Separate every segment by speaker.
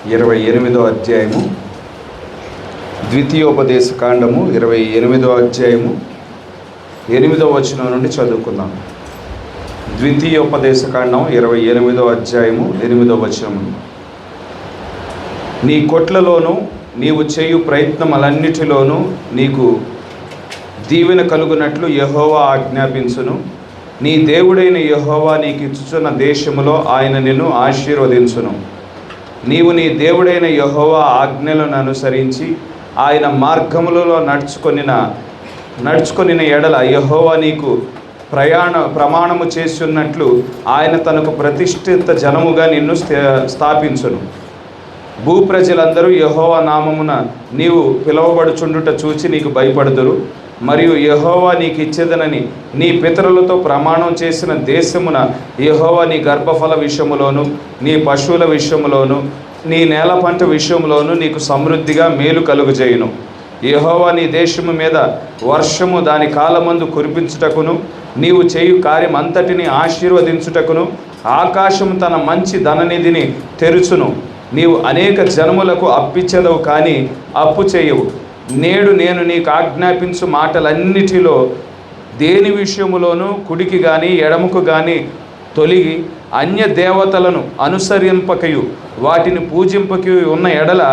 Speaker 1: 28వ అధ్యాయము, ద్వితీయోపదేశకాండము 28వ అధ్యాయము 8వ వచనం నుండి చదువుకుందాం. ద్వితీయోపదేశకాండం 28వ అధ్యాయము 8వ వచనము. నీ కొట్లలోనూ నీవు చేయు ప్రయత్నములన్నిటిలోనూ నీకు దీవెన కలుగునట్లు యెహోవా ఆజ్ఞాపించును. నీ దేవుడైన యెహోవా నీకు ఇచ్చుచున్న దేశములో ఆయన నిన్ను ఆశీర్వదించును. నీవు నీ దేవుడైన యెహోవా ఆజ్ఞలను అనుసరించి ఆయన మార్గములలో నడుచుకొనిన ఎడల యెహోవా నీకు ప్రమాణము చేస్తున్నట్లు ఆయన తనకు ప్రతిష్ఠిత జనముగా నిన్ను స్థాపించును. భూప్రజలందరూ యెహోవా నామమున నీవు పిలువబడుచుండుట చూచి నీకు భయపడుదురు. మరియు యెహోవా నీకు ఇచ్చేదనని నీ పితరులతో ప్రమాణం చేసిన దేశమున యెహోవా నీ గర్భఫల విషయములోను, నీ పశువుల విషయములోను, నీ నేల పంట విషయంలోను నీకు సమృద్ధిగా మేలు కలుగజేయును. యెహోవా నీ దేశము మీద వర్షము దాని కాలమందు కురిపించుటకును, నీవు చేయు కార్యం అంతటిని ఆశీర్వదించుటకును ఆకాశము తన మంచి ధననిధిని తెరుచును. నీవు అనేక జనములకు అప్పిచ్చెదవు కానీ అప్పు చేయవు. నేడు నేను నీకు ఆజ్ఞాపించు మాటలన్నిటిలో దేని విషయములోనూ కుడికి కానీ ఎడముకు కానీ తొలగి అన్య దేవతలను అనుసరింపకయు వాటిని పూజింపకయు ఉన్న ఎడల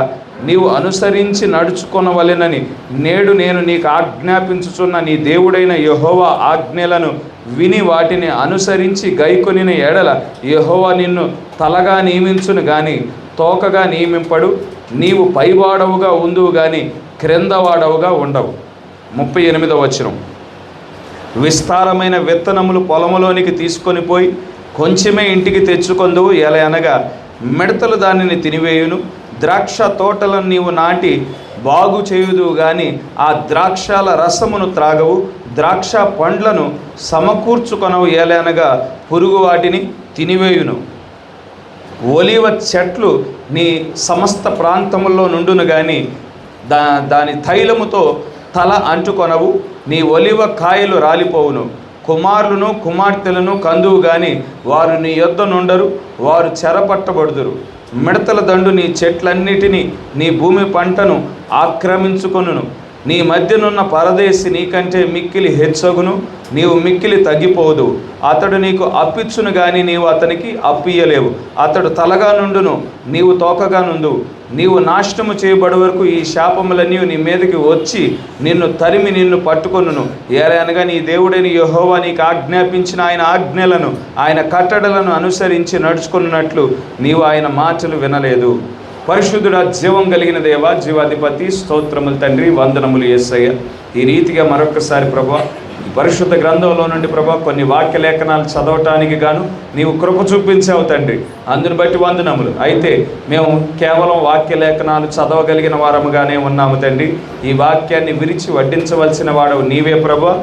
Speaker 1: నీవు అనుసరించి నడుచుకొనవలెనని నేడు నేను నీకు ఆజ్ఞాపించుచున్న నీ దేవుడైన యెహోవా ఆజ్ఞలను విని వాటిని అనుసరించి గైకొనిన ఎడల యెహోవా నిన్ను తలగా నియమించును గాని తోకగా నియమింపడు. నీవు పైవాడవుగా ఉందువు గాని క్రిందవాడవుగా ఉండవు. 38వ వచనం. విస్తారమైన విత్తనములు పొలములోనికి తీసుకొని పోయి కొంచెమే ఇంటికి తెచ్చుకొందువు. ఎలా అనగా మిడతలు దానిని తినివేయును. ద్రాక్ష తోటలను నీవు నాటి బాగు చేయుదువు గాని ఆ ద్రాక్షల రసమును త్రాగవు. ద్రాక్ష పండ్లను సమకూర్చుకొనవు. ఏలనగా పురుగు వాటిని తినివేయును. ఒలివ చెట్లు నీ సమస్త ప్రాంతముల్లో నుండును గాని దాని తైలముతో తల అంటుకొనవు. నీ ఒలివ కాయలు రాలిపోవును. కుమారులను కుమార్తెలను కందువు గాని వారు నీ యొద్ద నుండరు, వారు చెరపట్టబడుదురు. మిడతల దండు నీ చెట్లన్నిటినీ నీ భూమి పంటను ఆక్రమించుకొనును. నీ మధ్యనున్న పరదేశి నీకంటే మిక్కిలి హెచ్చగును, నీవు మిక్కిలి తగ్గిపోదు. అతడు నీకు అప్పిచ్చును గాని నీవు అతనికి అప్పియ్యలేవు. అతడు తలగా నుండును, నీవు తోకగా నుండు. నీవు నాశనము చేయబడే వరకు ఈ శాపములన్నీ నీ మీదకి వచ్చి నిన్ను తరిమి నిన్ను పట్టుకొనును. ఏలనగా నీ దేవుడైన యెహోవా నీకు ఆజ్ఞాపించిన ఆయన ఆజ్ఞలను ఆయన కట్టడలను అనుసరించి నడుచుకున్నట్లు నీవు ఆయన మాటలు వినలేదు. పరిశుద్ధుడా, జీవం కలిగిన దేవా, జీవాధిపతి, స్తోత్రములు తండ్రి, వందనములు యేసయ్య. ఈ రీతిగా మరొకసారి ప్రభువా ఈ పరిశుద్ధ గ్రంథంలో నుండి ప్రభువా కొన్ని వాక్య లేఖనాలు చదవటానికి గాను నీవు కృప చూపించావు తండ్రి. అందుని బట్టి వందనములు. అయితే మేము కేవలం వాక్య లేఖనాలు చదవగలిగిన వారముగానే ఉన్నాము తండ్రి. ఈ వాక్యాన్ని విరిచి వడ్డించవలసిన వాడవు నీవే ప్రభువా,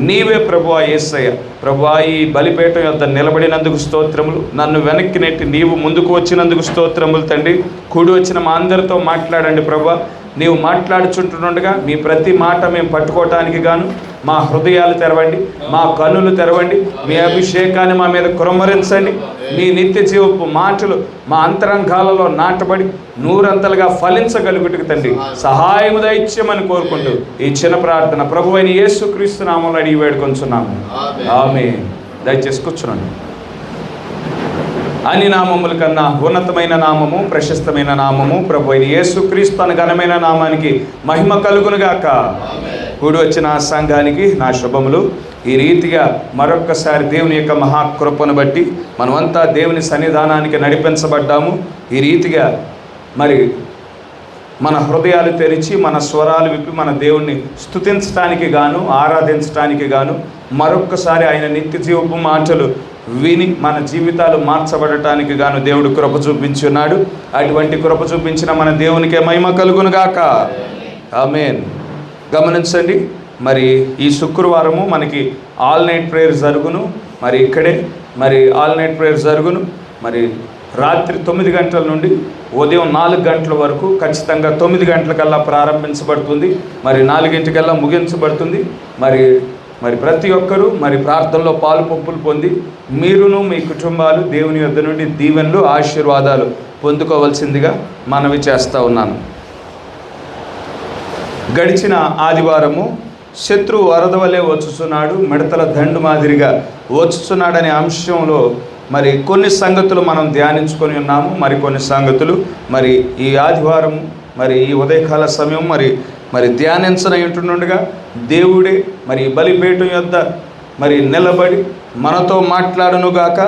Speaker 1: నీవే ప్రభువా యేసయ్య. ప్రభువా ఈ బలిపీఠం యొద్ద నిలబడినందుకు స్తోత్రములు. నన్ను వెనక్కి నెట్టి నీవు ముందుకు వచ్చినందుకు స్తోత్రములు తండ్రి. కూడి వచ్చిన మా అందరితో మాట్లాడండి ప్రభువా. నీవు మాట్లాడుచుంటుండగా మీ ప్రతి మాట మేము పట్టుకోవటానికి గాను మా హృదయాలు తెరవండి, మా కన్నులు తెరవండి. మీ అభిషేకాన్ని మా మీద కుమ్మరించండి. మీ నిత్య జీవపు మాటలు మా అంతరంగాలలో నాటబడి నూరంతలుగా ఫలించగలుగుటకు తండ్రి సహాయము దయచేయమని కోరుకుంటూ ఈ చిన్న ప్రార్థన ప్రభువైన యేసుక్రీస్తు నామములో అడిగి వేడుకొంచున్నాము. ఆమేన్. దయచేసి కూర్చున్నాను. అన్ని నామముల కన్నా ఉన్నతమైన నామము, ప్రశస్తమైన నామము ప్రభువైన యేసుక్రీస్తు అనే ఘనమైన నామానికి మహిమ కలుగునుగాక. కూడి వచ్చిన సంఘానికి నా శుభములు. ఈ రీతిగా మరొక్కసారి దేవుని యొక్క మహాకృపను బట్టి మనమంతా దేవుని సన్నిధానానికి నడిపించబడ్డాము. ఈ రీతిగా మరి మన హృదయాలు తెరిచి మన స్వరాలు విప్పి మన దేవుణ్ణి స్తుతించడానికి గాను ఆరాధించడానికి గాను మరొక్కసారి ఆయన నిత్య జీవపు మాటలు విని మన జీవితాలు మార్చబడటానికి గాను దేవుడు కృప చూపించున్నాడు. అటువంటి కృప చూపించిన మన దేవునికే మహిమ కలుగునుగాక. ఆమేన్. గమనించండి, మరి ఈ శుక్రవారము మనకి ఆల్ నైట్ ప్రేయర్ జరుగును. మరి ఇక్కడే మరి ఆల్ నైట్ ప్రేయర్ జరుగును. మరి రాత్రి 9 గంటల నుండి ఉదయం 4 గంటల వరకు ఖచ్చితంగా 9 గంటలకల్లా ప్రారంభించబడుతుంది. మరి 4 ముగించబడుతుంది. మరి ప్రతి ఒక్కరూ మరి ప్రార్థనలో పాలు పంపులు పొంది మీరును మీ కుటుంబాలు దేవుని యొద్ద నుండి దీవెనలు ఆశీర్వాదాలు పొందుకోవాల్సిందిగా మనవి చేస్తూ ఉన్నాను. గడిచిన ఆదివారము శత్రువు వరద వలె వచ్చుచున్నాడు, మిడతల దండు మాదిరిగా వచ్చుచున్నాడనే అంశంలో మరి కొన్ని సంగతులు మనం ధ్యానించుకొని ఉన్నాము. మరి కొన్ని సంగతులు మరి ఈ ఆదివారం మరి ఈ ఉదయకాల సమయం మరి ధ్యానించనయుంటుండగా దేవుడే మరి బలిపీఠం యొద్ద మరి నిలబడి మనతో మాట్లాడునుగాక,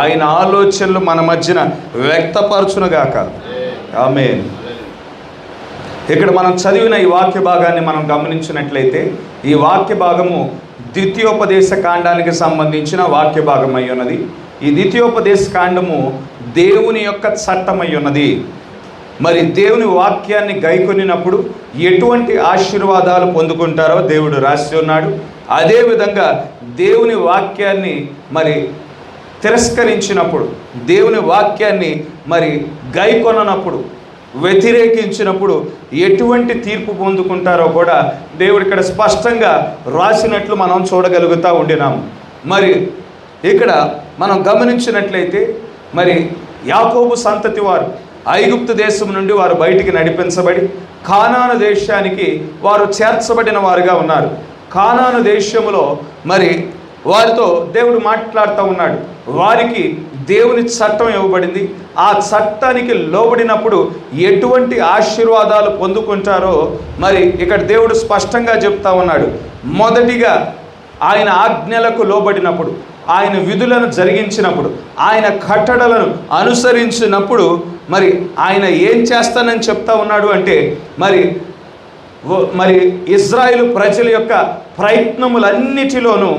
Speaker 1: ఆయన ఆలోచనలు మన మధ్యన వ్యక్తపరచునుగాక. ఆమేన్. ఇక్కడ మనం చదివిన ఈ వాక్య భాగాన్ని మనం గమనించినట్లయితే ఈ వాక్య భాగము ద్వితీయోపదేశ కాండానికి సంబంధించిన వాక్య భాగం అయి ఉన్నది. ఈ ద్వితీయోపదేశ కాండము దేవుని యొక్క చట్టమై ఉన్నది. మరి దేవుని వాక్యాన్ని గైకొనినప్పుడు ఎటువంటి ఆశీర్వాదాలు పొందుకుంటారో దేవుడు రాసి ఉన్నాడు. అదేవిధంగా దేవుని వాక్యాన్ని మరి తిరస్కరించినప్పుడు, దేవుని వాక్యాన్ని మరి గైకొననప్పుడు, వ్యతిరేకించినప్పుడు ఎటువంటి తీర్పు పొందుకుంటారో కూడా దేవుడు ఇక్కడ స్పష్టంగా రాసినట్లు మనం చూడగలుగుతూ ఉండినాము. మరి ఇక్కడ మనం గమనించినట్లయితే మరి యాకోబు సంతతి వారు ఐగుప్తు దేశం నుండి వారు బయటికి నడిపించబడి కానాను దేశానికి వారు చేర్చబడిన వారుగా ఉన్నారు. కానాను దేశంలో మరి వారితో దేవుడు మాట్లాడుతూ ఉన్నాడు. వారికి దేవుని చట్టం ఇవ్వబడింది. ఆ చట్టానికి లోబడినప్పుడు ఎటువంటి ఆశీర్వాదాలు పొందుకుంటారో మరి ఇక్కడ దేవుడు స్పష్టంగా చెప్తా ఉన్నాడు. మొదటిగా ఆయన ఆజ్ఞలకు లోబడినప్పుడు, ఆయన విధులను జరిగించినప్పుడు, ఆయన కట్టడలను అనుసరించినప్పుడు మరి ఆయన ఏం చేస్తానని చెప్తా ఉన్నాడు అంటే మరి ఇజ్రాయేలు ప్రజల యొక్క ప్రయత్నములన్నిటిలోనూ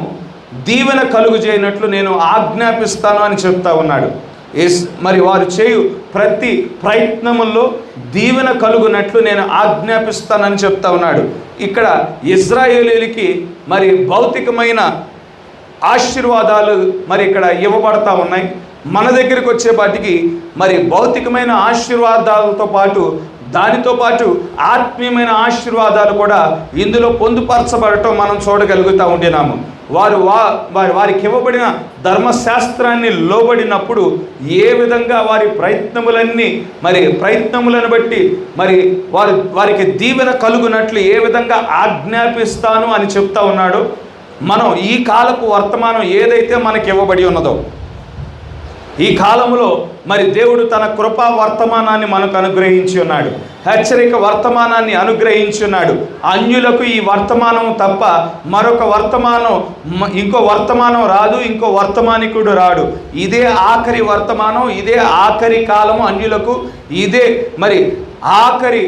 Speaker 1: దీవెన కలుగు చేయనట్లు నేను ఆజ్ఞాపిస్తాను అని చెప్తా ఉన్నాడు. మరి వారు చేయు ప్రతి ప్రయత్నముల్లో దీవెన కలుగునట్లు నేను ఆజ్ఞాపిస్తానని చెప్తా ఉన్నాడు. ఇక్కడ ఇజ్రాయేలీలకి మరి భౌతికమైన ఆశీర్వాదాలు మరి ఇక్కడ ఇవ్వబడతా ఉన్నాయి. మన దగ్గరికి వచ్చేపాటికి మరి భౌతికమైన ఆశీర్వాదాలతో పాటు దానితో పాటు ఆత్మీయమైన ఆశీర్వాదాలు కూడా ఇందులో పొందుపరచబడటం మనం చూడగలుగుతూ ఉండినాము. వారికి ఇవ్వబడిన ధర్మశాస్త్రాన్ని లోబడినప్పుడు ఏ విధంగా వారి ప్రయత్నములను బట్టి మరి వారికి దీవెన కలుగునట్లు ఏ విధంగా ఆజ్ఞాపిస్తాను అని చెప్తా ఉన్నాడు. మనం ఈ కాలపు వర్తమానం ఏదైతే మనకి ఇవ్వబడి ఉన్నదో, ఈ కాలంలో మరి దేవుడు తన కృపా వర్తమానాన్ని మనకు అనుగ్రహించి ఉన్నాడు. హెచ్చరిక వర్తమానాన్ని అనుగ్రహించి ఉన్నాడు. అన్యులకు ఈ వర్తమానం తప్ప మరొక వర్తమానం, ఇంకో వర్తమానం రాదు, ఇంకో వర్తమానికుడు రాడు. ఇదే ఆఖరి వర్తమానం, ఇదే ఆఖరి కాలము అన్యులకు. ఇదే మరి ఆఖరి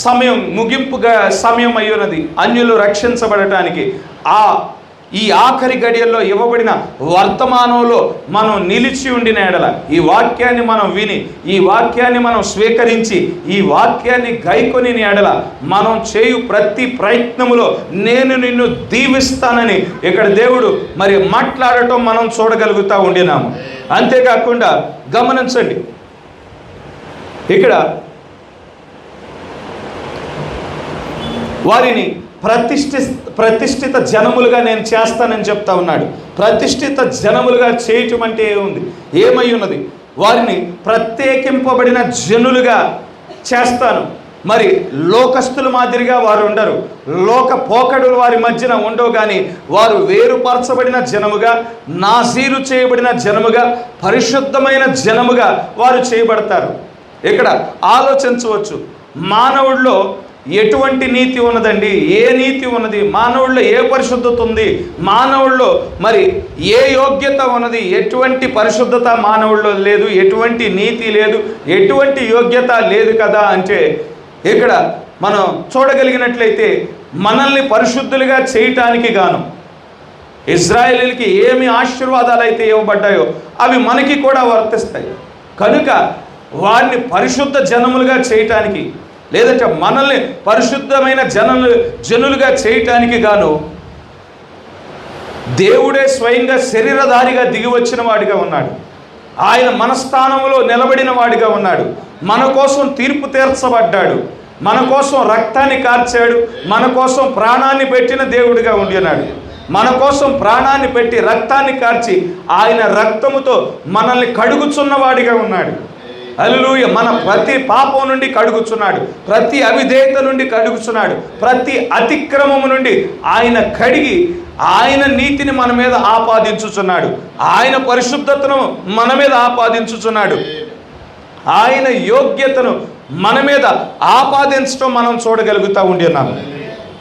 Speaker 1: సమయం, ముగింపుగా సమయం అయ్యున్నది అన్యులు రక్షించబడటానికి. ఈ ఆఖరి గడియల్లో ఇవ్వబడిన వర్తమానంలో మనం నిలిచి ఉండిన ఎడల, ఈ వాక్యాన్ని మనం విని, ఈ వాక్యాన్ని మనం స్వీకరించి, ఈ వాక్యాన్ని గైకొని ఎడల మనం చేయు ప్రతి ప్రయత్నములో నేను నిన్ను దీవిస్తానని ఇక్కడ దేవుడు మరి మాట్లాడటం మనం చూడగలుగుతూ ఉండినాము. అంతేకాకుండా గమనించండి, ఇక్కడ వారిని ప్రతిష్ఠిత జనములుగా నేను చేస్తానని చెప్తా ఉన్నాడు. ప్రతిష్ఠిత జనములుగా చేయటం అంటే ఏమై ఉన్నది? వారిని ప్రత్యేకింపబడిన జనులుగా చేస్తాను. మరి లోకస్తుల మాదిరిగా వారు ఉండరు, లోక పోకడులు వారి మధ్యన ఉండవు, కానీ వారు వేరుపరచబడిన జనముగా, నాజీరు చేయబడిన జనముగా, పరిశుద్ధమైన జనముగా వారు చేయబడతారు. ఇక్కడ ఆలోచించవచ్చు, మానవుడిలో ఎటువంటి నీతి ఉన్నదండి? ఏ నీతి ఉన్నది? మానవుల్లో ఏ పరిశుద్ధత ఉంది? మానవుల్లో మరి ఏ యోగ్యత ఉన్నది? ఎటువంటి పరిశుద్ధత మానవుల్లో లేదు, ఎటువంటి నీతి లేదు, ఎటువంటి యోగ్యత లేదు కదా అంటే ఇక్కడ మనం చూడగలిగినట్లయితే మనల్ని పరిశుద్ధులుగా చేయటానికి గాను ఇజ్రాయేలీలకి ఏమి ఆశీర్వాదాలు అయితే ఇవ్వబడ్డాయో అవి మనకి కూడా వర్తిస్తాయి. కనుక వారిని పరిశుద్ధ జనములుగా చేయటానికి, లేదంటే మనల్ని పరిశుద్ధమైన జనులుగా చేయటానికి గాను దేవుడే స్వయంగా శరీరధారిగా దిగి వచ్చిన వాడిగా ఉన్నాడు. ఆయన మన స్థానంలో నిలబడిన వాడిగా ఉన్నాడు. మన కోసం తీర్పు తీర్చబడ్డాడు, మన కోసం రక్తాన్ని కార్చాడు, మన కోసం ప్రాణాన్ని పెట్టిన దేవుడిగా ఉండినాడు. మన కోసం ప్రాణాన్ని పెట్టి రక్తాన్ని కార్చి ఆయన రక్తముతో మనల్ని కడుగుచున్నవాడిగా ఉన్నాడు. హల్లెలూయా. మన ప్రతి పాపం నుండి కడుగుచున్నాడు, ప్రతి అవిధేయత నుండి కడుగుచున్నాడు, ప్రతి అతిక్రమము నుండి ఆయన కడిగి ఆయన నీతిని మన మీద ఆపాదించుచున్నాడు, ఆయన పరిశుద్ధతను మన మీద ఆపాదించుచున్నాడు, ఆయన యోగ్యతను మన మీద ఆపాదించడం మనం చూడగలుగుతూ ఉంటున్నాము.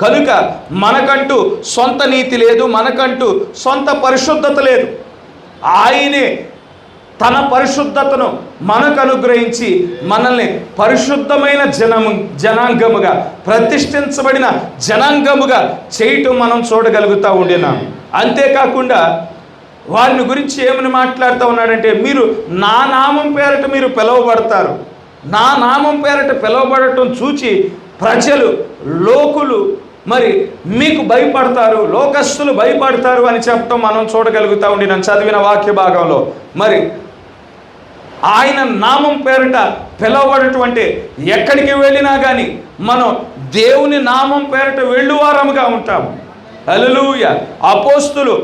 Speaker 1: కనుక మనకంటూ సొంత నీతి లేదు, మనకంటూ సొంత పరిశుద్ధత లేదు. ఆయనే తన పరిశుద్ధతను మనకు అనుగ్రహించి మనల్ని పరిశుద్ధమైన జనాంగముగా, ప్రతిష్ఠించబడిన జనాంగముగా చేయటం మనం చూడగలుగుతూ ఉండినాం. అంతేకాకుండా వారిని గురించి ఏమని మాట్లాడుతూ ఉన్నాడంటే, మీరు నా నామం పేరట మీరు పిలువబడతారు, నా నామం పేరట పిలువబడటం చూచి ప్రజలు, లోకులు మరి మీకు భయపడతారు, లోకస్తులు భయపడతారు అని చెప్పటం మనం చూడగలుగుతూ ఉండి నేను చదివిన వాక్య భాగంలో. మరి ఆయన నామం పేరిట పిలువబడటం ఎక్కడికి వెళ్ళినా కానీ మనం దేవుని నామం పేరిట వెళ్ళువారముగా ఉంటాము. హల్లెలూయా. అపోస్తులు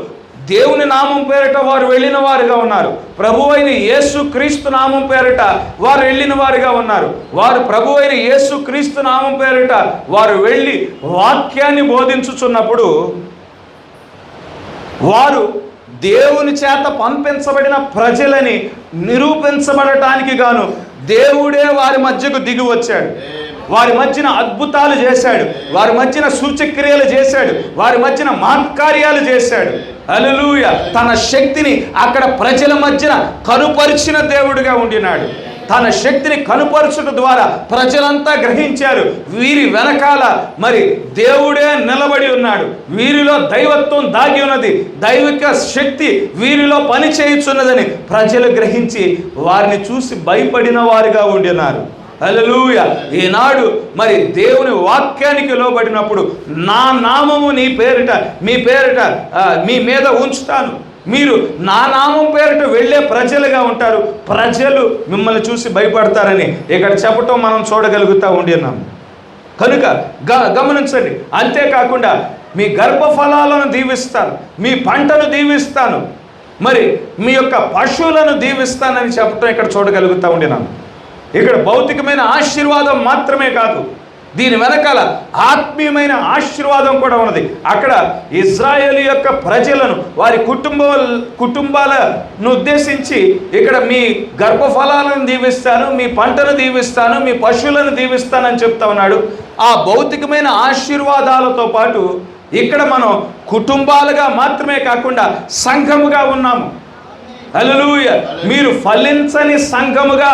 Speaker 1: దేవుని నామం పేరిట వారు వెళ్ళిన వారుగా ఉన్నారు. ప్రభు అయిన యేసు క్రీస్తు నామం పేరిట వారు వెళ్ళిన వారుగా ఉన్నారు. వారు ప్రభు అయిన యేసు క్రీస్తు నామం పేరిట వారు వెళ్ళి వాక్యాన్ని బోధించుచున్నప్పుడు వారు దేవుని చేత పంపించబడిన ప్రజలని నిరూపించబడటానికి గాను దేవుడే వారి మధ్యకు దిగి వచ్చాడు. వారి మధ్యన అద్భుతాలు చేశాడు, వారి మధ్యన సూచక్రియలు చేశాడు, వారి మధ్యన మహత్కార్యాలు చేశాడు. హల్లెలూయా. తన శక్తిని అక్కడ ప్రజల మధ్యన కనుపరిచిన దేవుడిగా ఉండినాడు. తన శక్తిని కనుపరచుట ద్వారా ప్రజలంతా గ్రహించారు, వీరి వెనకాల మరి దేవుడే నిలబడి ఉన్నాడు, వీరిలో దైవత్వం దాగి ఉన్నది, దైవిక శక్తి వీరిలో పని చేయుచున్నదని ప్రజలు గ్రహించి వారిని చూసి భయపడిన వారుగా ఉండినారు. హల్లెలూయా. ఈనాడు మరి దేవుని వాక్యానికి లోబడినప్పుడు నా నామము నీ పేరిట మీ మీద ఉంచుతాను, మీరు నా నామం పేరిట వెళ్ళే ప్రజలుగా ఉంటారు, ప్రజలు మిమ్మల్ని చూసి భయపడతారని ఇక్కడ చెప్పటం మనం చూడగలుగుతూ ఉండినాం. కనుక గమనించండి. అంతేకాకుండా మీ గర్భఫలాలను దీవిస్తాను, మీ పంటను దీవిస్తాను, మరి మీ యొక్క పశువులను దీవిస్తానని చెప్పటం ఇక్కడ చూడగలుగుతూ ఉండినాం. ఇక్కడ భౌతికమైన ఆశీర్వాదం మాత్రమే కాదు, దీని వెనకాల ఆత్మీయమైన ఆశీర్వాదం కూడా ఉన్నది. అక్కడ ఇజ్రాయేలు యొక్క ప్రజలను, వారి కుటుంబాలను ఉద్దేశించి ఇక్కడ మీ గర్భఫలాలను దీవిస్తాను, మీ పంటను దీవిస్తాను, మీ పశువులను దీవిస్తానని చెప్తా ఉన్నాడు. ఆ భౌతికమైన ఆశీర్వాదాలతో పాటు ఇక్కడ మనం కుటుంబాలుగా మాత్రమే కాకుండా సంఘముగా ఉన్నాము. హల్లెలూయా. మీరు ఫలించని సంఘముగా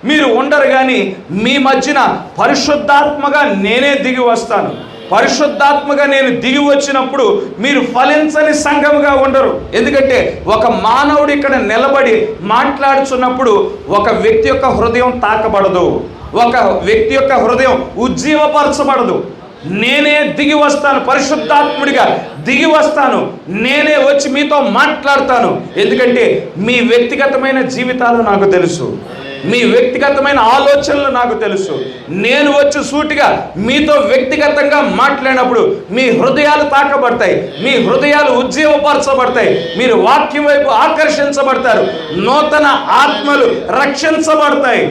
Speaker 1: మీరు ఉండరు, కానీ మీ మధ్యన పరిశుద్ధాత్మగా నేనే దిగి వస్తాను. పరిశుద్ధాత్మగా నేను దిగి వచ్చినప్పుడు మీరు ఫలించని సంఘముగా ఉండరు. ఎందుకంటే ఒక మానవుడు ఇక్కడ నిలబడి మాట్లాడుచున్నప్పుడు ఒక వ్యక్తి యొక్క హృదయం తాకబడదు, ఒక వ్యక్తి యొక్క హృదయం ఉజ్జీవపరచబడదు. నేనే దిగి వస్తాను, పరిశుద్ధాత్ముడిగా దిగి వస్తాను, నేనే వచ్చి మీతో మాట్లాడతాను. ఎందుకంటే మీ వ్యక్తిగతమైన జీవితాలు నాకు తెలుసు, మీ వ్యక్తిగతమైన ఆలోచనలు నాకు తెలుసు. నేను వచ్చి సూటిగా మీతో వ్యక్తిగతంగా మాట్లాడినప్పుడు మీ హృదయాలు తాకబడతాయి, మీ హృదయాలు ఉజ్జీవపరచబడతాయి, మీరు వాక్యం వైపు ఆకర్షించబడతారు, నూతన ఆత్మలు రక్షించబడతాయి.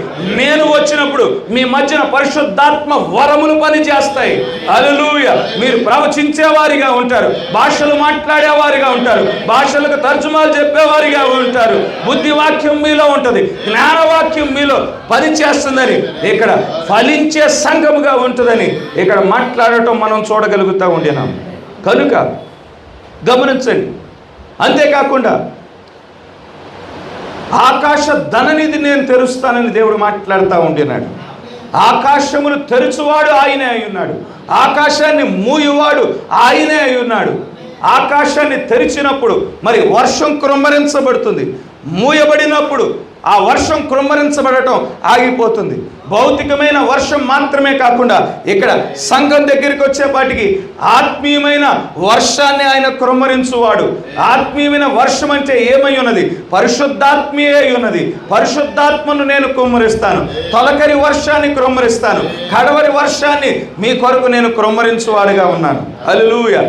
Speaker 1: నేను వచ్చినప్పుడు మీ మధ్యన పరిశుద్ధాత్మ వరములు పనిచేస్తాయి. హల్లెలూయా. మీరు ప్రవచించేవారిగా ఉంటారు, భాషలు మాట్లాడేవారిగా ఉంటారు, భాషలకు తర్జుమాలు చెప్పేవారిగా ఉంటారు, బుద్ధి వాక్యం మీలో ఉంటుంది, జ్ఞానవాక్యం మీలో పనిచేస్తుందని, ఇక్కడ ఫలించే సంఘముగా ఉంటుందని ఇక్కడ మాట్లాడటం మనం చూడగలుగుతూ ఉండినాం. కనుక గమనించండి. అంతేకాకుండా ఆకాశ ధననిధి నేను తెరుస్తానని దేవుడు మాట్లాడుతూ ఉండినాడు. ఆకాశమును తెరుచువాడు ఆయనే అయి ఉన్నాడు, ఆకాశాన్ని మూయువాడు ఆయనే అయి ఉన్నాడు. ఆకాశాన్ని తెరిచినప్పుడు మరి వర్షం కుమ్మరించబడుతుంది, మూయబడినప్పుడు ఆ వర్షం కుమ్మరించబడటం ఆగిపోతుంది. భౌతికమైన వర్షం మాత్రమే కాకుండా ఇక్కడ సంఘం దగ్గరికి వచ్చేపాటికి ఆత్మీయమైన వర్షాన్ని ఆయన కుమ్మరించువాడు. ఆత్మీయమైన వర్షం అంటే ఏమై ఉన్నది? పరిశుద్ధాత్మీయ ఉన్నది. పరిశుద్ధాత్మను నేను కుమ్మరిస్తాను, తొలకరి వర్షాన్ని కుమ్మరిస్తాను, కడవరి వర్షాన్ని మీ కొరకు నేను కుమ్మరించువాడుగా ఉన్నాను. హల్లెలూయా.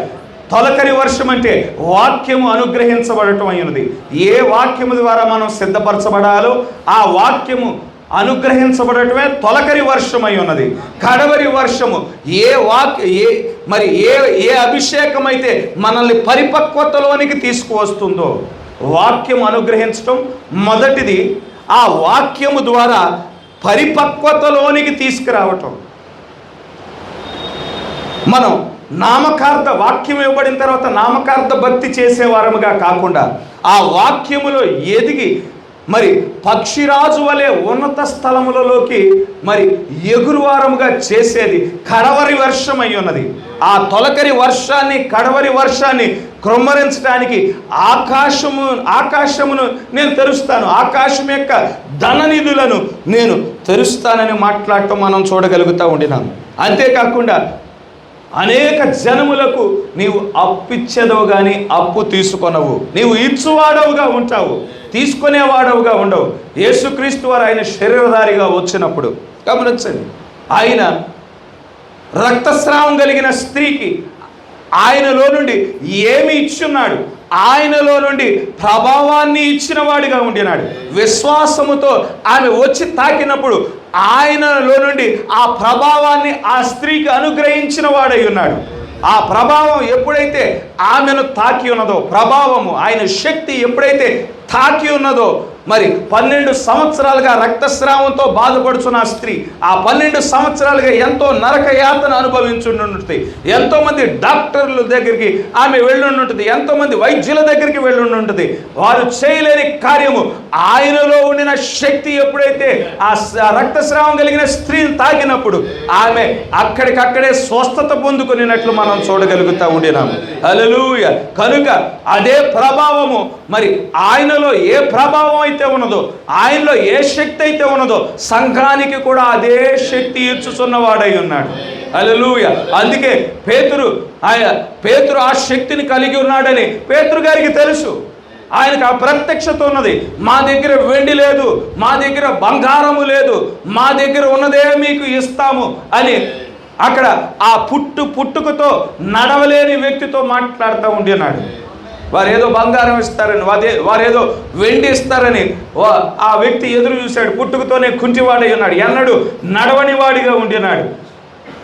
Speaker 1: తొలకరి వర్షం అంటే వాక్యము అనుగ్రహించబడటం అయినది. ఏ వాక్యము ద్వారా మనం సిద్ధపరచబడాలో ఆ వాక్యము అనుగ్రహించబడటమే తొలకరి వర్షమై ఉన్నది. కడవరి వర్షము ఏ అభిషేకం అయితే మనల్ని పరిపక్వతలోనికి తీసుకువస్తుందో, వాక్యం అనుగ్రహించటం మొదటిది. ఆ వాక్యము ద్వారా పరిపక్వతలోనికి తీసుకురావటం. మనం నామకార్థ వాక్యం ఇవ్వబడిన తర్వాత నామకార్థ భక్తి చేసేవారముగా కాకుండా ఆ వాక్యములో ఎదిగి మరి పక్షిరాజు వలె ఉన్నత స్థలములలోకి మరి ఎగురువారముగా చేసేది కడవరి వర్షం అయి ఉన్నది. ఆ తొలకరి వర్షాన్ని, కడవరి వర్షాన్ని క్రొమ్మరించడానికి ఆకాశమును నేను తెరుస్తాను, ఆకాశం యొక్క ధననిధులను నేను తెరుస్తానని మాట్లాడటం మనం చూడగలుగుతూ ఉండినాం. అంతేకాకుండా అనేక జనములకు నీవు అప్పిచ్చేదవు కానీ అప్పు తీసుకొనవు. నీవు ఇచ్చువాడవుగా ఉంటావు, తీసుకునేవాడవుగా ఉండవు. యేసుక్రీస్తు వారు ఆయన శరీరధారిగా వచ్చినప్పుడు గమనించండి, ఆయన రక్తస్రావం కలిగిన స్త్రీకి ఆయనలో నుండి ఏమి ఇచ్చున్నాడు? ఆయనలో నుండి ప్రభావాన్ని ఇచ్చిన వాడిగా ఉండినాడు. విశ్వాసముతో ఆమె వచ్చి తాకినప్పుడు ఆయనలో నుండి ఆ ప్రభావాన్ని ఆ స్త్రీకి అనుగ్రహించిన వాడై ఉన్నాడు. ఆ ప్రభావం ఎప్పుడైతే ఆమెను తాకి ఉన్నదో, ప్రభావము ఆయన శక్తి ఎప్పుడైతే తాకి ఉన్నదో, మరి 12 సంవత్సరాలుగా రక్తస్రావంతో బాధపడుతున్న ఆ స్త్రీ ఆ 12 సంవత్సరాలుగా ఎంతో నరక యాతన అనుభవించుంటుంది. ఎంతోమంది డాక్టర్ల దగ్గరికి ఆమె వెళ్ళుంటుంది, ఎంతోమంది వైద్యుల దగ్గరికి వెళ్ళుంటుంది. వారు చేయలేని కార్యము ఆయనలో ఉండిన శక్తి ఎప్పుడైతే ఆ రక్తస్రావం కలిగిన స్త్రీని తాకినప్పుడు ఆమె అక్కడికక్కడే స్వస్థత పొందుకునేటట్లు మనం చూడగలుగుతూ ఉండినాము. హల్లెలూయా. కనుక అదే ప్రభావము మరి ఆయనలో ఏ ప్రభావం అయితే ఉన్నదో, ఆయనలో ఏ శక్తి అయితే ఉన్నదో, సంఘానికి కూడా అదే శక్తి ఇచ్చుచున్నవాడై ఉన్నాడు. హల్లెలూయా. అందుకే పేతురు ఆ శక్తిని కలిగి ఉన్నాడని పేతురు గారికి తెలుసు. ఆయనకు ఆ ప్రత్యక్షత ఉన్నది. మా దగ్గర వెండి లేదు, మా దగ్గర బంగారము లేదు, మా దగ్గర ఉన్నదే మీకు ఇస్తాము అని అక్కడ ఆ పుట్టుకతో నడవలేని వ్యక్తితో మాట్లాడుతూ ఉండినాడు. వారేదో బంగారం ఇస్తారని, వారేదో వెండి ఇస్తారని ఆ వ్యక్తి ఎదురు చూశాడు. పుట్టుకతోనే కుంటివాడై ఉన్నాడు, ఎన్నడూ నడవని వాడిగా ఉండినాడు.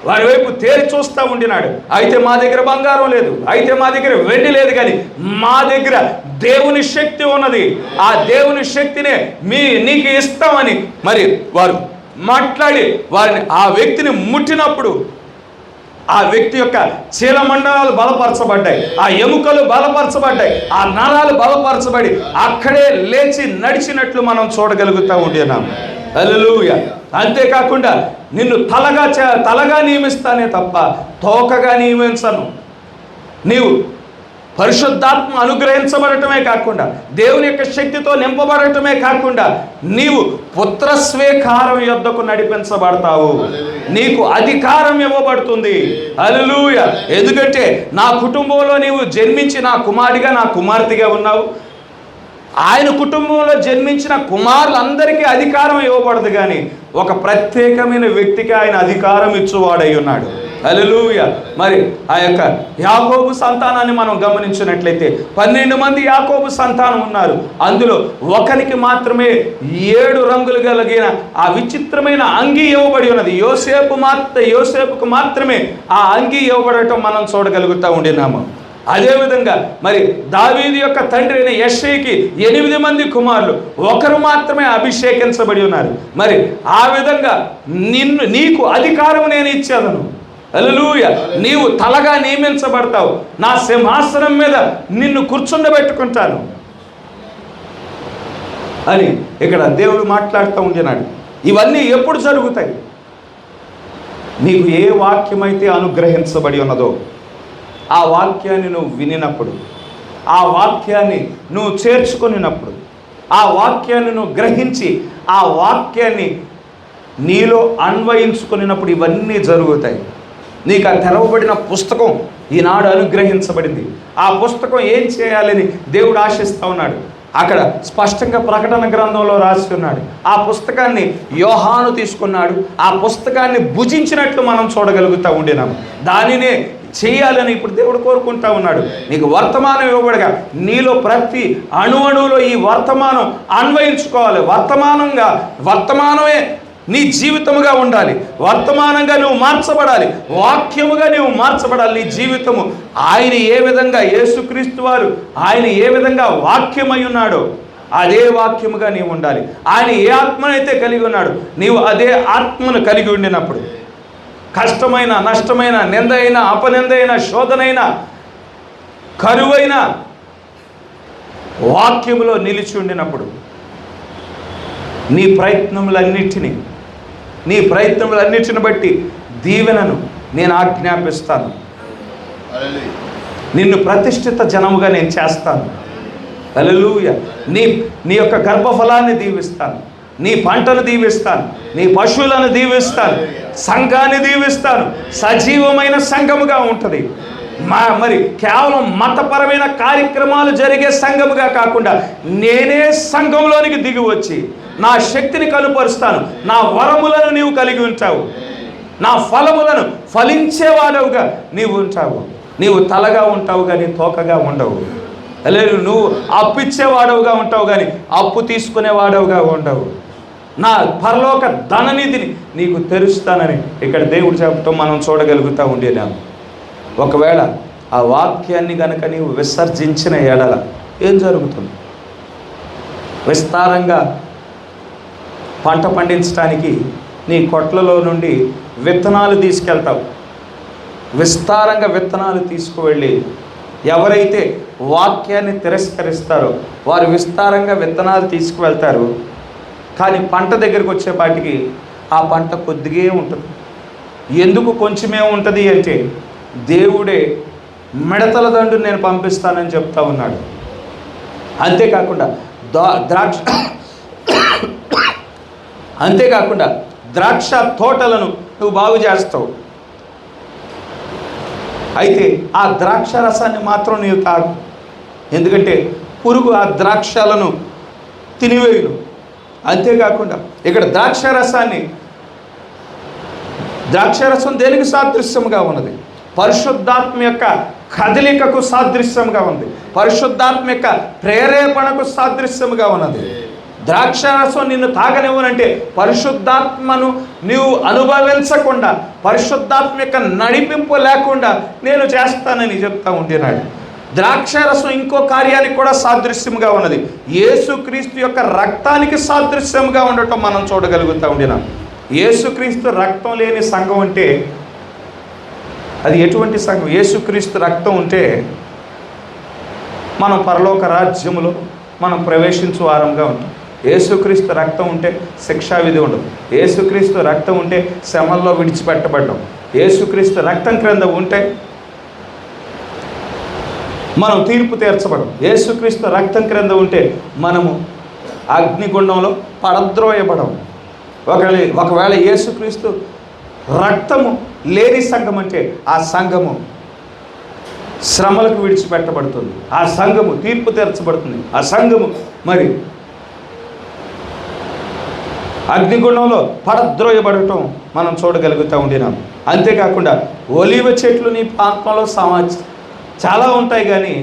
Speaker 1: వారి వైపు తేరి చూస్తూ ఉండినాడు. అయితే మా దగ్గర బంగారం లేదు, అయితే మా దగ్గర వెండి లేదు, కానీ మా దగ్గర దేవుని శక్తి ఉన్నది, ఆ దేవుని శక్తినే నీకు ఇస్తామని మరి వారు మాట్లాడి వారిని ఆ వ్యక్తిని ముట్టినప్పుడు ఆ వ్యక్తి యొక్క చీలమండలాలు బలపరచబడ్డాయి, ఆ ఎముకలు బలపరచబడ్డాయి, ఆ నరాలు బలపరచబడి అక్కడే లేచి నడిచినట్లు మనం చూడగలుగుతూ ఉంటున్నాం. హల్లెలూయా. అంతేకాకుండా నిన్ను తలగా నియమిస్తానే తప్ప తోకగా నియమించను. నీవు పరిశుద్ధాత్మ అనుగ్రహించబడటమే కాకుండా, దేవుని యొక్క శక్తితో నింపబడటమే కాకుండా, నీవు పుత్రస్వీకారం యొద్దకు నడిపించబడతావు. నీకు అధికారం ఇవ్వబడుతుంది. హల్లెలూయా. ఎందుకంటే నా కుటుంబంలో నీవు జన్మించి నా కుమారుడిగా, నా కుమార్తెగా ఉన్నావు. ఆయన కుటుంబంలో జన్మించిన కుమారులందరికీ అధికారం ఇవ్వబడదు, కానీ ఒక ప్రత్యేకమైన వ్యక్తికి ఆయన అధికారం ఇచ్చువాడై ఉన్నాడు. హల్లెలూయా. మరి ఆ యొక్క యాకోబు సంతానాన్ని మనం గమనించినట్లయితే 12 మంది యాకోబు సంతానం ఉన్నారు. అందులో ఒకరికి మాత్రమే 7 రంగులు కలిగిన ఆ విచిత్రమైన అంగీ ఇవ్వబడి ఉన్నది. యోసేపుకు మాత్రమే ఆ అంగీ ఇవ్వబడటం మనం చూడగలుగుతూ ఉండినాము. అదేవిధంగా మరి దావీదు యొక్క తండ్రి అయిన యెష్షయికి 8 మంది కుమారులు, ఒకరు మాత్రమే అభిషేకించబడి ఉన్నారు. మరి ఆ విధంగా నీకు అధికారం నేను ఇచ్చేదను. హల్లెలూయా. నీవు తలగా నియమించబడతావు, నా సింహాసనం మీద నిన్ను కూర్చుండబెట్టుకుంటాను అని ఇక్కడ దేవుడు మాట్లాడుతూ ఉంటున్నాడు. ఇవన్నీ ఎప్పుడు జరుగుతాయి? నీకు ఏ వాక్యమైతే అనుగ్రహించబడి ఉన్నదో ఆ వాక్యాన్ని నువ్వు వినినప్పుడు, ఆ వాక్యాన్ని నువ్వు చేర్చుకున్నప్పుడు, ఆ వాక్యాన్ని నువ్వు గ్రహించి ఆ వాక్యాన్ని నీలో అన్వయించుకున్నప్పుడు ఇవన్నీ జరుగుతాయి. నీకు ఆ తెరవబడిన పుస్తకం ఈనాడు అనుగ్రహించబడింది. ఆ పుస్తకం ఏం చేయాలని దేవుడు ఆశిస్తూ ఉన్నాడు. అక్కడ స్పష్టంగా ప్రకటన గ్రంథంలో రాసి ఉన్నాడు. ఆ పుస్తకాన్ని యోహాను తీసుకున్నాడు, ఆ పుస్తకాన్ని భుజించినట్లు మనం చూడగలుగుతూ ఉండినాము. దానినే చేయాలని ఇప్పుడు దేవుడు కోరుకుంటా ఉన్నాడు. నీకు వర్తమానం ఇవ్వబడగా నీలో ప్రతి అణువులో ఈ వర్తమానం అన్వయించుకోవాలి. వర్తమానమే నీ జీవితముగా ఉండాలి. వర్తమానంగా నువ్వు మార్చబడాలి. వాక్యముగా నువ్వు మార్చబడాలి. నీ జీవితము ఆయన ఏ విధంగా, యేసుక్రీస్తు వారు ఆయన ఏ విధంగా వాక్యమై ఉన్నాడో అదే వాక్యముగా నీవు ఉండాలి. ఆయన ఏ ఆత్మనైతే కలిగి ఉన్నాడు నీవు అదే ఆత్మను కలిగి ఉండినప్పుడు కష్టమైన, నష్టమైన, నింద అయినా, అపనిందైన, శోధనైన, కరువైన వాక్యములో నిలిచి ఉండినప్పుడు నీ ప్రయత్నములన్నిటిని బట్టి దీవెనను నేను ఆజ్ఞాపిస్తాను. నిన్ను ప్రతిష్ఠిత జనముగా నేను చేస్తాను. హల్లెలూయా. నీ యొక్క గర్భఫలాన్ని దీవిస్తాను, నీ పంటను దీవిస్తాను, నీ పశువులను దీవిస్తాను, సంఘాన్ని దీవిస్తాను. సజీవమైన సంఘముగా ఉంటుంది. మరి కేవలం మతపరమైన కార్యక్రమాలు జరిగే సంఘముగా కాకుండా నేనే సంఘంలోనికి దిగి వచ్చి నా శక్తిని కనుపరుస్తాను. నా వరములను నీవు కలిగి ఉంటావు. నా ఫలములను ఫలించేవాడవుగా నీవు ఉంటావు. నీవు తలగా ఉంటావు కానీ తోకగా ఉండవు. లేదు, నువ్వు అప్పు ఇచ్చేవాడవుగా ఉంటావు కానీ అప్పు తీసుకునేవాడవుగా ఉండవు. నా పరలోక ధననిధిని నీకు తెరుస్తానని ఇక్కడ దేవుడు చెప్పటం మనం చూడగలుగుతూ ఉండేనాము. ఒకవేళ ఆ వాక్యాన్ని కనుక నీవు విసర్జించిన ఎడల ఏం జరుగుతుంది? విస్తారంగా పంట పండించడానికి నీ కొట్లలో నుండి విత్తనాలు తీసుకెళ్తావు. విస్తారంగా విత్తనాలు తీసుకువెళ్ళి ఎవరైతే వాక్యాన్ని తిరస్కరిస్తారో వారు విస్తారంగా విత్తనాలు తీసుకువెళ్తారు. కానీ పంట దగ్గరికి వచ్చేపాటికి ఆ పంట కొద్దిగే ఉంటుంది. ఎందుకు కొంచెమే ఉంటుంది అంటే దేవుడే మిడతల దండు నేను పంపిస్తానని చెప్తా ఉన్నాడు. అంతేకాకుండా ద్రాక్ష తోటలను నువ్వు బాగు చేస్తావు. అయితే ఆ ద్రాక్ష రసాన్ని మాత్రం నీవు తాగు. ఎందుకంటే పురుగు ఆ ద్రాక్షలను తినివేయును. అంతేకాకుండా ఇక్కడ ద్రాక్షరసం దేనికి సాదృశ్యంగా ఉన్నది? పరిశుద్ధాత్మ యొక్క కదలికకు సాదృశ్యంగా ఉంది. పరిశుద్ధాత్మ యొక్క ప్రేరేపణకు సాదృశ్యంగా ఉన్నది. ద్రాక్షారసం నిన్ను తాగనివ్వనంటే పరిశుద్ధాత్మను నీవు అనుభవించకుండా, పరిశుద్ధాత్మ యొక్క నడిపింపు లేకుండా నేను చేస్తానని చెప్తా ఉంటున్నాడు. ద్రాక్షారసం ఇంకో కార్యానికి కూడా సాదృశ్యంగా ఉన్నది. యేసుక్రీస్తు యొక్క రక్తానికి సాదృశ్యంగా ఉండటం మనం చూడగలుగుతూ ఉండినాం. యేసుక్రీస్తు రక్తం లేని సంఘం అంటే అది ఎటువంటి సంఘం? యేసుక్రీస్తు రక్తం ఉంటే మనం పరలోక రాజ్యములో మనం ప్రవేశించు వారంగా ఉంటాం. యేసుక్రీస్తు రక్తం ఉంటే శిక్షావిధి ఉండదు. యేసుక్రీస్తు రక్తం ఉంటే శ్రమల్లో విడిచిపెట్టబడ్డం. యేసుక్రీస్తు రక్తం క్రింద ఉంటే మనం తీర్పు తీర్చబడం. యేసుక్రీస్తు రక్తం క్రింద ఉంటే మనము అగ్నిగుండంలో పడద్రోయబడం. ఒకవేళ యేసుక్రీస్తు రక్తము లేని సంఘం అంటే ఆ సంఘము శ్రమలకు విడిచిపెట్టబడుతుంది. ఆ సంఘము తీర్పు తీర్చబడుతుంది. ఆ సంఘము మరి అగ్నిగుండంలో పడద్రోయబడటం మనం చూడగలుగుతూ ఉండినాం. అంతేకాకుండా ఒలీవ చెట్లు నీ ప్రాంతంలో చాలా ఉంటాయి కానీ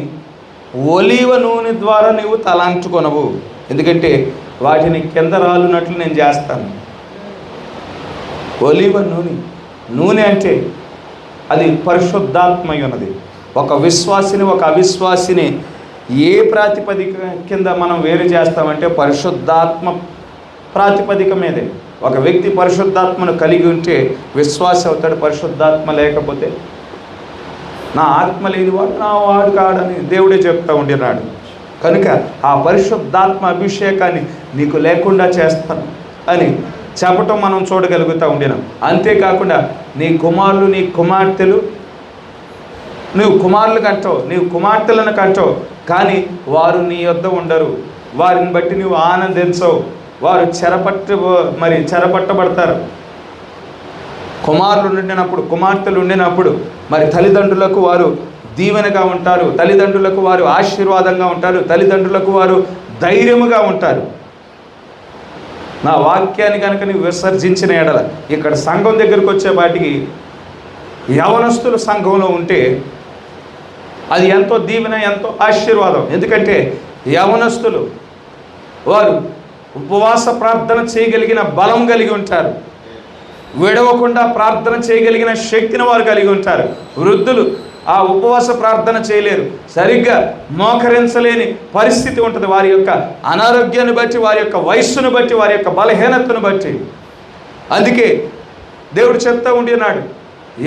Speaker 1: ఒలీవ నూనె ద్వారా నీవు తలాంచుకొనవు. ఎందుకంటే వాటిని కింద రాలునట్లు నేను చేస్తాను. ఒలీవ నూనె అంటే అది పరిశుద్ధాత్మై ఉన్నది. ఒక విశ్వాసిని ఒక అవిశ్వాసిని ఏ ప్రాతిపదిక కింద మనం వేరు చేస్తామంటే పరిశుద్ధాత్మ ప్రాతిపదిక మీదే. ఒక వ్యక్తి పరిశుద్ధాత్మను కలిగి ఉంటే విశ్వాసి అవుతాడు. పరిశుద్ధాత్మ లేకపోతే నా ఆత్మ లేనివాడు నా వాడు కాడని దేవుడే చెప్తా ఉండినాడు. కనుక ఆ పరిశుద్ధాత్మ అభిషేకాన్ని నీకు లేకుండా చేస్తాను అని చెప్పటం మనం చూడగలుగుతూ ఉండినాం. అంతేకాకుండా నీ కుమారులు నీ కుమార్తెలు నువ్వు కుమారులు కంటావు, నీవు కుమార్తెలను కంటావు, కానీ వారు నీ యొద్ద ఉండరు. వారిని బట్టి నువ్వు ఆనందించవు. వారు చెరపట్టబడతారు. కుమారులు ఉండినప్పుడు కుమార్తెలు ఉండినప్పుడు మరి తల్లిదండ్రులకు వారు దీవెనగా ఉంటారు. తల్లిదండ్రులకు వారు ఆశీర్వాదంగా ఉంటారు. తల్లిదండ్రులకు వారు ధైర్యముగా ఉంటారు. నా వాక్యాన్ని కనుక నీవు విసర్జించిన ఎడల ఇక్కడ సంఘం దగ్గరకు వచ్చేపాటికి యవనస్తులు సంఘంలో ఉంటే అది ఎంతో దీవెన, ఎంతో ఆశీర్వాదం. ఎందుకంటే యవనస్తులు వారు ఉపవాస ప్రార్థన చేయగలిగిన బలం కలిగి ఉంటారు, విడవకుండా ప్రార్థన చేయగలిగిన శక్తిని వారు కలిగి ఉంటారు. వృద్ధులు ఆ ఉపవాస ప్రార్థన చేయలేరు, సరిగ్గా మోకరించలేని పరిస్థితి ఉంటుంది వారి యొక్క అనారోగ్యాన్ని బట్టి, వారి యొక్క వయస్సును బట్టి, వారి యొక్క బలహీనతను బట్టి. అందుకే దేవుడు చెప్తా ఉండినాడు,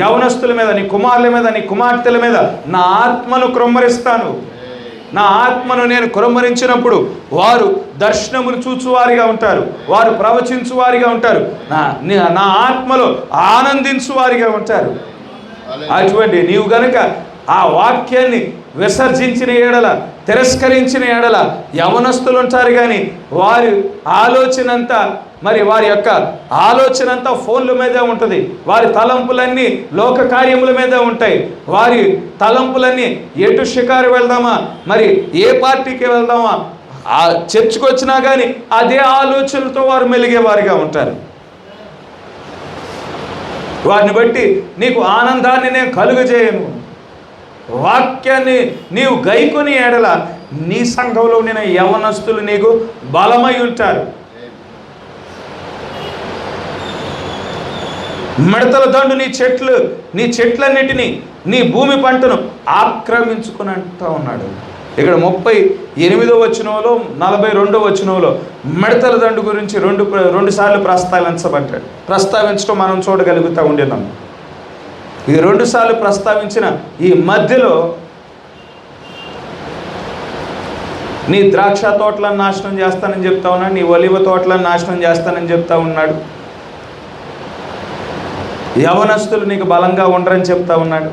Speaker 1: యవనస్తుల మీద, నీ కుమారుల మీద, నీ కుమార్తెల మీద నా ఆత్మను క్రొమ్మరిస్తాను. నా ఆత్మను నేను క్రొమ్మరించినప్పుడు వారు దర్శనములు చూచువారిగా ఉంటారు, వారు ప్రవచించువారిగా ఉంటారు, నా ఆత్మలో ఆనందించువారిగా ఉంటారు. అటువంటి నీవు గనుక ఆ వాక్యాన్ని విసర్జించిన ఎడల, తిరస్కరించిన ఎడల, యవనస్తులు ఉంటారు కానీ వారి ఆలోచనంతా, మరి వారి యొక్క ఆలోచనంతా ఫోన్ల మీదే ఉంటుంది. వారి తలంపులన్నీ లోక కార్యముల మీదే ఉంటాయి. వారి తలంపులన్నీ ఎటు షికారు వెళ్దామా, మరి ఏ పార్టీకి వెళ్దామా, ఆ చర్చికి వచ్చినా కానీ అదే ఆలోచనలతో వారు మెలిగేవారిగా ఉంటారు. వారిని బట్టి నీకు ఆనందాన్ని నేను కలుగజేయను. వాక్యాన్ని నీవు గైకొని ఎడల నీ సంఘంలో నేను యవనస్తులు నీకు బలమై ఉంటారు. మిడతల దండు నీ చెట్లన్నిటినీ, నీ భూమి పంటను ఆక్రమించుకుని అంటూ ఉన్నాడు. ఇక్కడ 38వ వచనంలో 42వ వచనంలో మిడతల దండు గురించి రెండు సార్లు ప్రస్తావించడం మనం చూడగలుగుతూ ఉండినాం. ఇది 2 సార్లు ప్రస్తావించిన ఈ మధ్యలో నీ ద్రాక్ష తోటలను నాశనం చేస్తానని చెప్తా ఉన్నాడు, నీ ఒలివ తోటలను నాశనం చేస్తానని చెప్తా ఉన్నాడు, యవనస్తులు నీకు బలంగా ఉండరని చెప్తా ఉన్నాడు,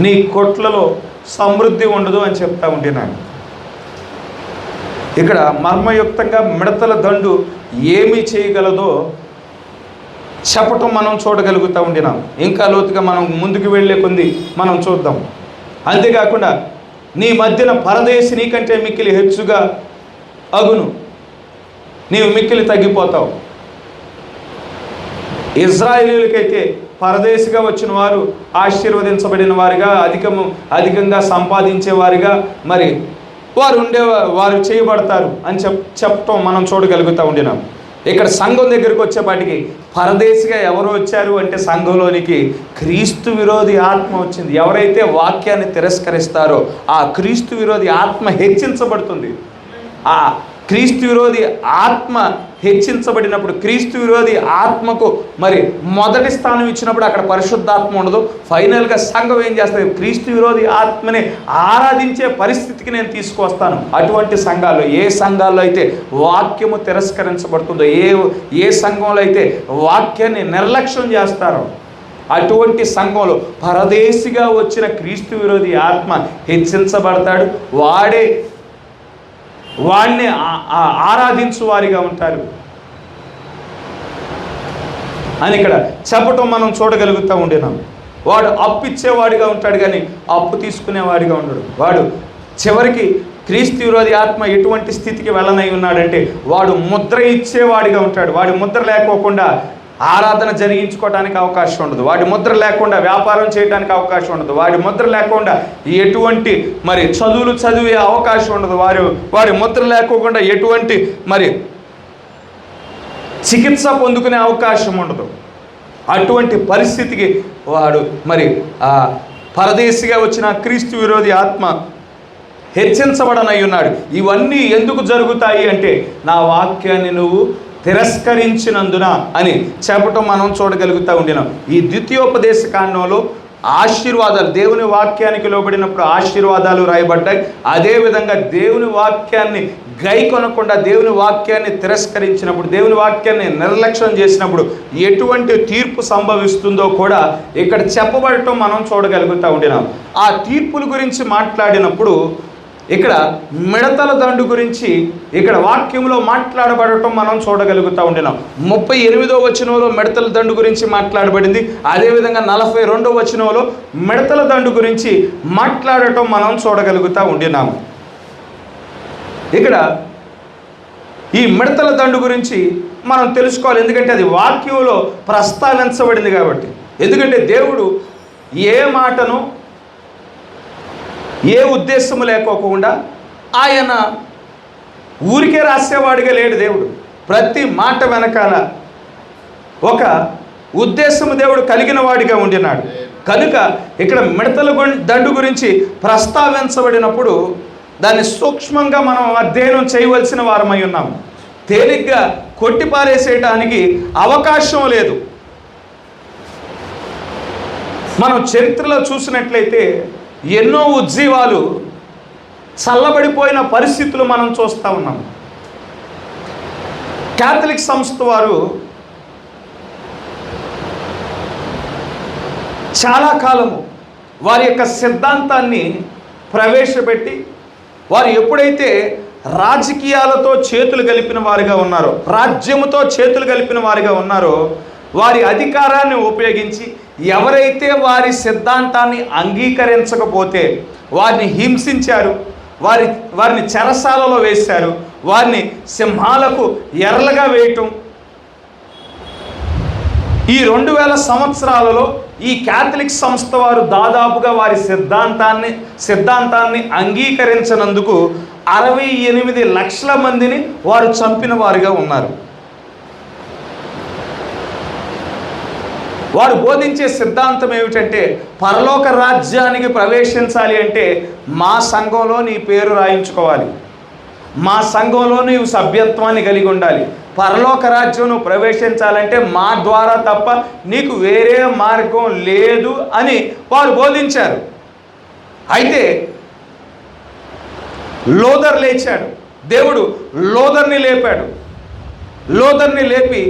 Speaker 1: నీ కొట్లలో సమృద్ధి ఉండదు అని చెప్తా ఉంటున్నాను. ఇక్కడ మర్మయుక్తంగా మిడతల దండు ఏమి చేయగలదో చెప్పటం మనం చూడగలుగుతూ ఉండినాం. ఇంకా లోతుగా మనం ముందుకు వెళ్ళే కొంది మనం చూద్దాం. అంతేకాకుండా నీ మధ్యన పరదేశి నీకంటే మిక్కిలి హెచ్చుగా అగును, నీవు మిక్కిలి తగ్గిపోతావు. ఇజ్రాయేలీయులకైతే పరదేశిగా వచ్చిన వారు ఆశీర్వదించబడిన వారిగా, అధికంగా సంపాదించేవారిగా మరి వారు చేయబడతారు అని చెప్పటం మనం చూడగలుగుతూ ఉండినాం. ఇక్కడ సంఘం దగ్గరికి వచ్చేపాటికి పరదేశిగా ఎవరు వచ్చారు అంటే సంఘంలోనికి క్రీస్తు విరోధి ఆత్మ వచ్చింది. ఎవరైతే వాక్యాన్ని తిరస్కరిస్తారో ఆ క్రీస్తు విరోధి ఆత్మ హెచ్చించబడుతుంది. ఆ క్రీస్తు విరోధి ఆత్మ హెచ్చించబడినప్పుడు, క్రీస్తు విరోధి ఆత్మకు మరి మొదటి స్థానం ఇచ్చినప్పుడు అక్కడ పరిశుద్ధాత్మ ఉండదు. ఫైనల్గా సంఘం ఏం చేస్తుంది? క్రీస్తు విరోధి ఆత్మని ఆరాధించే పరిస్థితికి నేను తీసుకొస్తాను. అటువంటి సంఘాల్లో, ఏ సంఘాల్లో అయితే వాక్యము తిరస్కరించబడుతుందో, ఏ సంఘంలో అయితే వాక్యాన్ని నిర్లక్ష్యం చేస్తారో అటువంటి సంఘంలో పరదేశిగా వచ్చిన క్రీస్తు విరోధి ఆత్మ హెచ్చించబడతాడు. వాడిని ఆరాధించు వారిగా ఉంటారు అని ఇక్కడ చెప్పటం మనం చూడగలుగుతూ ఉండినాం. వాడు అప్పు ఇచ్చేవాడిగా ఉంటాడు కానీ అప్పు తీసుకునేవాడిగా ఉండడు. వాడు చివరికి క్రీస్తు విరోధి ఆత్మ ఎటువంటి స్థితికి వెళ్ళనై ఉన్నాడంటే వాడు ముద్ర ఇచ్చేవాడిగా ఉంటాడు. వాడి ముద్ర లేకోకుండా ఆరాధన జరిగించుకోవడానికి అవకాశం ఉండదు. వాడి ముద్ర లేకుండా వ్యాపారం చేయడానికి అవకాశం ఉండదు. వాడి ముద్ర లేకుండా ఎటువంటి మరి చదువులు చదివే అవకాశం ఉండదు. వాడి ముద్ర లేకోకుండా ఎటువంటి మరి చికిత్స పొందుకునే అవకాశం ఉండదు. అటువంటి పరిస్థితికి వాడు మరి పరదేశిగా వచ్చిన క్రీస్తు విరోధి ఆత్మ హెచ్చించబడనై ఉన్నాడు. ఇవన్నీ ఎందుకు జరుగుతాయి అంటే నా వాక్యాన్ని నువ్వు తిరస్కరించినందున అని చెప్పటం మనం చూడగలుగుతూ ఉండినాం. ఈ ద్వితీయోపదేశ కాండంలో ఆశీర్వాదాలు, దేవుని వాక్యానికి లోబడినప్పుడు ఆశీర్వాదాలు రాయబడ్డాయి. అదేవిధంగా దేవుని వాక్యాన్ని గైకొనకుండా, దేవుని వాక్యాన్ని తిరస్కరించినప్పుడు, దేవుని వాక్యాన్ని నిర్లక్ష్యం చేసినప్పుడు ఎటువంటి తీర్పు సంభవిస్తుందో కూడా ఇక్కడ చెప్పబడటం మనం చూడగలుగుతూ ఉండినాం. ఆ తీర్పుల గురించి మాట్లాడినప్పుడు ఇక్కడ మిడతల దండు గురించి ఇక్కడ వాక్యంలో మాట్లాడబడటం మనం చూడగలుగుతూ ఉండినాం. 38వ వచనంలో మిడతల దండు గురించి మాట్లాడబడింది. అదేవిధంగా 42వ వచనంలో మిడతల దండు గురించి మాట్లాడటం మనం చూడగలుగుతూ ఉండినాము. ఇక్కడ ఈ మిడతల దండు గురించి మనం తెలుసుకోవాలి, ఎందుకంటే అది వాక్యంలో ప్రస్తావించబడింది కాబట్టి. ఎందుకంటే దేవుడు ఏ మాటను ఏ ఉద్దేశము లేకోకుండా ఆయన ఊరికే రాసేవాడిగా లేడు. దేవుడు ప్రతి మాట వెనకాల ఒక ఉద్దేశము దేవుడు కలిగిన వాడిగా ఉండినాడు. కనుక ఇక్కడ మిడతల దండు గురించి ప్రస్తావించబడినప్పుడు దాన్ని సూక్ష్మంగా మనం అధ్యయనం చేయవలసిన వారమై ఉన్నాం. తేలిగ్గా కొట్టిపారేసేయడానికి అవకాశం లేదు. మనం చరిత్రలో చూసినట్లయితే ఎన్నో ఉజ్జీవాలు చల్లబడిపోయిన పరిస్థితులు మనం చూస్తూ ఉన్నాం. క్యాథలిక్ సంస్థ వారు చాలా కాలము వారి యొక్క సిద్ధాంతాన్ని ప్రవేశపెట్టి వారు ఎప్పుడైతే రాజకీయాలతో చేతులు కలిపిన వారిగా ఉన్నారో, రాజ్యముతో చేతులు కలిపిన వారిగా ఉన్నారో, వారి అధికారాన్ని ఉపయోగించి ఎవరైతే వారి సిద్ధాంతాన్ని అంగీకరించకపోతే వారిని హింసించారు, వారిని చెరసాలలో వేశారు, వారిని సింహాలకు ఎర్రలుగా వేయటం. ఈ 2000 సంవత్సరాలలో ఈ క్యాథలిక్ సంస్థ వారు దాదాపుగా వారి సిద్ధాంతాన్ని అంగీకరించినందుకు 68 లక్షల మందిని వారు చంపిన వారిగా ఉన్నారు. వారు బోధించే సిద్ధాంతం ఏమిటంటే, పరలోక రాజ్యానికి ప్రవేశించాలి అంటే మా సంఘంలో నీ పేరు రాయించుకోవాలి, మా సంఘంలో నీవు సభ్యత్వాన్ని కలిగి ఉండాలి, పరలోక రాజ్యం నువ్వు ప్రవేశించాలంటే మా ద్వారా తప్ప నీకు వేరే మార్గం లేదు అని వారు బోధించారు. అయితే లోదర్ లేచాడు. దేవుడు లోదర్ని లేపాడు. లోదర్ని లేపి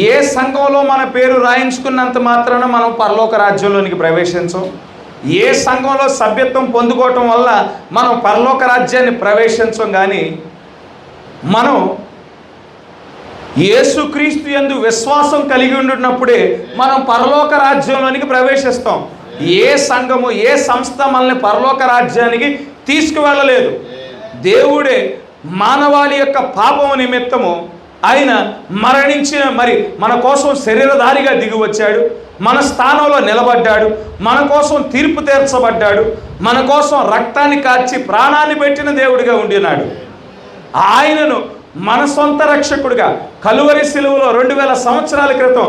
Speaker 1: ఏ సంఘంలో మన పేరు రాయించుకున్నంత మాత్రాన మనం పరలోక రాజ్యంలోనికి ప్రవేశించం, ఏ సంఘంలో సభ్యత్వం పొందుకోవటం వల్ల మనం పరలోక రాజ్యాన్ని ప్రవేశించం, కానీ మనం యేసుక్రీస్తు యందు విశ్వాసం కలిగి ఉండినప్పుడే మనం పరలోక రాజ్యంలోనికి ప్రవేశిస్తాం. ఏ సంఘము ఏ సంస్థ మనల్ని పరలోక రాజ్యానికి తీసుకువెళ్ళలేదు. దేవుడే మానవాళి యొక్క పాపము నిమిత్తము ఆయన మరణించిన మన కోసం శరీరధారిగా దిగి వచ్చాడు, మన స్థానంలో నిలబడ్డాడు, మన కోసం తీర్పు తీర్చబడ్డాడు, మన కోసం రక్తాన్ని కార్చి ప్రాణాన్ని పెట్టిన దేవుడిగా ఉండినాడు. ఆయనను మన సొంత రక్షకుడిగా కలువరి శిలువలో 2000 సంవత్సరాల క్రితం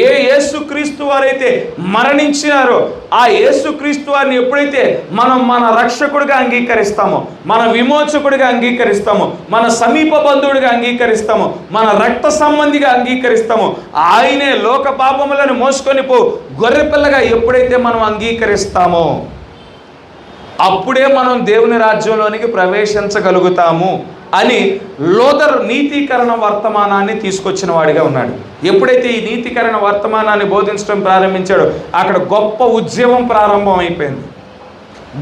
Speaker 1: ఏ యేసుక్రీస్తు వారైతే మరణించినారో ఆ యేసుక్రీస్తు వారిని ఎప్పుడైతే మనం మన రక్షకుడిగా అంగీకరిస్తామో, మన విమోచకుడిగా అంగీకరిస్తామో, మన సమీప బంధువుడిగా అంగీకరిస్తామో, మన రక్త సంబంధిగా అంగీకరిస్తామో, ఆయనే లోక పాపములను మోసుకొని గొర్రెపిల్లగా ఎప్పుడైతే మనం అంగీకరిస్తామో అప్పుడే మనం దేవుని రాజ్యంలోనికి ప్రవేశించగలుగుతాము అని లోదర్ నీతీకరణ వర్తమానాన్ని తీసుకొచ్చిన వాడిగా ఉన్నాడు. ఎప్పుడైతే ఈ నీతీకరణ వర్తమానాన్ని బోధించడం ప్రారంభించాడో అక్కడ గొప్ప ఉద్యమం ప్రారంభమైపోయింది.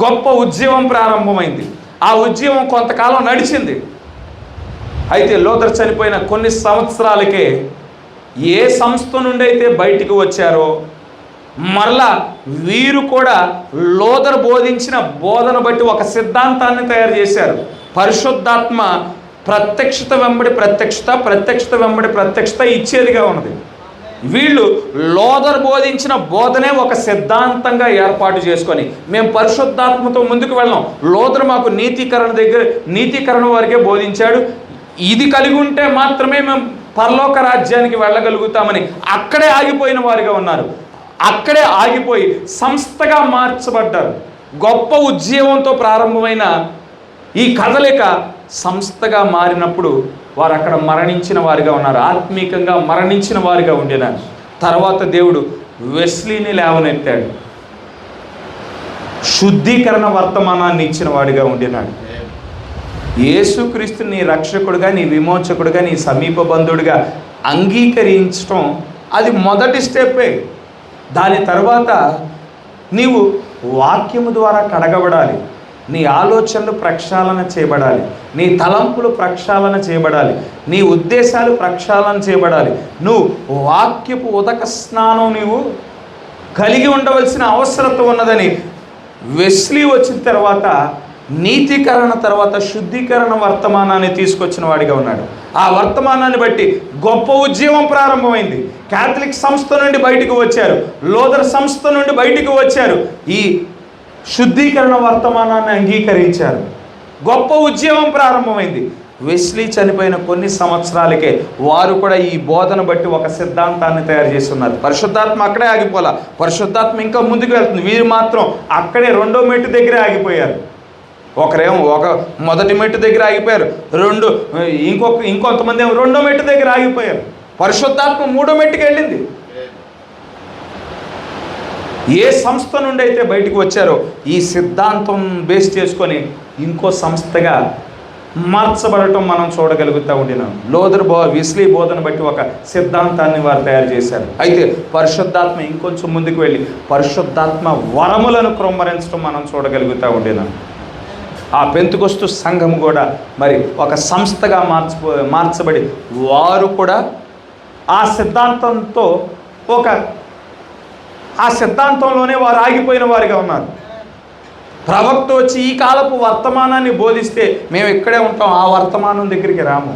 Speaker 1: గొప్ప ఉద్యమం ప్రారంభమైంది. ఆ ఉద్యమం కొంతకాలం నడిచింది. అయితే లోదర్ చనిపోయిన కొన్ని సంవత్సరాలకే ఏ సంస్థ నుండి అయితే బయటికి వచ్చారో మరలా వీరు కూడా లోదర్ బోధించిన బోధన బట్టి ఒక సిద్ధాంతాన్ని తయారు చేశారు. పరిశుద్ధాత్మ ప్రత్యక్షత వెంబడి ప్రత్యక్షత, ప్రత్యక్షత వెంబడి ప్రత్యక్షత ఇచ్చేదిగా ఉన్నది. వీళ్ళు లోదర్ బోధించిన బోధనే ఒక సిద్ధాంతంగా ఏర్పాటు చేసుకొని మేము పరిశుద్ధాత్మతో ముందుకు వెళ్ళాం. లోదర్ మాకు నీతీకరణ వరకే బోధించాడు, ఇది కలిగి ఉంటే మాత్రమే మేము పరలోక రాజ్యానికి వెళ్ళగలుగుతామని అక్కడే ఆగిపోయిన వారిగా ఉన్నారు. అక్కడే ఆగిపోయి సంస్థగా మార్చబడ్డారు. గొప్ప ఉద్యమంతో ప్రారంభమైన ఈ కదలిక సంస్థగా మారినప్పుడు వారు అక్కడ మరణించిన వారిగా ఉన్నారు, ఆత్మీకంగా మరణించిన వారిగా ఉండినారు. తర్వాత దేవుడు వెస్లీని లేవనెత్తాడు, శుద్ధీకరణ వర్తమానాన్ని ఇచ్చిన వాడిగా ఉండినాడు. యేసుక్రీస్తు నీ రక్షకుడుగా, నీ విమోచకుడుగా, నీ సమీప బంధువుడిగా అంగీకరించడం అది మొదటి స్టెప్పే. దాని తర్వాత నీవు వాక్యము ద్వారా కడగబడాలి, నీ ఆలోచనలు ప్రక్షాళన చేయబడాలి, నీ తలంపులు ప్రక్షాళన చేయబడాలి, నీ ఉద్దేశాలు ప్రక్షాళన చేయబడాలి. నువ్వు వాక్యపు ఉదక స్నానం నీవు కలిగి ఉండవలసిన అవసరత ఉన్నదని వెస్లీ వచ్చిన తర్వాత నీతీకరణ తర్వాత శుద్ధీకరణ వర్తమానాన్ని తీసుకొచ్చిన వాడిగా ఉన్నాడు. ఆ వర్తమానాన్ని బట్టి గొప్ప ఉద్యమం ప్రారంభమైంది. క్యాథలిక్ సంస్థ నుండి బయటకు వచ్చారు, లోదర్ సంస్థ నుండి బయటకు వచ్చారు, ఈ శుద్ధీకరణ వర్తమానాన్ని అంగీకరించారు. గొప్ప ఉద్యమం ప్రారంభమైంది. వెస్లీ చనిపోయిన కొన్ని సంవత్సరాలకే వారు కూడా ఈ బోధన బట్టి ఒక సిద్ధాంతాన్ని తయారు చేస్తున్నారు. పరిశుద్ధాత్మ అక్కడే ఆగిపోలా, పరిశుద్ధాత్మ ఇంకా ముందుకు వెళ్తుంది. వీరు మాత్రం అక్కడే రెండో మెట్టు దగ్గరే ఆగిపోయారు. ఒకరేమో మొదటి మెట్టు దగ్గర ఆగిపోయారు, ఇంకొంతమంది ఏమో రెండో మెట్టు దగ్గర ఆగిపోయారు. పరిశుద్ధాత్మ మూడో మెట్టుకి వెళ్ళింది. ఏ సంస్థ నుండి అయితే బయటకు వచ్చారో ఈ సిద్ధాంతం బేస్ చేసుకొని ఇంకో సంస్థగా మార్చబడటం మనం చూడగలుగుతూ ఉండినాం. వెస్లీ బోధన బట్టి ఒక సిద్ధాంతాన్ని వారు తయారు చేశారు. అయితే పరిశుద్ధాత్మ ఇంకొంచెం ముందుకు వెళ్ళి పరిశుద్ధాత్మ వరములను క్రొమ్మరించడం మనం చూడగలుగుతూ ఉండినాం. ఆ పెంతుకొస్తు సంఘం కూడా మరి ఒక సంస్థగా మార్చబడి వారు కూడా ఆ సిద్ధాంతంలోనే వారు ఆగిపోయిన వారిగా ఉన్నారు. ప్రవక్త వచ్చి ఈ కాలపు వర్తమానాన్ని బోధిస్తే మేము ఇక్కడే ఉంటాం, ఆ వర్తమానం దగ్గరికి రాము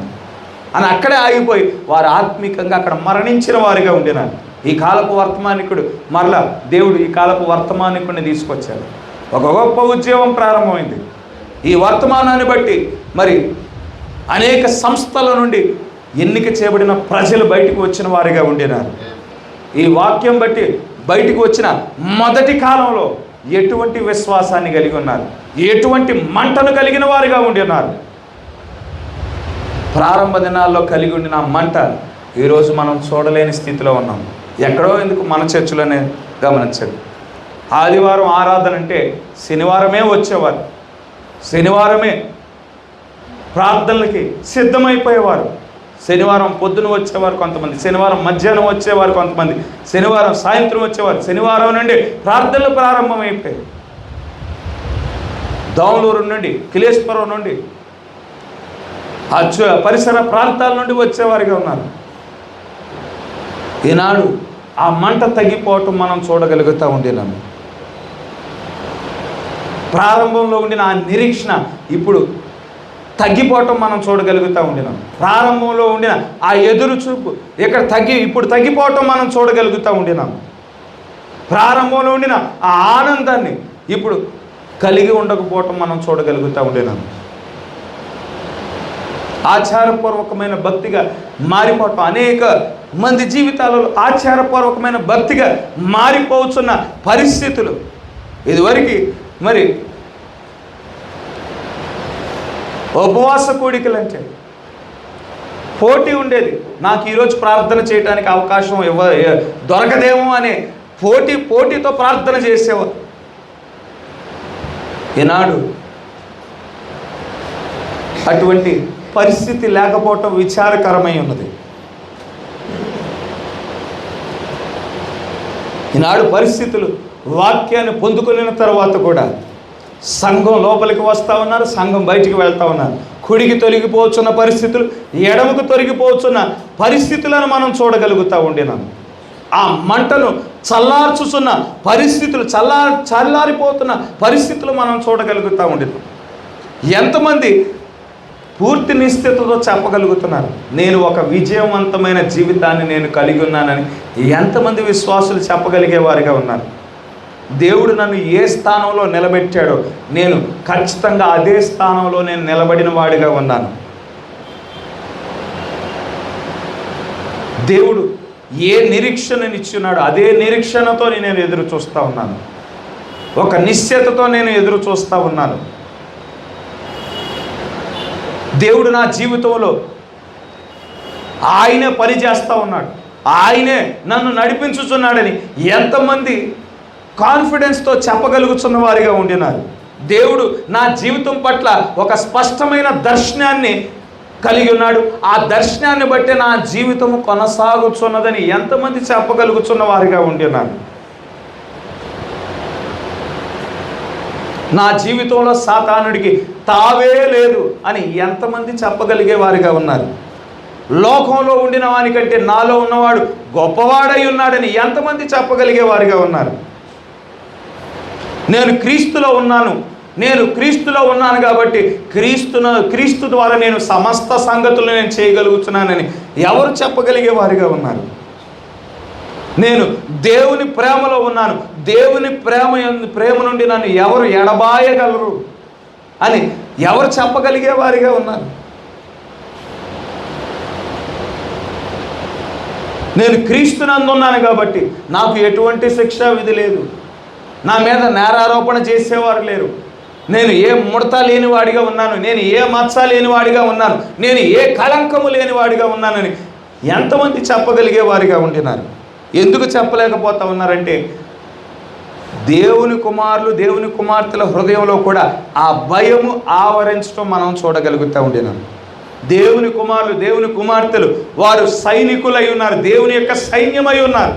Speaker 1: అని అక్కడే ఆగిపోయి వారు ఆత్మీకంగా అక్కడ మరణించిన వారిగా ఉండినారు. ఈ కాలపు వర్తమానికుడు మరలా దేవుడు ఈ కాలపు వర్తమానికుడిని తీసుకొచ్చారు. ఒక గొప్ప ఉద్యమం ప్రారంభమైంది. ఈ వర్తమానాన్ని బట్టి మరి అనేక సంస్థల నుండి ఎన్నిక చేయబడిన ప్రజలు బయటకు వచ్చిన వారిగా ఉండినారు. ఈ వాక్యం బట్టి బయటకు వచ్చిన మొదటి కాలంలో ఎటువంటి విశ్వాసాన్ని కలిగి ఉన్నారు, ఎటువంటి మంటను కలిగిన వారిగా ఉండినారు. ప్రారంభ దినాల్లో కలిగి ఉండిన మంట ఈరోజు మనం చూడలేని స్థితిలో ఉన్నాం. ఎక్కడో ఎందుకు మన చర్చిలోనే గమనించండి. ఆదివారం ఆరాధన అంటే శనివారమే వచ్చేవారు, శనివారమే ప్రార్థనలకి సిద్ధమైపోయేవారు. శనివారం పొద్దున వచ్చేవారు కొంతమంది, శనివారం మధ్యాహ్నం వచ్చేవారు కొంతమంది, శనివారం సాయంత్రం వచ్చేవారు. శనివారం నుండి ప్రార్థనలు ప్రారంభమైపోయాయి. దౌలూరు నుండి, కిలేశ్వరం నుండి, పరిసర ప్రాంతాల నుండి వచ్చేవారిగా ఉన్నారు. ఈనాడు ఆ మంట తగ్గిపోవటం మనం చూడగలుగుతూ ఉండినాము. ప్రారంభంలో ఉండిన ఆ నిరీక్షణ ఇప్పుడు తగ్గిపోవటం మనం చూడగలుగుతూ ఉండినాం. ప్రారంభంలో ఉండిన ఆ ఎదురు చూపు ఇప్పుడు తగ్గిపోవటం మనం చూడగలుగుతూ ఉండినాం. ప్రారంభంలో ఉండిన ఆ ఆనందాన్ని ఇప్పుడు కలిగి ఉండకపోవటం మనం చూడగలుగుతూ ఉండినాం. ఆచారపూర్వకమైన భక్తిగా మారిపోవటం, అనేక మంది జీవితాలలో ఆచారపూర్వకమైన భక్తిగా మారిపోతున్న పరిస్థితులు. ఇదివరకు మరి ఉపవాస కూడికలంటే పోటీ ఉండేది. నాకు ఈరోజు ప్రార్థన చేయడానికి అవకాశం దొరకదేమో అనే పోటీతో ప్రార్థన చేసేవారు. ఈనాడు అటువంటి పరిస్థితి లేకపోవటం విచారకరమై ఉన్నది. ఈనాడు పరిస్థితులు వాక్యాన్ని పొందుకున్న తర్వాత కూడా సంఘం లోపలికి వస్తూ ఉన్నారు, సంఘం బయటికి వెళ్తూ ఉన్నారు. కుడికి తొలగిపోవచ్చున్న పరిస్థితులు, ఎడమకు తొలగిపోవచ్చున్న పరిస్థితులను మనం చూడగలుగుతూ ఉండినాం. ఆ మంటను చల్లార్చుతున్న పరిస్థితులు, చల్లారిపోతున్న పరిస్థితులు మనం చూడగలుగుతూ ఉండినాం. ఎంతమంది పూర్తి నిశ్చితతో చెప్పగలుగుతున్నారు నేను ఒక విజయవంతమైన జీవితాన్ని నేను కలిగి ఉన్నానని? ఎంతమంది విశ్వాసులు చెప్పగలిగే వారిగా ఉన్నారు? దేవుడు నన్ను ఏ స్థానంలో నిలబెట్టాడో నేను ఖచ్చితంగా అదే స్థానంలో నేను నిలబడిన వాడిగా ఉన్నాను. దేవుడు ఏ నిరీక్షణనిచ్చున్నాడో అదే నిరీక్షణతో నేను ఎదురు చూస్తూ ఉన్నాను. ఒక నిశ్చయతతో నేను ఎదురు చూస్తూ ఉన్నాను. దేవుడు నా జీవితంలో ఆయనే పని చేస్తూ ఉన్నాడు, ఆయనే నన్ను నడిపించుచున్నాడని ఎంతమంది కాన్ఫిడెన్స్తో చెప్పగలుగుతున్న వారిగా ఉండినారు. దేవుడు నా జీవితం పట్ల ఒక స్పష్టమైన దర్శనాన్ని కలిగి ఉన్నాడు, ఆ దర్శనాన్ని బట్టి నా జీవితము కొనసాగుతున్నదని ఎంతమంది చెప్పగలుగుతున్న వారిగా ఉండినారు. నా జీవితంలో సాతానుడికి తావే లేదు అని ఎంతమంది చెప్పగలిగే వారిగా ఉన్నారు. లోకంలో ఉండిన వానికంటే నాలో ఉన్నవాడు గొప్పవాడై ఉన్నాడని ఎంతమంది చెప్పగలిగే వారిగా ఉన్నారు. నేను క్రీస్తులో ఉన్నాను, నేను క్రీస్తులో ఉన్నాను కాబట్టి క్రీస్తు ద్వారా నేను సమస్త సంగతులు నేను చేయగలుగుతున్నానని ఎవరు చెప్పగలిగే వారిగా ఉన్నారు? నేను దేవుని ప్రేమలో ఉన్నాను, దేవుని ప్రేమ నుండి నన్ను ఎవరు ఎడబాయగలరు అని ఎవరు చెప్పగలిగే వారిగా ఉన్నారు? నేను క్రీస్తునందున్నాను కాబట్టి నాకు ఎటువంటి శిక్షా విధి లేదు, నా మీద నేరారోపణ చేసేవారు లేరు, నేను ఏ ముడత లేనివాడిగా ఉన్నాను, నేను ఏ మచ్చ లేనివాడిగా ఉన్నాను, నేను ఏ కళంకము లేనివాడిగా ఉన్నానని ఎంతమంది చెప్పగలిగే వారిగా ఉండినారు? ఎందుకు చెప్పలేకపోతా ఉన్నారంటే దేవుని కుమారులు దేవుని కుమార్తెల హృదయంలో కూడా ఆ భయము ఆవరించడం మనం చూడగలుగుతూ ఉండినాం. దేవుని కుమారులు దేవుని కుమార్తెలు వారు సైనికులై ఉన్నారు, దేవుని యొక్క సైన్యమై ఉన్నారు.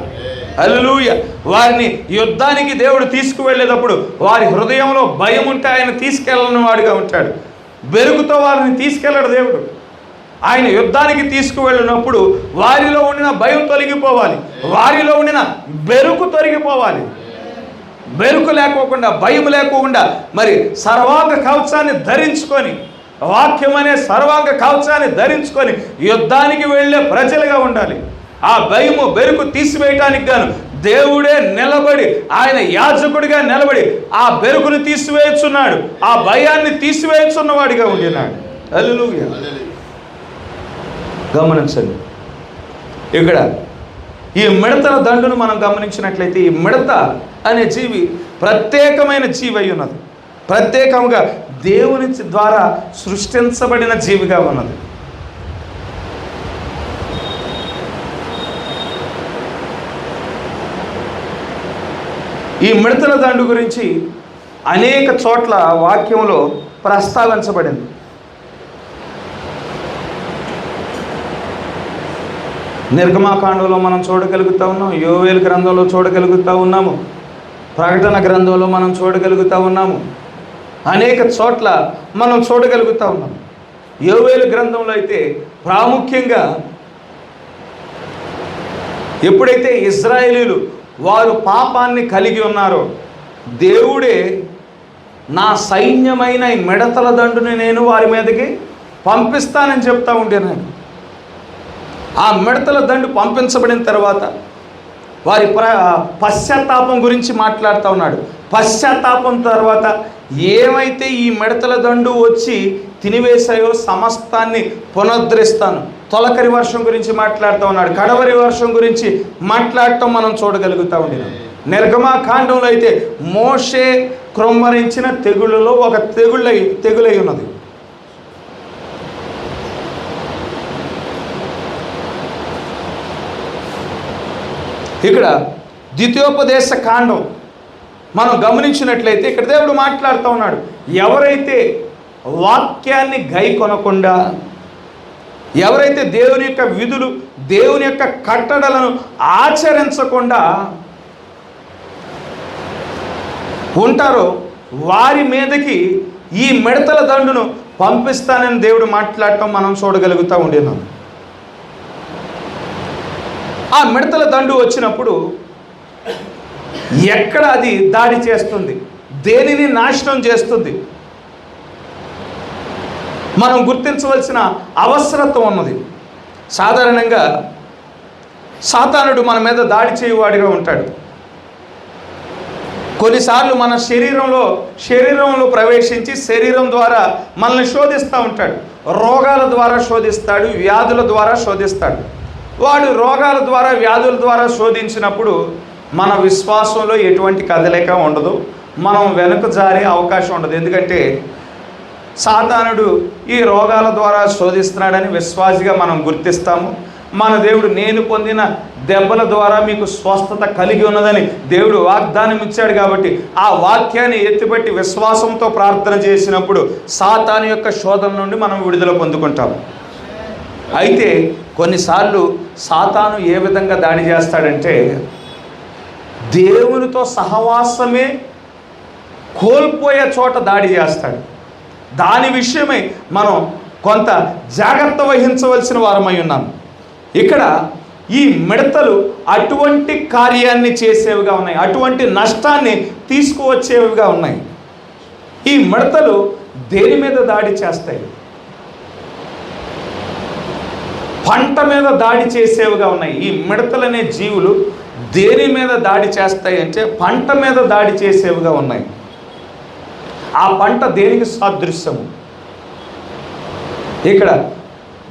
Speaker 1: హల్లెలూయా. వారిని యుద్ధానికి దేవుడు తీసుకువెళ్ళేటప్పుడు వారి హృదయంలో భయం ఉంటే ఆయన తీసుకెళ్ళని వాడిగా ఉంటాడు. బెరుకుతో వారిని తీసుకెళ్ళడు దేవుడు. ఆయన యుద్ధానికి తీసుకువెళ్ళినప్పుడు వారిలో ఉండిన భయం తొలగిపోవాలి, వారిలో ఉండిన బెరుకు తొలగిపోవాలి. బెరుకు లేకోకుండా, భయం లేకోకుండా మరి సర్వాంగ కవచాన్ని ధరించుకొని, వాక్యం అనే సర్వాంగ కవచాన్ని ధరించుకొని యుద్ధానికి వెళ్ళే ప్రజలుగా ఉండాలి. ఆ భయము బెరుకు తీసివేయటానికి గాను దేవుడే నిలబడి, ఆయన యాజకుడిగా నిలబడి ఆ బెరుకును తీసివేయుచున్నాడు, ఆ భయాన్ని తీసివేయుచున్నవాడిగా ఉండినాడు. హల్లెలూయా. గమనించండి, ఇక్కడ ఈ మిడతల దండును మనం గమనించినట్లయితే ఈ మిడత అనే జీవి ప్రత్యేకమైన జీవి అయి ఉన్నది, ప్రత్యేకంగా దేవుని ద్వారా సృష్టించబడిన జీవిగా ఉన్నది. ఈ మిడతల దండు గురించి అనేక చోట్ల వాక్యంలో ప్రస్తావించబడింది. నిర్గమాకాండంలో మనం చూడగలుగుతూ ఉన్నాం, యోవేలు గ్రంథంలో చూడగలుగుతూ ఉన్నాము, ప్రకటన గ్రంథంలో మనం చూడగలుగుతూ ఉన్నాము, అనేక చోట్ల మనం చూడగలుగుతూ ఉన్నాము. యోవేలు గ్రంథంలో అయితే ప్రాముఖ్యంగా ఎప్పుడైతే ఇశ్రాయేలీయులు వారు పాపాన్ని కలిగి ఉన్నారో దేవుడే నా సైన్యమైన ఈ మిడతల దండుని నేను వారి మీదకి పంపిస్తానని చెప్తా ఉండేనాడు. ఆ మిడతల దండు పంపించబడిన తర్వాత వారి పశ్చాత్తాపం గురించి మాట్లాడుతూ ఉన్నాడు. పశ్చాత్తాపం తర్వాత ఏమైతే ఈ మిడతల దండు వచ్చి తినివేశాయో సమస్తాన్ని పునరుద్ధరిస్తాను. తొలకరి వర్షం గురించి మాట్లాడుతూ ఉన్నాడు, కడవరి వర్షం గురించి మాట్లాడటం మనం చూడగలుగుతూ ఉండినాం. నిర్గమాకాండంలో అయితే మోషే క్రొమ్మరించిన తెగుళ్ళలో ఒక తెగులై ఉన్నది. ఇక్కడ ద్వితీయోపదేశ కాండం మనం గమనించినట్లయితే ఇక్కడ దేవుడు మాట్లాడుతూ ఉన్నాడు, ఎవరైతే వాక్యాన్ని గైకొనకుండా, ఎవరైతే దేవుని యొక్క విధులు దేవుని యొక్క కట్టడలను ఆచరించకుండా ఉంటారో వారి మీదకి ఈ మిడతల దండును పంపిస్తానని దేవుడు మాట్లాడటం మనం చూడగలుగుతూ ఉండినాం. ఆ మిడతల దండు వచ్చినప్పుడు ఎక్కడ అది దాడి చేస్తుంది, దేనిని నాశనం చేస్తుంది, మనం గుర్తించవలసిన అవసరత ఉన్నది. సాధారణంగా సాతానుడు మన మీద దాడి చేయువాడిగా ఉంటాడు. కొన్నిసార్లు మన శరీరంలో ప్రవేశించి శరీరం ద్వారా మనల్ని శోధిస్తూ ఉంటాడు. రోగాల ద్వారా శోధిస్తాడు, వ్యాధుల ద్వారా శోధిస్తాడు. వాడు రోగాల ద్వారా వ్యాధుల ద్వారా శోధించినప్పుడు మన విశ్వాసంలో ఎటువంటి కదలిక ఉండదు, మనం వెనుక జారే అవకాశం ఉండదు. ఎందుకంటే సాతానుడు ఈ రోగాల ద్వారా శోధిస్తున్నాడని విశ్వాసిగా మనం గుర్తిస్తాము. మన దేవుడు నేను పొందిన దెబ్బల ద్వారా మీకు స్వస్థత కలిగి ఉన్నదని దేవుడు వాగ్దానం ఇచ్చాడు. కాబట్టి ఆ వాక్యాన్ని ఎత్తిపెట్టి విశ్వాసంతో ప్రార్థన చేసినప్పుడు సాతాను యొక్క శోధన నుండి మనం విడుదల పొందుకుంటాము. అయితే కొన్నిసార్లు సాతాను ఏ విధంగా దాడి చేస్తాడంటే దేవునితో సహవాసమే కోల్పోయే చోట దాడి చేస్తాడు. దాని విషయమై మనం కొంత జాగ్రత్త వహించవలసిన వారమై ఉన్నాం. ఇక్కడ ఈ మిడతలు అటువంటి కార్యాన్ని చేసేవిగా ఉన్నాయి, అటువంటి నష్టాన్ని తీసుకువచ్చేవిగా ఉన్నాయి. ఈ మిడతలు దేని మీద దాడి చేస్తాయి? పంట మీద దాడి చేసేవిగా ఉన్నాయి. ఈ మిడతలు అనే జీవులు దేని మీద దాడి చేస్తాయి అంటే పంట మీద దాడి చేసేవిగా ఉన్నాయి. ఆ పంట దేనికి సాదృశ్యము? ఇక్కడ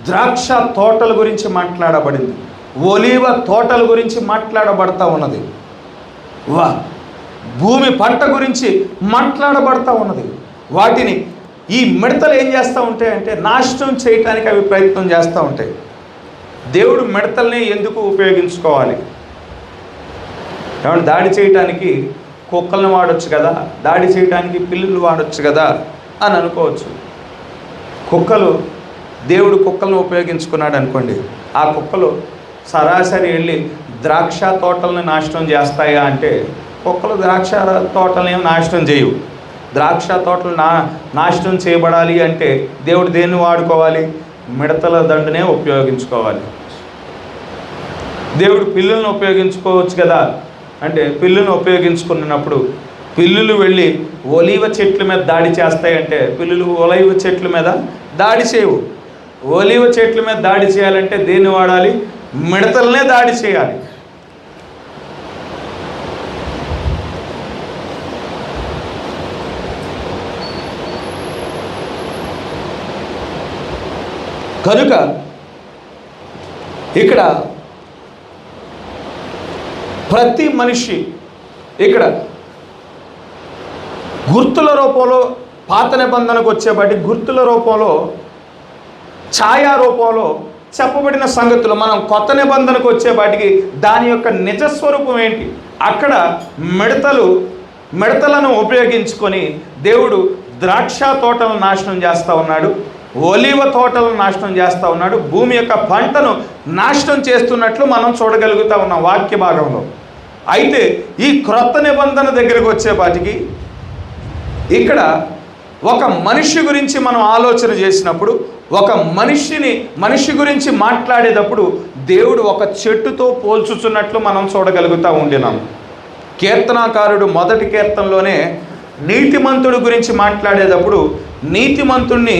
Speaker 1: ద్రాక్ష తోటల గురించి మాట్లాడబడింది, ఒలీవ తోటల గురించి మాట్లాడబడతా ఉన్నది, భూమి పంట గురించి మాట్లాడబడతా ఉన్నది. వాటిని ఈ మిడతలు ఏం చేస్తూ ఉంటాయి అంటే నాశనం చేయటానికి అవి ప్రయత్నం చేస్తూ ఉంటాయి. దేవుడు మిడతల్ని ఎందుకు ఉపయోగించుకోవాలి? ఏమంటే దాడి చేయటానికి కుక్కలను వాడచ్చు కదా, దాడి చేయడానికి పిల్లులు వాడచ్చు కదా అని అనుకోవచ్చు. దేవుడు కుక్కలను ఉపయోగించుకున్నాడు అనుకోండి, ఆ కుక్కలు సరాసరి వెళ్ళి ద్రాక్ష తోటలను నాశనం చేస్తాయా అంటే కుక్కలు ద్రాక్ష తోటలను ఏమి నాశనం చేయవు. ద్రాక్ష తోటలు నాశనం చేయబడాలి అంటే దేవుడు దేన్ని వాడుకోవాలి? మిడతల దండునే ఉపయోగించుకోవాలి. దేవుడు పిల్లులను ఉపయోగించుకోవచ్చు కదా అంటే పిల్లులను ఉపయోగించుకున్నప్పుడు పిల్లులు వెళ్ళి ఒలీవ చెట్ల మీద దాడి చేస్తాయంటే పిల్లులు ఒలీవ చెట్ల మీద దాడి చేయవు. ఒలీవ చెట్ల మీద దాడి చేయాలంటే దేన్ని వాడాలి? మిడతలనే దాడి చేయాలి. కనుక ఇక్కడ ప్రతి మనిషి ఇక్కడ గుర్తుల రూపంలో పాత నిబంధనకు వచ్చేబట్టి గుర్తుల రూపంలో ఛాయా రూపంలో చెప్పబడిన సంగతులు మనం కొత్త నిబంధనకు వచ్చేపాటికి దాని యొక్క నిజస్వరూపం ఏంటి? అక్కడ మిడతలను ఉపయోగించుకొని దేవుడు ద్రాక్ష తోటలను నాశనం చేస్తూ ఉన్నాడు, ఒలీవ తోటలను నాశనం చేస్తూ ఉన్నాడు, భూమి యొక్క పంటను నాశనం చేస్తున్నట్లు మనం చూడగలుగుతూ ఉన్నాం వాక్య భాగంలో. అయితే ఈ క్రొత్త నిబంధన దగ్గరకు వచ్చేపాటికి ఇక్కడ ఒక మనిషి గురించి మనం ఆలోచన చేసినప్పుడు ఒక మనిషి గురించి మాట్లాడేటప్పుడు దేవుడు ఒక చెట్టుతో పోల్చుచున్నట్లు మనం చూడగలుగుతూ ఉండినాం. కీర్తనాకారుడు మొదటి కీర్తనలోనే నీతిమంతుడి గురించి మాట్లాడేటప్పుడు నీతిమంతుణ్ణి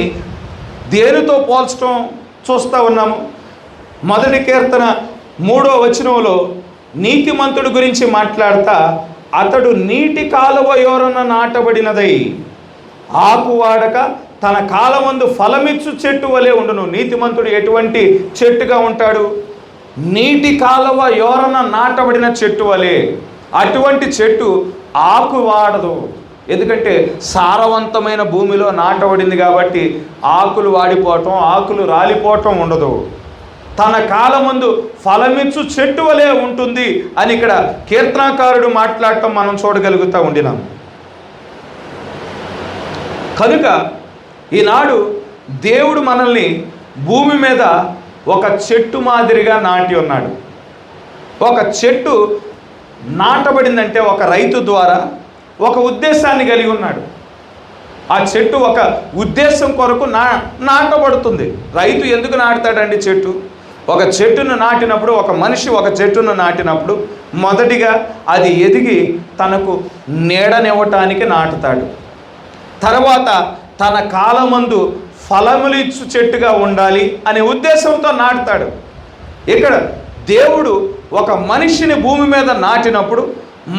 Speaker 1: దేనితో పోల్చడం చూస్తూ ఉన్నాము. మొదటి కీర్తన 3వ వచనంలో నీతిమంతుడి గురించి మాట్లాడతా అతడు నీటి కాలువ యోరన నాటబడినదై ఆకు వాడక తన కాలమందు ఫలమిచ్చు చెట్టు వలె ఉండును. నీతిమంతుడు ఎటువంటి చెట్టుగా ఉంటాడు? నీటి కాలువ యోరన నాటబడిన చెట్టు వలె. అటువంటి చెట్టు ఆకు వాడదు, ఎందుకంటే సారవంతమైన భూమిలో నాటబడింది కాబట్టి ఆకులు వాడిపోవటం ఆకులు రాలిపోవటం ఉండదు. తన కాలమందు ఫలమిచ్చు చెట్టు వలె ఉంటుంది అని ఇక్కడ కీర్తనాకారుడు మాట్లాడటం మనం చూడగలుగుతూ ఉండినాం. కనుక ఈనాడు దేవుడు మనల్ని భూమి మీద ఒక చెట్టు మాదిరిగా నాటి ఉన్నాడు. ఒక చెట్టు నాటబడిందంటే ఒక రైతు ద్వారా ఒక ఉద్దేశాన్ని కలిగి ఉన్నాడు. ఆ చెట్టు ఒక ఉద్దేశం కొరకు నాటబడుతుంది. రైతు ఎందుకు నాటుతాడండి చెట్టు? ఒక చెట్టును నాటినప్పుడు ఒక మనిషి ఒక చెట్టును నాటినప్పుడు మొదటిగా అది ఎదిగి తనకు నీడనివ్వటానికి నాటుతాడు. తర్వాత తన కాలమందు ఫలములు ఇచ్చు చెట్టుగా ఉండాలి అనే ఉద్దేశంతో నాటుతాడు. ఇక్కడ దేవుడు ఒక మనిషిని భూమి మీద నాటినప్పుడు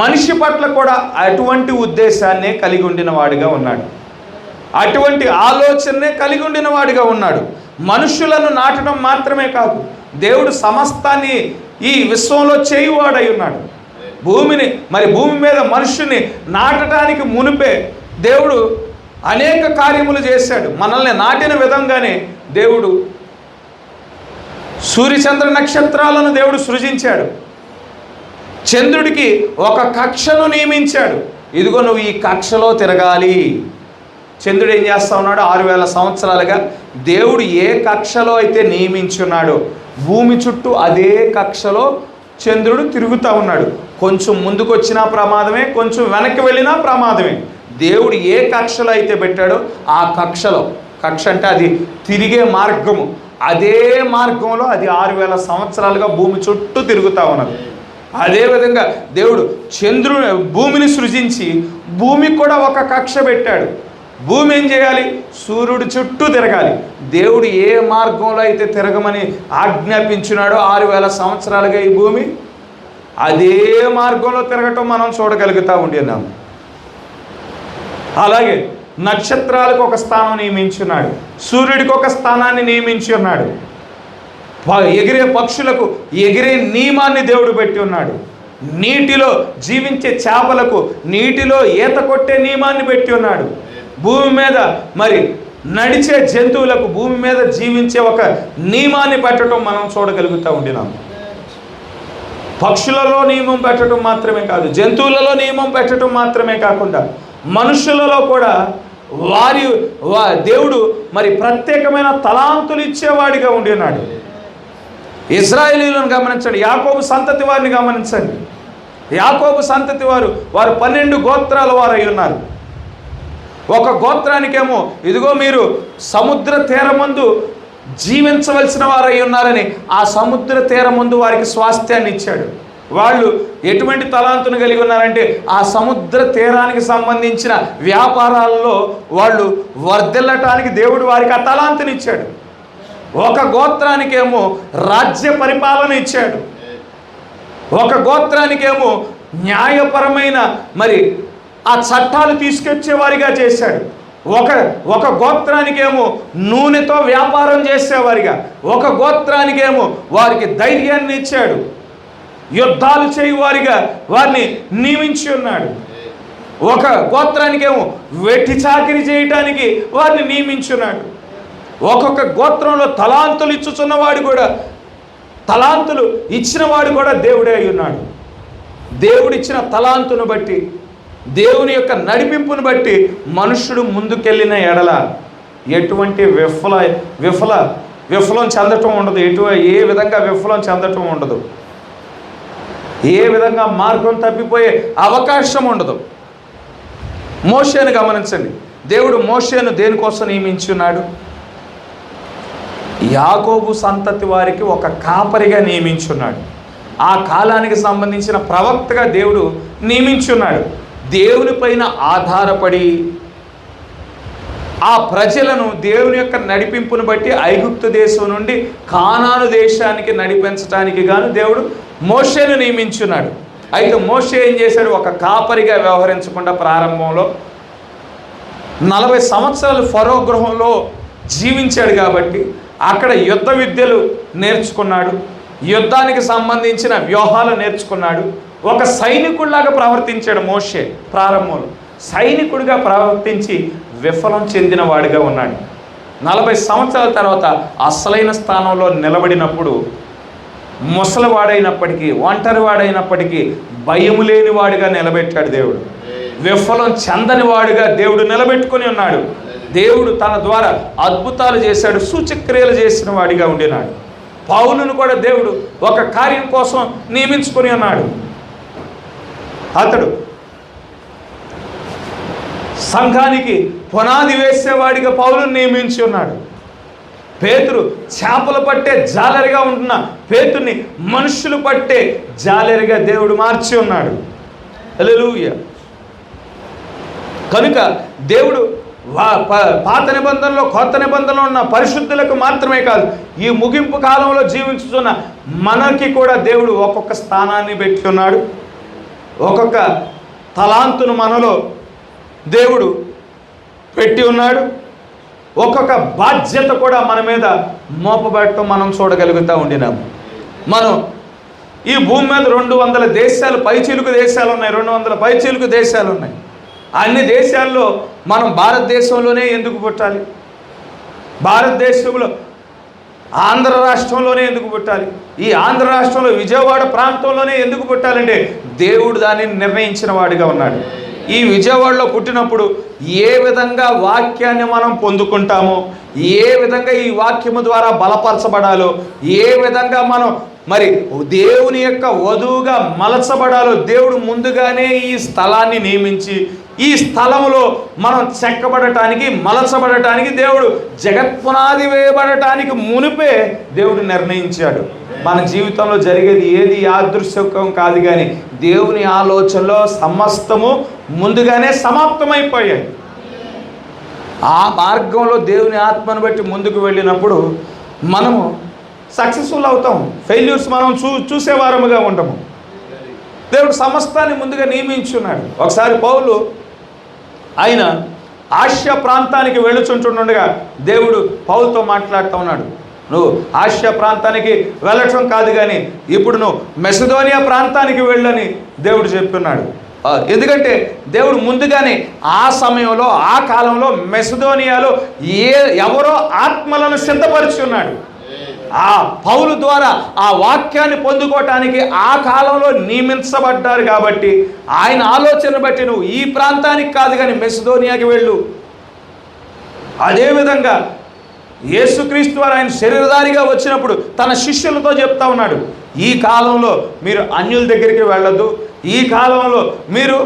Speaker 1: మనిషి పట్ల కూడా అటువంటి ఉద్దేశాన్నే కలిగి ఉండిన వాడిగా ఉన్నాడు, అటువంటి ఆలోచననే కలిగి ఉండిన వాడిగా ఉన్నాడు. మనుషులను నాటడం మాత్రమే కాదు, దేవుడు సమస్తాన్ని ఈ విశ్వంలో చేయువాడై ఉన్నాడు. భూమి మీద మనుషుని నాటడానికి మునిపే దేవుడు అనేక కార్యములు చేశాడు. మనల్ని నాటిన విధంగానే దేవుడు సూర్యచంద్ర నక్షత్రాలను దేవుడు సృజించాడు. చంద్రుడికి ఒక కక్షను నియమించాడు. ఇదిగో నువ్వు ఈ కక్షలో తిరగాలి. చంద్రుడు ఏం చేస్తూ ఉన్నాడు? 6000 సంవత్సరాలుగా దేవుడు ఏ కక్షలో అయితే నియమించున్నాడో భూమి చుట్టూ అదే కక్షలో చంద్రుడు తిరుగుతూ ఉన్నాడు. కొంచెం ముందుకు వచ్చినా ప్రమాదమే, కొంచెం వెనక్కి వెళ్ళినా ప్రమాదమే. దేవుడు ఏ కక్షలో అయితే పెట్టాడో ఆ కక్ష అంటే అది తిరిగే మార్గము, అదే మార్గంలో అది 6000 సంవత్సరాలుగా భూమి చుట్టూ తిరుగుతూ ఉన్నది. అదేవిధంగా దేవుడు భూమిని సృజించి భూమికి కూడా ఒక కక్ష పెట్టాడు. భూమి ఏం చేయాలి? సూర్యుడు చుట్టూ తిరగాలి. దేవుడు ఏ మార్గంలో అయితే తిరగమని ఆజ్ఞాపించినాడో 6000 సంవత్సరాలుగా ఈ భూమి అదే మార్గంలో తిరగటం మనం చూడగలుగుతూ ఉండినాము. అలాగే నక్షత్రాలకు ఒక స్థానం నియమించున్నాడు, సూర్యుడికి ఒక స్థానాన్ని నియమించి ఉన్నాడు, ఎగిరే పక్షులకు ఎగిరే నియమాన్ని దేవుడు పెట్టి ఉన్నాడు, నీటిలో జీవించే చేపలకు నీటిలో ఈత కొట్టే నియమాన్ని పెట్టి ఉన్నాడు, భూమి మీద మరి నడిచే జంతువులకు భూమి మీద జీవించే ఒక నియమాన్ని పెట్టడం మనం చూడగలుగుతూ ఉండినాం. పక్షులలో నియమం పెట్టడం మాత్రమే కాదు, జంతువులలో నియమం పెట్టడం మాత్రమే కాకుండా మనుషులలో కూడా దేవుడు మరి ప్రత్యేకమైన తలాంతులు ఇచ్చేవాడిగా ఉండి ఉన్నాడు. ఇశ్రాయేలీయులను గమనించండి, యాకోబు సంతతి వారిని గమనించండి. యాకోబు సంతతి వారు 12 గోత్రాల వారు అయి ఉన్నారు. ఒక గోత్రానికేమో ఇదిగో మీరు సముద్ర తీరమందు జీవించవలసిన వారు అయి ఉన్నారని ఆ సముద్ర తీరమందు వారికి స్వాస్థ్యాన్ని ఇచ్చాడు. వాళ్ళు ఎటువంటి తలాంతును కలిగి ఉన్నారంటే ఆ సముద్ర తీరానికి సంబంధించిన వ్యాపారాల్లో వాళ్ళు వర్ధిల్లటానికి దేవుడు వారికి ఆ తలాంతుని ఇచ్చాడు. ఒక గోత్రానికేమో రాజ్య పరిపాలన ఇచ్చాడు, ఒక గోత్రానికేమో న్యాయపరమైన మరి ఆ చట్టాలు తీసుకొచ్చేవారిగా చేశాడు, ఒక గోత్రానికేమో నూనెతో వ్యాపారం చేసేవారిగా, ఒక గోత్రానికేమో వారికి ధైర్యాన్ని ఇచ్చాడు, యుద్ధాలు చేయువారిగా వారిని నియమించి ఉన్నాడు, ఒక గోత్రానికేమో వెట్టి చాకిరి చేయటానికి వారిని నియమించున్నాడు. ఒక్కొక్క గోత్రంలో తలాంతులు ఇచ్చుచున్నవాడు కూడా, తలాంతులు ఇచ్చినవాడు కూడా దేవుడే అయి ఉన్నాడు. దేవుడిచ్చిన తలాంతును బట్టి, దేవుని యొక్క నడిపింపును బట్టి మనుషుడు ముందుకెళ్ళిన ఎడల ఎటువంటి విఫలం చెందటం ఉండదు, ఏ విధంగా విఫలం చెందటం ఉండదు, ఏ విధంగా మార్గం తప్పిపోయే అవకాశం ఉండదు. మోషేను గమనించండి, దేవుడు మోషేను దేనికోసం నియమించున్నాడు? యాకోబు సంతతి వారికి ఒక కాపరిగా నియమించున్నాడు. ఆ కాలానికి సంబంధించిన ప్రవక్తగా దేవుడు నియమించున్నాడు. దేవుని పైన ఆధారపడి ఆ ప్రజలను దేవుని యొక్క నడిపింపును బట్టి ఐగుప్తు దేశం నుండి కానాను దేశానికి నడిపించడానికి గాను దేవుడు మోషేను నియమించున్నాడు. అయితే మోషే ఏం చేశాడు? ఒక కాపరిగా వ్యవహరించకుండా ప్రారంభంలో 40 సంవత్సరాలు ఫరో గృహంలో జీవించాడు కాబట్టి అక్కడ యుద్ధ విద్యలు నేర్చుకున్నాడు, యుద్ధానికి సంబంధించిన వ్యూహాలు నేర్చుకున్నాడు. ఒక సైనికుడిలాగా ప్రవర్తించాడు మోషే. ప్రారంభంలో సైనికుడిగా ప్రవర్తించి విఫలం చెందిన వాడిగా ఉన్నాడు. 40 సంవత్సరాల తర్వాత అసలైన స్థానంలో నిలబడినప్పుడు ముసలివాడైనప్పటికీ, ఒంటరివాడైనప్పటికీ భయము లేని వాడిగా నిలబెట్టాడు దేవుడు. విఫలం చెందని వాడిగా దేవుడు నిలబెట్టుకొని ఉన్నాడు. దేవుడు తన ద్వారా అద్భుతాలు చేశాడు, సూచక్రియలు చేసిన వాడిగా ఉండినాడు. పౌలును కూడా దేవుడు ఒక కార్యం కోసం నియమించుకొని ఉన్నాడు. అతడు సంఘానికి పునాది వేసేవాడిగా పౌలును నియమించి ఉన్నాడు. పేతురు చేపలు పట్టే జాలరిగా ఉంటున్న పేతుర్ని మనుషులు పట్టే జాలరిగా దేవుడు మార్చి ఉన్నాడు. హల్లెలూయా. కనుక దేవుడు పాత నిబంధనలో కొత్త నిబంధనలో ఉన్న పరిశుద్ధులకు మాత్రమే కాదు, ఈ ముగింపు కాలంలో జీవించుతున్న మనకి కూడా దేవుడు ఒక్కొక్క స్థానాన్ని పెట్టి ఉన్నాడు. ఒక్కొక్క తలాంతును మనలో దేవుడు పెట్టి ఉన్నాడు. ఒక్కొక్క బాధ్యత కూడా మన మీద మోపబడటం మనం చూడగలుగుతూ ఉండినాము. మనం ఈ భూమి మీద 200 దేశాలు, పైచిలుకు దేశాలు ఉన్నాయి, 200 పైచిలుకు దేశాలు ఉన్నాయి. అన్ని దేశాల్లో మనం భారతదేశంలోనే ఎందుకు పుట్టాలి? భారతదేశంలో ఆంధ్ర రాష్ట్రంలోనే ఎందుకు పుట్టాలి? ఈ ఆంధ్ర రాష్ట్రంలో విజయవాడ ప్రాంతంలోనే ఎందుకు పుట్టాలంటే దేవుడు దానిని నిర్ణయించిన వాడిగా ఉన్నాడు. ఈ విజయవాడలో పుట్టినప్పుడు ఏ విధంగా వాక్యాన్ని మనం పొందుకుంటామో, ఏ విధంగా ఈ వాక్యము ద్వారా బలపరచబడాలో, ఏ విధంగా మనం మరి దేవుని యొక్క వధువుగా మలచబడాలో దేవుడు ముందుగానే ఈ స్థలాన్ని నియమించి, ఈ స్థలంలో మనం చెక్కబడటానికి, మలచబడటానికి, దేవుడు జగత్పునాది వేయబడటానికి మునిపే దేవుడు నిర్ణయించాడు. మన జీవితంలో జరిగేది ఏది యాదృశ్చికం కాదు, కానీ దేవుని ఆలోచనలో సమస్తము ముందుగానే సమాప్తమైపోయాయి. ఆ మార్గంలో దేవుని ఆత్మను బట్టి ముందుకు వెళ్ళినప్పుడు మనము సక్సెస్ఫుల్ అవుతాం. ఫెయిల్యూర్స్ మనం చూసేవారముగా ఉంటాము. దేవుడు సమస్తాన్ని ముందుగా నియమించున్నాడు. ఒకసారి పౌలు ఆయన ఆసియా ప్రాంతానికి వెళ్ళుచుంటుండగా దేవుడు పౌలుతో మాట్లాడుతూ ఉన్నాడు. నువ్వు ఆసియా ప్రాంతానికి వెళ్ళటం కాదు, కానీ ఇప్పుడు నువ్వు మెసిడోనియా ప్రాంతానికి వెళ్ళని దేవుడు చెప్తున్నాడు. ఎందుకంటే దేవుడు ముందుగానే ఆ సమయంలో ఆ కాలంలో మెసిడోనియాలో ఎవరో ఆత్మలను సిద్ధపరిచి ఉన్నాడు. ఆ పౌలు ద్వారా ఆ వాక్యాన్ని పొందుకోవటానికి ఆ కాలంలో నియమించబడ్డారు. కాబట్టి ఆయన ఆలోచన బట్టి నువ్వు ఈ ప్రాంతానికి కాదు కానీ మెసిడోనియాకి వెళ్ళు. అదేవిధంగా యేసుక్రీస్తు వారు ఆయన శరీరధారిగా వచ్చినప్పుడు తన శిష్యులతో చెప్తా ఉన్నాడు, ఈ కాలంలో మీరు అన్యుల దగ్గరికి వెళ్ళొద్దు, ఈ కాలంలో మీరు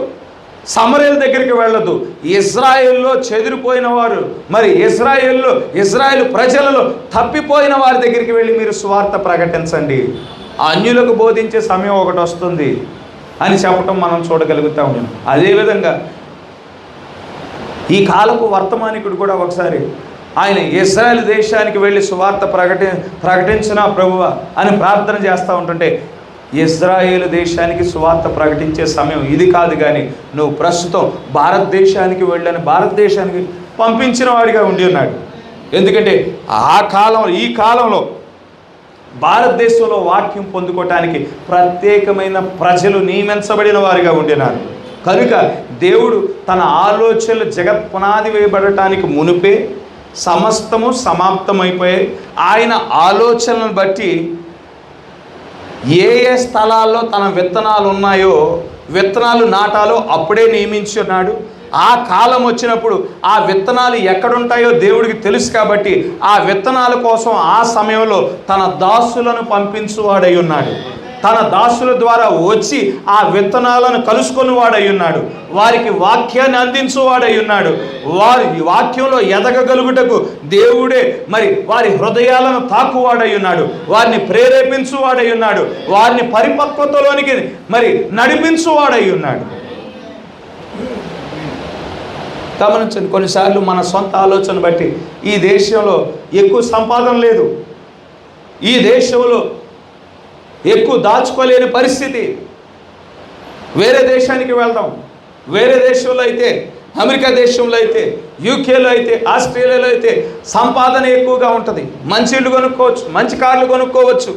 Speaker 1: సమరయుల దగ్గరికి వెళ్ళొద్దు, ఇజ్రాయేల్లో చెదిరిపోయిన వారు, మరి ఇజ్రాయేల్ ప్రజలలో తప్పిపోయిన వారి దగ్గరికి వెళ్ళి మీరు సువార్త ప్రకటించండి, అన్యులకు బోధించే సమయం ఒకటి వస్తుంది అని చెప్పటం మనం చూడగలుగుతా ఉన్నాం. అదేవిధంగా ఈ కాలపు వర్తమానికుడు కూడా ఒకసారి ఆయన ఇజ్రాయేల్ దేశానికి వెళ్ళి సువార్త ప్రకటించిన ప్రభువా అని ప్రార్థన చేస్తూ ఉంటుంటే, ఇజ్రాయేల్ దేశానికి సువార్త ప్రకటించే సమయం ఇది కాదు, కానీ నువ్వు ప్రస్తుతం భారతదేశానికి వెళ్ళని భారతదేశానికి పంపించిన వాడిగా ఉండి ఉన్నాడు. ఎందుకంటే ఈ కాలంలో భారతదేశంలో వాక్యం పొందుకోవటానికి ప్రత్యేకమైన ప్రజలు నియమించబడిన వారిగా ఉండినారు. కనుక దేవుడు తన ఆలోచనలు జగత్ పునాది వేయబడటానికి మునిపే సమస్తము సమాప్తమైపోయాయి. ఆయన ఆలోచనలను బట్టి ఏ స్థలాల్లో తన విత్తనాలు ఉన్నాయో, విత్తనాలు నాటాలో అప్పుడే నియమించున్నాడు. ఆ కాలం వచ్చినప్పుడు ఆ విత్తనాలు ఎక్కడుంటాయో దేవుడికి తెలుసు. కాబట్టి ఆ విత్తనాల కోసం ఆ సమయంలో తన దాసులను పంపించువాడై ఉన్నాడు. తన దాసుల ద్వారా వచ్చి ఆ విత్తనాలను కలుసుకొని వాడై ఉన్నాడు. వారికి వాక్యాన్ని అందించువాడై ఉన్నాడు. వారి వాక్యంలో ఎదగగలుగుటకు దేవుడే మరి వారి హృదయాలను తాకువాడై ఉన్నాడు. వారిని ప్రేరేపించువాడై ఉన్నాడు. వారిని పరిపక్వతలోనికి మరి నడిపించువాడై ఉన్నాడు. గమనించండి, కొన్నిసార్లు మన సొంత ఆలోచన బట్టి ఈ దేశంలో ఎక్కువ సంపాదన లేదు, ఈ దేశంలో ఎక్కువ దాచుకోలేని పరిస్థితి, వేరే దేశానికి వెళ్దాం. వేరే దేశంలో అయితే, అమెరికా దేశంలో అయితే, యూకేలో అయితే, ఆస్ట్రేలియాలో అయితే సంపాదన ఎక్కువగా ఉంటుంది. మంచి ఇల్లు కొనుక్కోవచ్చు, మంచి కార్లు కొనుక్కోవచ్చు,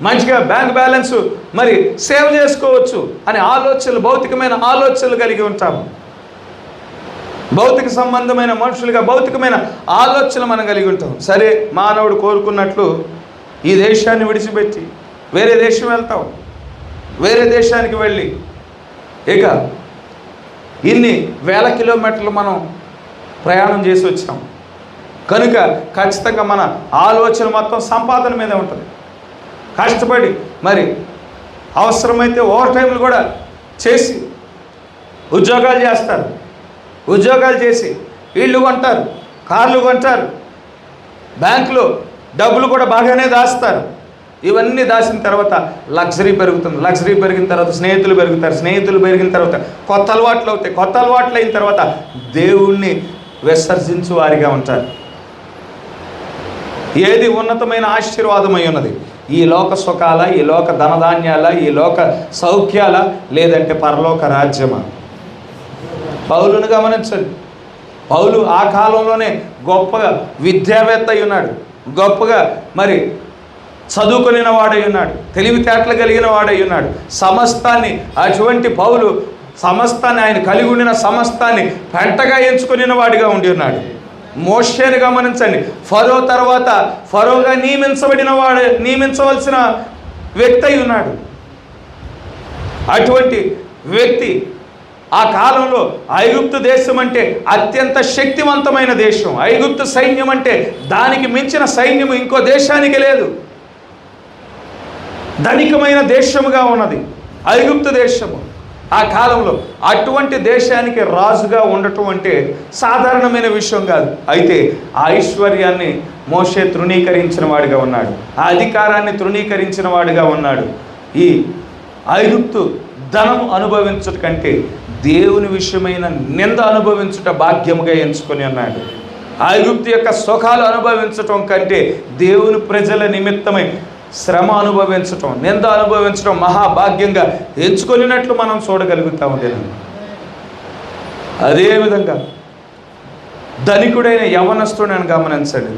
Speaker 1: మంచిగా బ్యాంక్ బ్యాలెన్స్ మరి సేవ్ చేసుకోవచ్చు అనే ఆలోచనలు, భౌతికమైన ఆలోచనలు కలిగి ఉంటాము. భౌతిక సంబంధమైన మనుషులుగా భౌతికమైన ఆలోచనలు మనం కలిగి ఉంటాం. సరే, మానవుడు కోరుకున్నట్లు ఈ దేశాన్ని విడిచిపెట్టి వేరే దేశం వెళ్తాం. వేరే దేశానికి వెళ్ళి ఇక ఇన్ని వేల కిలోమీటర్లు మనం ప్రయాణం చేసి వచ్చాం. కనుక ఖచ్చితంగా మన ఆలోచన మొత్తం సంపాదన మీద ఉంటుంది. కష్టపడి మరి అవసరమైతే ఓవర్ టైంలు కూడా చేసి ఉద్యోగాలు చేస్తారు. ఉద్యోగాలు చేసి ఇళ్ళు కొంటారు, కార్లు కొంటారు, బ్యాంకులో డబ్బులు కూడా బాగానే దాస్తారు. ఇవన్నీ దాచిన తర్వాత లగ్జరీ పెరుగుతుంది. లగ్జరీ పెరిగిన తర్వాత స్నేహితులు పెరుగుతారు. స్నేహితులు పెరిగిన తర్వాత కొత్త అలవాట్లు అవుతాయి. కొత్త అలవాట్లు అయిన తర్వాత దేవుణ్ణి విసర్జించు వారిగా ఉంటారు. ఏది ఉన్నతమైన ఆశీర్వాదమై ఉన్నది? ఈ లోక సుఖాల, ఈ లోక ధనధాన్యాల, ఈ లోక సౌఖ్యాల, లేదంటే పరలోక రాజ్యమా? పౌలును గమనించండి. పౌలు ఆ కాలంలోనే గొప్పగా విద్యావేత్త అయి ఉన్నాడు. గొప్పగా మరి చదువుకునే వాడై ఉన్నాడు. తెలివితేటలు కలిగిన వాడై ఉన్నాడు. సమస్తాన్ని, అటువంటి పౌలు సమస్తాన్ని, ఆయన కలిగి ఉండిన సమస్తాన్ని పెంటగా ఎంచుకునే వాడిగా ఉండి ఉన్నాడు. మోషేని గమనించండి. ఫరో తర్వాత ఫరోగా నియమించవలసిన వ్యక్తి అయి ఉన్నాడు. అటువంటి వ్యక్తి ఆ కాలంలో ఐగుప్తు దేశం అంటే అత్యంత శక్తివంతమైన దేశం. ఐగుప్తు సైన్యం అంటే దానికి మించిన సైన్యం ఇంకో దేశానికి లేదు. ధనికమైన దేశముగా ఉన్నది ఐగుప్తు దేశము ఆ కాలంలో. అటువంటి దేశానికి రాజుగా ఉండటం అంటే సాధారణమైన విషయం కాదు. అయితే ఆ ఐశ్వర్యాన్ని మోషే తృణీకరించిన వాడిగా ఉన్నాడు. ఆ అధికారాన్ని తృణీకరించిన వాడిగా ఉన్నాడు. ఈ ఐగుప్తు ధనము అనుభవించుట కంటే దేవుని విషయమైన నింద అనుభవించుట భాగ్యముగా ఎంచుకొని ఉన్నాడు. ఐగుప్తు యొక్క సుఖాలు అనుభవించటం కంటే దేవుని ప్రజల నిమిత్తమై శ్రమ అనుభవించటం, నింద అనుభవించడం మహాభాగ్యంగా ఎంచుకొనినట్లు మనం చూడగలుగుతా ఉండేది. అదేవిధంగా ధనికుడైన యవనస్తుడని గమనించండి.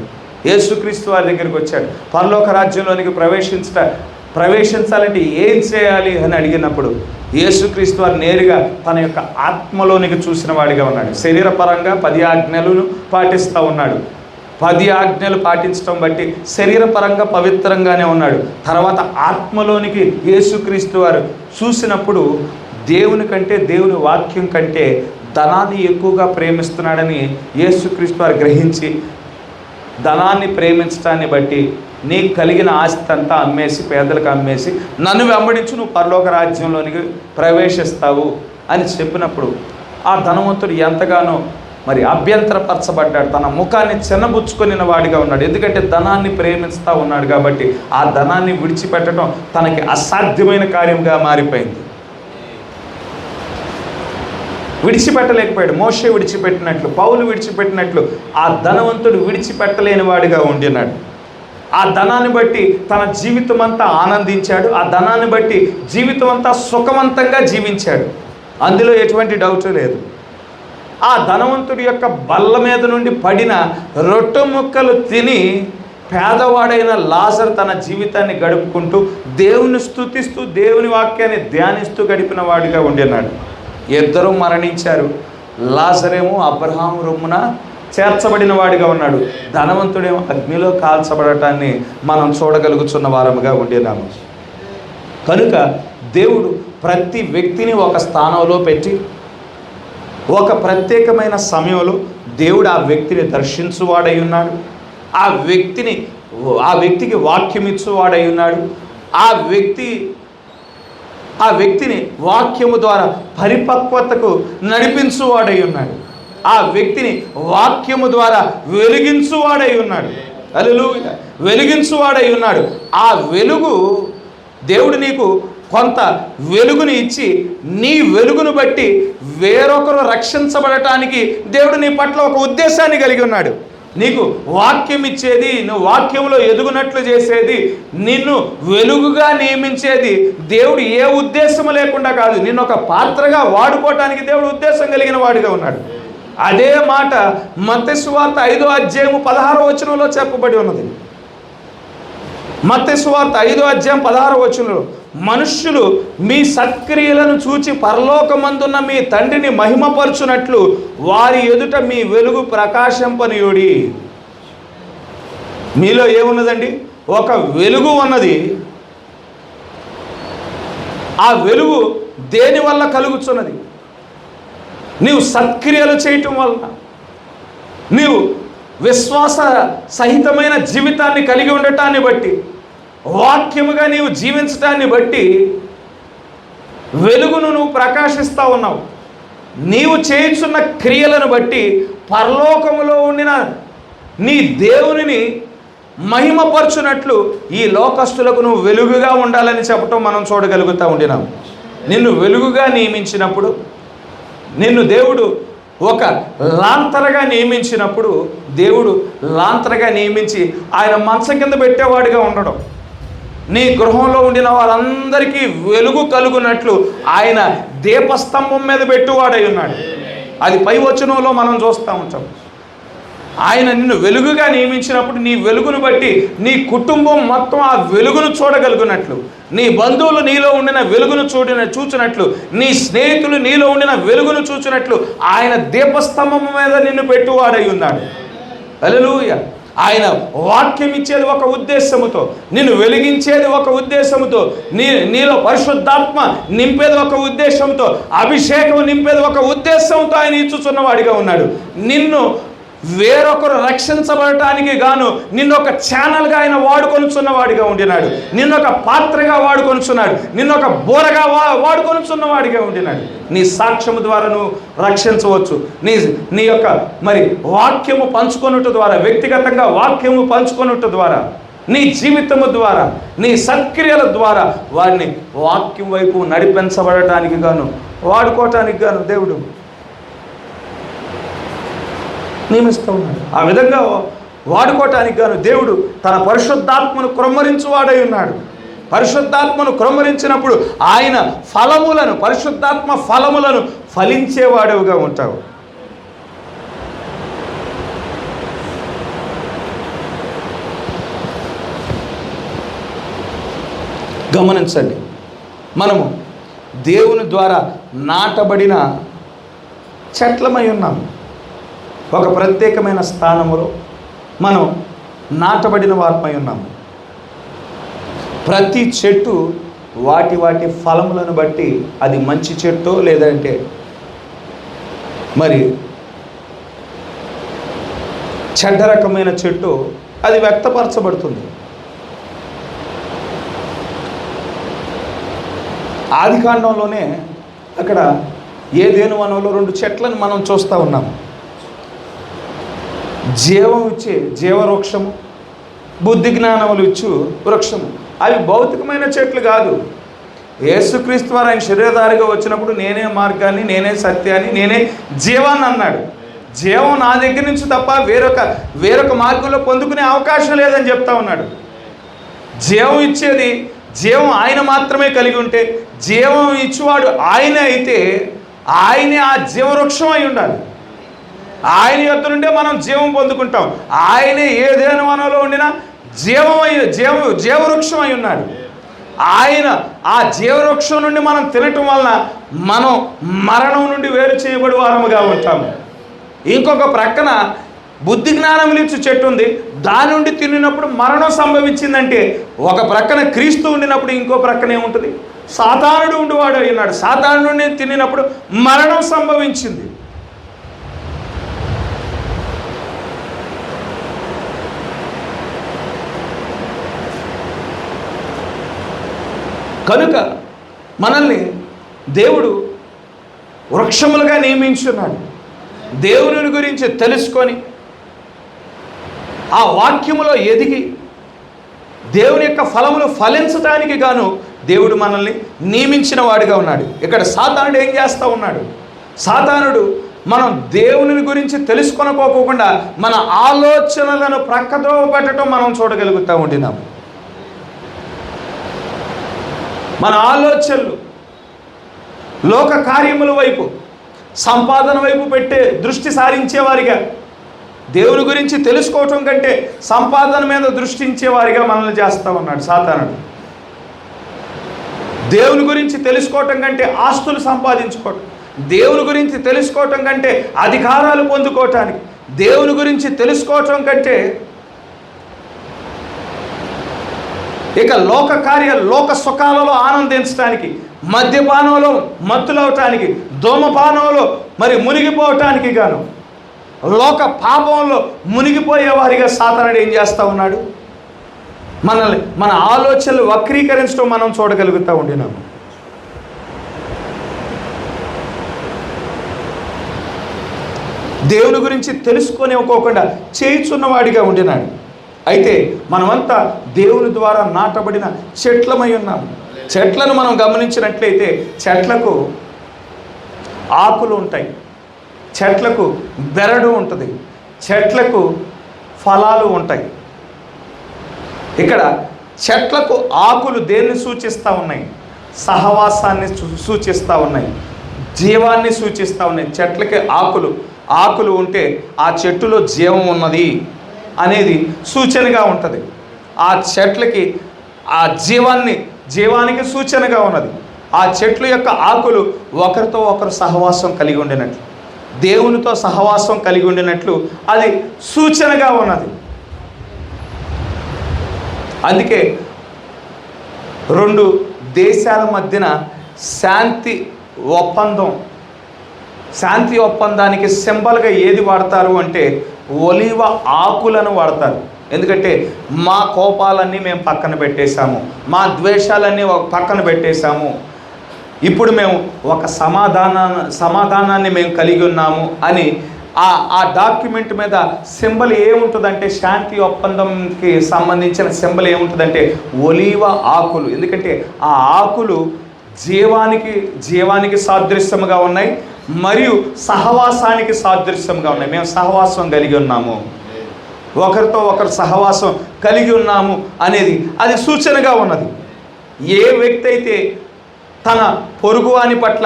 Speaker 1: యేసుక్రీస్తు వారి దగ్గరికి వచ్చాడు. పరలోక రాజ్యంలోనికి ప్రవేశించాలంటే ఏం చేయాలి అని అడిగినప్పుడు యేసుక్రీస్తు వారు నేరుగా తన యొక్క ఆత్మలోనికి చూసిన వాడిగా ఉన్నాడు. శరీరపరంగా 10 ఆజ్ఞలను పాటిస్తూ ఉన్నాడు. 10 ఆజ్ఞలు పాటించడం బట్టి శరీరపరంగా పవిత్రంగానే ఉన్నాడు. తర్వాత ఆత్మలోనికి యేసుక్రీస్తు వారు చూసినప్పుడు దేవుని కంటే, దేవుని వాక్యం కంటే ధనాన్ని ఎక్కువగా ప్రేమిస్తున్నాడని యేసుక్రీస్తు వారు గ్రహించి, ధనాన్ని ప్రేమించడాన్ని బట్టి నీకు కలిగిన ఆస్తి అంతా అమ్మేసి, పేదలకు అమ్మేసి నన్ను వెంబడించు, నువ్వు పరలోక రాజ్యంలోనికి ప్రవేశిస్తావు అని చెప్పినప్పుడు ఆ ధనవంతుడు ఎంతగానో మరి అభ్యంతరపరచబడ్డాడు. తన ముఖాన్ని చిన్నబుచ్చుకొనిన వాడిగా ఉన్నాడు. ఎందుకంటే ధనాన్ని ప్రేమిస్తూ ఉన్నాడు కాబట్టి ఆ ధనాన్ని విడిచిపెట్టడం తనకి అసాధ్యమైన కార్యంగా మారిపోయింది. విడిచిపెట్టలేకపోయాడు. మోషే విడిచిపెట్టినట్లు, పౌలు విడిచిపెట్టినట్లు ఆ ధనవంతుడు విడిచిపెట్టలేని వాడిగా ఉండినాడు. ఆ ధనాన్ని బట్టి తన జీవితం అంతా ఆనందించాడు. ఆ ధనాన్ని బట్టి జీవితం అంతా సుఖవంతంగా జీవించాడు. అందులో ఎటువంటి డౌట్ లేదు. ఆ ధనవంతుడి యొక్క బల్ల మీద నుండి పడిన రొట్టె ముక్కలు తిని పేదవాడైన లాజరు తన జీవితాన్ని గడుపుకుంటూ దేవుని స్తుతిస్తూ దేవుని వాక్యాన్ని ధ్యానిస్తూ గడిపిన వాడిగా ఉండినాడు. ఇద్దరూ మరణించారు. లాజరేమో అబ్రహాము రొమ్మున చేర్చబడిన వాడిగా ఉన్నాడు. ధనవంతుడేమో అగ్నిలో కాల్చబడటాన్ని మనం చూడగలుగుతున్న వారముగా ఉండినాము. కనుక దేవుడు ప్రతి వ్యక్తిని ఒక స్థానంలో పెట్టి ఒక ప్రత్యేకమైన సమయంలో దేవుడు ఆ వ్యక్తిని దర్శించువాడై ఉన్నాడు. ఆ వ్యక్తికి వాక్యం ఇచ్చువాడై ఉన్నాడు. ఆ వ్యక్తిని వాక్యము ద్వారా పరిపక్వతకు నడిపించువాడై ఉన్నాడు. ఆ వ్యక్తిని వాక్యము ద్వారా వెలిగించువాడై ఉన్నాడు. హల్లెలూయా! వెలిగించువాడై ఉన్నాడు. ఆ వెలుగు దేవుడు నీకు కొంత వెలుగుని ఇచ్చి నీ వెలుగును బట్టి వేరొకరు రక్షించబడటానికి దేవుడు నీ పట్ల ఒక ఉద్దేశాన్ని కలిగి ఉన్నాడు. నీకు వాక్యం ఇచ్చేది, నువ్వు వాక్యంలో ఎదుగునట్లు చేసేది, నిన్ను వెలుగుగా నియమించేది దేవుడు ఏ ఉద్దేశము లేకుండా కాదు. నిన్ను ఒక పాత్రగా వాడుకోవటానికి దేవుడు ఉద్దేశం కలిగిన వాడిగా ఉన్నాడు. అదే మాట మత్తయి సువార్త 5వ అధ్యాయము 16వ వచనంలో చెప్పబడి ఉన్నది. మత్తయి సువార్త 5వ అధ్యాయం 16వ వచనంలో మనుష్యులు మీ సత్క్రియలను చూచి పరలోకమందున్న మీ తండ్రిని మహిమపరచునట్లు వారి ఎదుట మీ వెలుగు ప్రకాశింపనీయుడి. మీలో ఏమున్నదండి? ఒక వెలుగు ఉన్నది. ఆ వెలుగు దేని వల్ల కలుగుతున్నది? నీవు సత్క్రియలు చేయటం వలన, నీవు విశ్వాస సహితమైన జీవితాన్ని కలిగి ఉండటాన్ని బట్టి, వాక్యముగా నీవు జీవించటాన్ని బట్టి వెలుగును నువ్వు ప్రకాశిస్తూ ఉన్నావు. నీవు చేయుచున్న క్రియలను బట్టి పరలోకములో ఉండిన నీ దేవునిని మహిమపరచునట్లు ఈ లోకస్తులకు నువ్వు వెలుగుగా ఉండాలని చెప్పటం మనం చూడగలుగుతూ ఉండినాం. నిన్ను వెలుగుగా నియమించినప్పుడు, నిన్ను దేవుడు ఒక లాంతరగా నియమించినప్పుడు, దేవుడు లాంతరగా నియమించి ఆయన మంచం కింద పెట్టేవాడిగా ఉండడం, నీ గృహంలో ఉండిన వారందరికీ వెలుగు కలుగునట్లు ఆయన దీపస్తంభం మీద పెట్టువాడై ఉన్నాడు. అది పై వచనంలో మనం చూస్తూ ఉంటాం. ఆయన నిన్ను వెలుగుగా నియమించినప్పుడు నీ వెలుగును బట్టి నీ కుటుంబం మొత్తం ఆ వెలుగును చూడగలుగునట్లు, నీ బంధువులు నీలో ఉండిన వెలుగును చూచినట్లు, నీ స్నేహితులు నీలో ఉండిన వెలుగును చూచినట్లు ఆయన దీపస్తంభం మీద నిన్ను పెట్టువాడై ఉన్నాడు. హల్లెలూయా! ఆయన వాక్యం ఇచ్చేది ఒక ఉద్దేశముతో, నిన్ను వెలిగించేది ఒక ఉద్దేశముతో, నీలో పరిశుద్ధాత్మ నింపేది ఒక ఉద్దేశంతో, అభిషేకం నింపేది ఒక ఉద్దేశంతో ఆయన ఇచ్చుచున్నవాడిగా ఉన్నాడు. నిన్ను వేరొకరు రక్షించబడటానికి గాను నిన్ను ఒక ఛానల్గా ఆయన వాడుకొనుచున్నవాడిగా ఉండినాడు. నిన్ను ఒక పాత్రగా వాడుకొనుచున్నాడు. నిన్ను ఒక బోరగా వాడుకొనుచున్నవాడిగా ఉండినాడు. నీ సాక్ష్యము ద్వారా నువ్వు రక్షించవచ్చు. నీ యొక్క మరి వాక్యము పంచుకొనుట ద్వారా, వ్యక్తిగతంగా వాక్యము పంచుకొనుట ద్వారా నీ జీవితము ద్వారా, నీ సత్క్రియల ద్వారా వారిని వాక్యం వైపు నడిపించబడటానికి గాను, వాడుకోవటానికి గాను దేవుడు నియమిస్తూ ఉన్నాడు. ఆ విధంగా వాడుకోవటానికి గాను దేవుడు తన పరిశుద్ధాత్మను క్రొమ్మరించువాడై ఉన్నాడు. పరిశుద్ధాత్మను క్రొమ్మరించినప్పుడు ఆయన ఫలములను, పరిశుద్ధాత్మ ఫలములను ఫలించేవాడవుగా ఉంటావు. గమనించండి, మనము దేవుని ద్వారా నాటబడిన చెట్లమై ఉన్నాము. ఒక ప్రత్యేకమైన స్థానములో మనం నాటబడిన వారమై ఉన్నాము. ప్రతి చెట్టు వాటి వాటి ఫలములను బట్టి అది మంచి చెట్టు లేదంటే మరి చెడ్డ రకమైన చెట్టు అది వ్యక్తపరచబడుతుంది. ఆదికాండంలోనే అక్కడ ఏదేను వనంలో 2 చెట్లను మనం చూస్తూ ఉన్నాము. జీవం ఇచ్చే జీవవృక్షము, బుద్ధి జ్ఞానములు ఇచ్చు వృక్షము. అవి భౌతికమైన చెట్లు కాదు. యేసుక్రీస్తు వారు ఆయన శరీరధారిగా వచ్చినప్పుడు నేనే మార్గాన్ని, నేనే సత్యాన్ని, నేనే జీవాన్ని అన్నాడు. జీవం నా దగ్గర నుంచి తప్ప వేరొక మార్గంలో పొందుకునే అవకాశం లేదని చెప్తా ఉన్నాడు. జీవం ఇచ్చేది, జీవం ఆయన మాత్రమే కలిగి ఉంటే, జీవం ఇచ్చేవాడు ఆయన అయితే ఆయనే ఆ జీవవృక్షం అయి ఉండాలి. ఆయన యొద్ద నుండే మనం జీవం పొందుకుంటాం. ఆయనే ఏదైనా వనంలో ఉండినా జీవవృక్షం అయి ఉన్నాడు. ఆయన ఆ జీవవృక్షం నుండి మనం తినటం వలన మనం మరణం నుండి వేరు చేయబడి వారముగా ఉంటాము. ఇంకొక ప్రక్కన బుద్ధి జ్ఞానములు ఇచ్చు చెట్టు ఉంది. దాని నుండి తిన్నప్పుడు మరణం సంభవించిందంటే, ఒక ప్రక్కన క్రీస్తు ఉండినప్పుడు ఇంకో ప్రక్కన ఏముంటుంది? సాతానుడు ఉండివాడు అయినాడు. సాతాను నుండి తిన్నప్పుడు మరణం సంభవించింది. కనుక మనల్ని దేవుడు వృక్షములుగా నియమించున్నాడు. దేవుని గురించి తెలుసుకొని ఆ వాక్యములో ఎదిగి దేవుని యొక్క ఫలములు ఫలించడానికి గాను దేవుడు మనల్ని నియమించిన వాడిగా ఉన్నాడు. ఇక్కడ సాతానుడు ఏం చేస్తూ ఉన్నాడు? సాతానుడు మనం దేవుని గురించి తెలుసుకొనకోకుండా మన ఆలోచనలను ప్రక్కద్రోవ పెట్టడం మనం చూడగలుగుతూ ఉండినాము. మన ఆలోచనలు లోక కార్యముల వైపు, సంపాదన వైపు పెట్టే దృష్టి సారించేవారిగా, దేవుని గురించి తెలుసుకోవటం కంటే సంపాదన మీద దృష్టించేవారిగా మనల్ని చేస్తూ ఉన్నాడు సాతానుడు. దేవుని గురించి తెలుసుకోవటం కంటే ఆస్తులు సంపాదించుకోవటం, దేవుని గురించి తెలుసుకోవటం కంటే అధికారాలు పొందుకోవటానికి, దేవుని గురించి తెలుసుకోవటం కంటే ఇక లోక సుఖాలలో ఆనందించడానికి, మద్యపానంలో మత్తులవటానికి, ధూమపానంలో మరి మునిగిపోవటానికి గాను, లోక పాపంలో మునిగిపోయే వారిగా సాతానుడు ఏం చేస్తూ ఉన్నాడు? మనల్ని, మన ఆలోచనలు వక్రీకరించడం మనం చూడగలుగుతూ ఉండినాము. దేవుని గురించి తెలుసుకొనివ్వకోకుండా చేయుచున్నవాడిగా ఉండినాడు. అయితే మనమంతా దేవుని ద్వారా నాటబడిన చెట్లమై ఉన్నాము. చెట్లను మనం గమనించినట్లయితే చెట్లకు ఆకులు ఉంటాయి, చెట్లకు బెరడు ఉంటుంది, చెట్లకు ఫలాలు ఉంటాయి. ఇక్కడ చెట్లకు ఆకులు దేన్ని సూచిస్తూ ఉన్నాయి? సహవాసాన్ని సూచిస్తూ ఉన్నాయి, జీవాన్ని సూచిస్తూ ఉన్నాయి. చెట్లకి ఆకులు ఉంటే ఆ చెట్టులో జీవం ఉన్నది అనేది సూచనగా ఉంటుంది. ఆ చెట్లకి ఆ జీవానికి సూచనగా ఉన్నది. ఆ చెట్ల యొక్క ఆకులు ఒకరితో ఒకరు సహవాసం కలిగి ఉండినట్లు, దేవునితో సహవాసం కలిగి ఉండినట్లు అది సూచనగా ఉన్నది. అందుకే 2 దేశాల మధ్యన శాంతి ఒప్పందానికి సింబల్గా ఏది వాడతారు అంటే ఒలీవ ఆకులను వాడతారు. ఎందుకంటే మా కోపాలన్నీ మేము పక్కన పెట్టేశాము, మా ద్వేషాలన్నీ పక్కన పెట్టేశాము, ఇప్పుడు మేము ఒక సమాధానాన్ని మేము కలిగి ఉన్నాము అని ఆ డాక్యుమెంట్ మీద సింబల్ ఏముంటుందంటే, శాంతి ఒప్పందంకి సంబంధించిన సింబల్ ఏముంటుందంటే ఒలీవ ఆకులు. ఎందుకంటే ఆ ఆకులు జీవానికి సాదృశ్యముగా ఉన్నాయి, మరియు సహవాసానికి సాదృశ్యంగా ఉన్నాయి. మేము సహవాసం కలిగి ఉన్నాము, ఒకరితో ఒకరు సహవాసం కలిగి ఉన్నాము అనేది అది సూచనగా ఉన్నది. ఏ వ్యక్తి అయితే తన పొరుగువాని పట్ల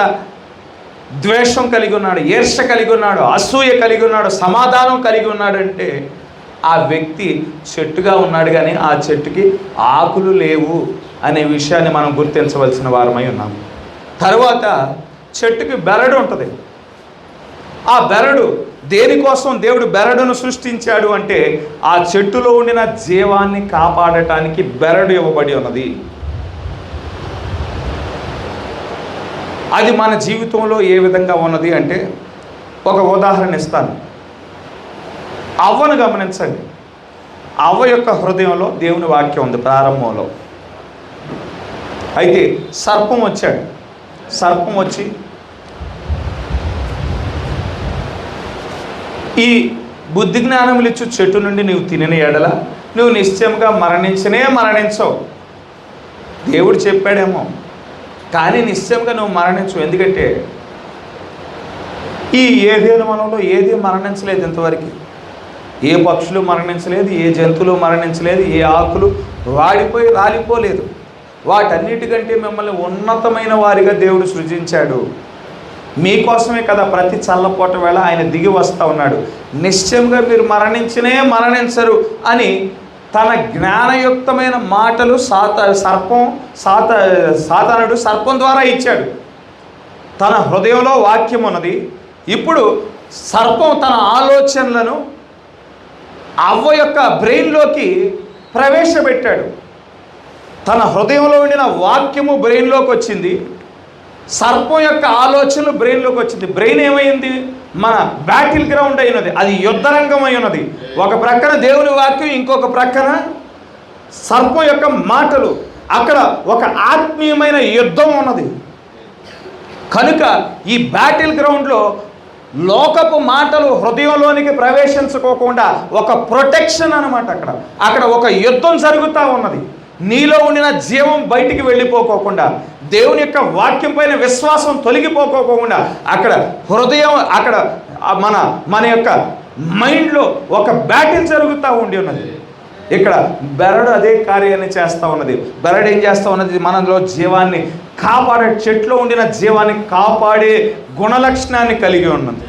Speaker 1: ద్వేషం కలిగి ఉన్నాడు, ఈర్ష్య కలిగి ఉన్నాడు, అసూయ కలిగి ఉన్నాడు, సమాధానం కలిగి ఉన్నాడంటే ఆ వ్యక్తి చెట్టుగా ఉన్నాడు, కానీ ఆ చెట్టుకి ఆకులు లేవు అనే విషయాన్ని మనం గుర్తించవలసిన వారమై ఉన్నాము. తర్వాత చెట్టుకి బెరడు ఉంటుంది. ఆ బెరడు దేనికోసం దేవుడు బెరడును సృష్టించాడు అంటే ఆ చెట్టులో ఉండిన జీవాన్ని కాపాడటానికి బెరడు ఇవ్వబడి ఉన్నది. అది మన జీవితంలో ఏ విధంగా ఉన్నది అంటే, ఒక ఉదాహరణ ఇస్తాను. అవ్వను గమనించండి. అవ్వ యొక్క హృదయంలో దేవుని వాక్యం ఉంది ప్రారంభంలో. అయితే సర్పం వచ్చాడు. సర్పం వచ్చి ఈ బుద్ధి జ్ఞానములు ఇచ్చు చెట్టు నుండి నువ్వు తినిన ఎడల నువ్వు నిశ్చయంగా మరణించవు. దేవుడు చెప్పాడేమో, కానీ నిశ్చయంగా నువ్వు మరణించవు. ఎందుకంటే ఈ ఏదేను మనలో ఏది మరణించలేదు ఇంతవరకు. ఏ పక్షులు మరణించలేదు, ఏ జంతువులు మరణించలేదు, ఏ ఆకులు వాడిపోయి రాలిపోలేదు. వాటన్నిటికంటే మిమ్మల్ని ఉన్నతమైన వారిగా దేవుడు సృజించాడు. మీకోసమే కదా ప్రతి చల్లపోట వేళ ఆయన దిగి వస్తూ ఉన్నాడు. నిశ్చయంగా మీరు మరణించరు అని తన జ్ఞానయుక్తమైన మాటలు సాతానుడు సర్పం ద్వారా ఇచ్చాడు. తన హృదయంలో వాక్యం ఉన్నది. ఇప్పుడు సర్పం తన ఆలోచనలను అవ్వ యొక్క బ్రెయిన్లోకి ప్రవేశపెట్టాడు. తన హృదయంలో ఉండిన వాక్యము బ్రెయిన్లోకి వచ్చింది, సర్పం యొక్క ఆలోచనలు బ్రెయిన్లోకి వచ్చింది. బ్రెయిన్ ఏమైంది? మన బ్యాటిల్ గ్రౌండ్ అయినది, అది యుద్ధరంగం అయి ఉన్నది. ఒక ప్రక్కన దేవుని వాక్యం, ఇంకొక ప్రక్కన సర్పం యొక్క మాటలు. అక్కడ ఒక ఆత్మీయమైన యుద్ధం ఉన్నది. కనుక ఈ బ్యాటిల్ గ్రౌండ్లో లోకపు మాటలు హృదయంలోనికి ప్రవేశించుకోకుండా ఒక ప్రొటెక్షన్ అన్నమాట. అక్కడ ఒక యుద్ధం జరుగుతూ ఉన్నది. నీలో ఉండిన జీవం బయటికి వెళ్ళిపోకోకుండా, దేవుని యొక్క వాక్యం పైన విశ్వాసం తొలగిపోకోకుండా అక్కడ హృదయం, అక్కడ మన యొక్క మైండ్లో ఒక బ్యాటిల్ జరుగుతూ ఉండి ఉన్నది. ఇక్కడ బెరడు అదే కార్యాన్ని చేస్తూ ఉన్నది. బెరడు ఏం చేస్తూ ఉన్నది? మనలో జీవాన్ని కాపాడే, చెట్లో ఉండిన జీవాన్ని కాపాడే గుణలక్షణాన్ని కలిగి ఉన్నది.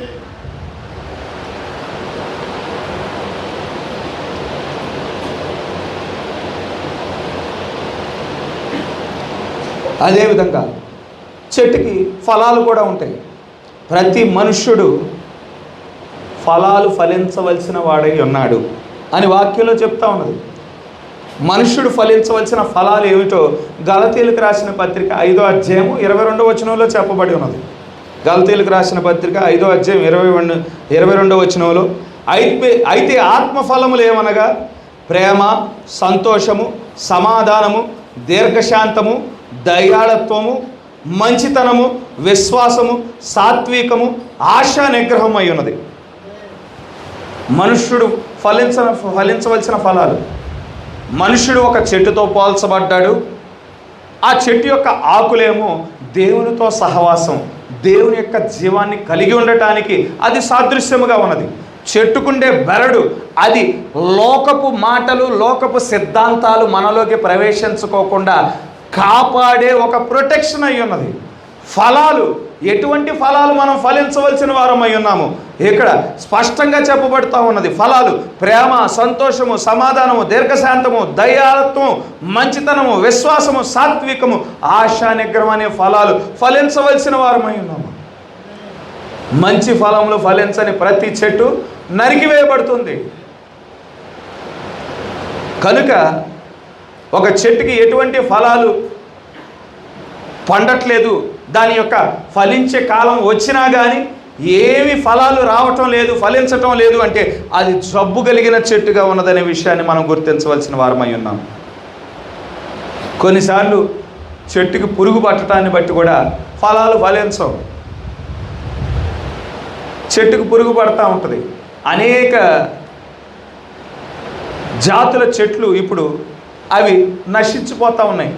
Speaker 1: అదేవిధంగా చెట్టుకి ఫలాలు కూడా ఉంటాయి. ప్రతి మనుష్యుడు ఫలాలు ఫలించవలసిన వాడై ఉన్నాడు అని వాక్యంలో చెప్తా ఉన్నది. మనుష్యుడు ఫలించవలసిన ఫలాలు ఏమిటో గలతీయులకు రాసిన పత్రిక 5వ అధ్యాయం 22వ వచనంలో చెప్పబడి ఉన్నది. గలతీయులకు రాసిన పత్రిక 5వ అధ్యాయం 22వ వచనంలో, అయితే ఆత్మఫలములు ఏమనగా ప్రేమ, సంతోషము, సమాధానము, దీర్ఘశాంతము, దయాళత్వము, మంచితనము, విశ్వాసము, సాత్వికము, ఆశా నిగ్రహం అయి ఉన్నది. మనుష్యుడు ఫలించవలసిన ఫలాలు. మనుష్యుడు ఒక చెట్టుతో పోల్చబడ్డాడు. ఆ చెట్టు యొక్క ఆకులేమో దేవునితో సహవాసం, దేవుని యొక్క జీవాన్ని కలిగి ఉండటానికి అది సాదృశ్యముగా ఉన్నది. చెట్టుకుండే బెరడు అది లోకపు మాటలు, లోకపు సిద్ధాంతాలు మనలోకి ప్రవేశించుకోకుండా కాపాడే ఒక ప్రొటెక్షన్ అయి ఉన్నది. ఫలాలు, ఎటువంటి ఫలాలు మనం ఫలించవలసిన వారమై ఉన్నాము ఇక్కడ స్పష్టంగా చెప్పబడుతూ ఉన్నది. ఫలాలు ప్రేమ, సంతోషము, సమాధానము, దీర్ఘశాంతము, దయాళత్వం, మంచితనము, విశ్వాసము, సాత్వికము, ఆశా నిగ్రహం అనే ఫలాలు ఫలించవలసిన వారమై ఉన్నాము. మంచి ఫలములు ఫలించని ప్రతి చెట్టు నరికివేయబడుతుంది. కనుక ఒక చెట్టుకి ఎటువంటి ఫలాలు పండట్లేదు, దాని యొక్క ఫలించే కాలం వచ్చినా కానీ ఏమి ఫలాలు రావటం లేదు, ఫలించటం లేదు అంటే అది జబ్బు కలిగిన చెట్టుగా ఉన్నదనే విషయాన్ని మనం గుర్తించవలసిన వారమై ఉన్నాం. కొన్నిసార్లు చెట్టుకి పురుగు పట్టడాన్ని బట్టి కూడా ఫలాలు ఫలించవు. చెట్టుకు పురుగు పడతా ఉంటుంది. అనేక జాతుల చెట్లు ఇప్పుడు అవి నశించిపోతూ ఉన్నాయి.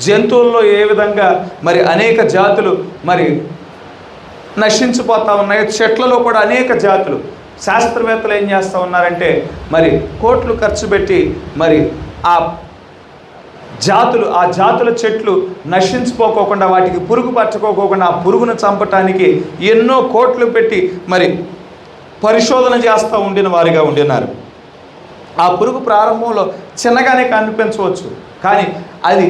Speaker 1: జంతువుల్లో ఏ విధంగా మరి అనేక జాతులు మరి నశించిపోతూ ఉన్నాయి, చెట్లలో కూడా అనేక జాతులు. శాస్త్రవేత్తలు ఏం చేస్తూ ఉన్నారంటే మరి కోట్లు ఖర్చు పెట్టి మరి ఆ జాతుల చెట్లు నశించిపోకోకుండా, వాటికి పురుగు పట్టుకోకుండా, ఆ పురుగును చంపటానికి ఎన్నో కోట్లు పెట్టి మరి పరిశోధన చేస్తూ ఉండిన వారిగా ఉండినారు. ఆ పురుగు ప్రారంభంలో చిన్నగానే కనిపించవచ్చు, కానీ అది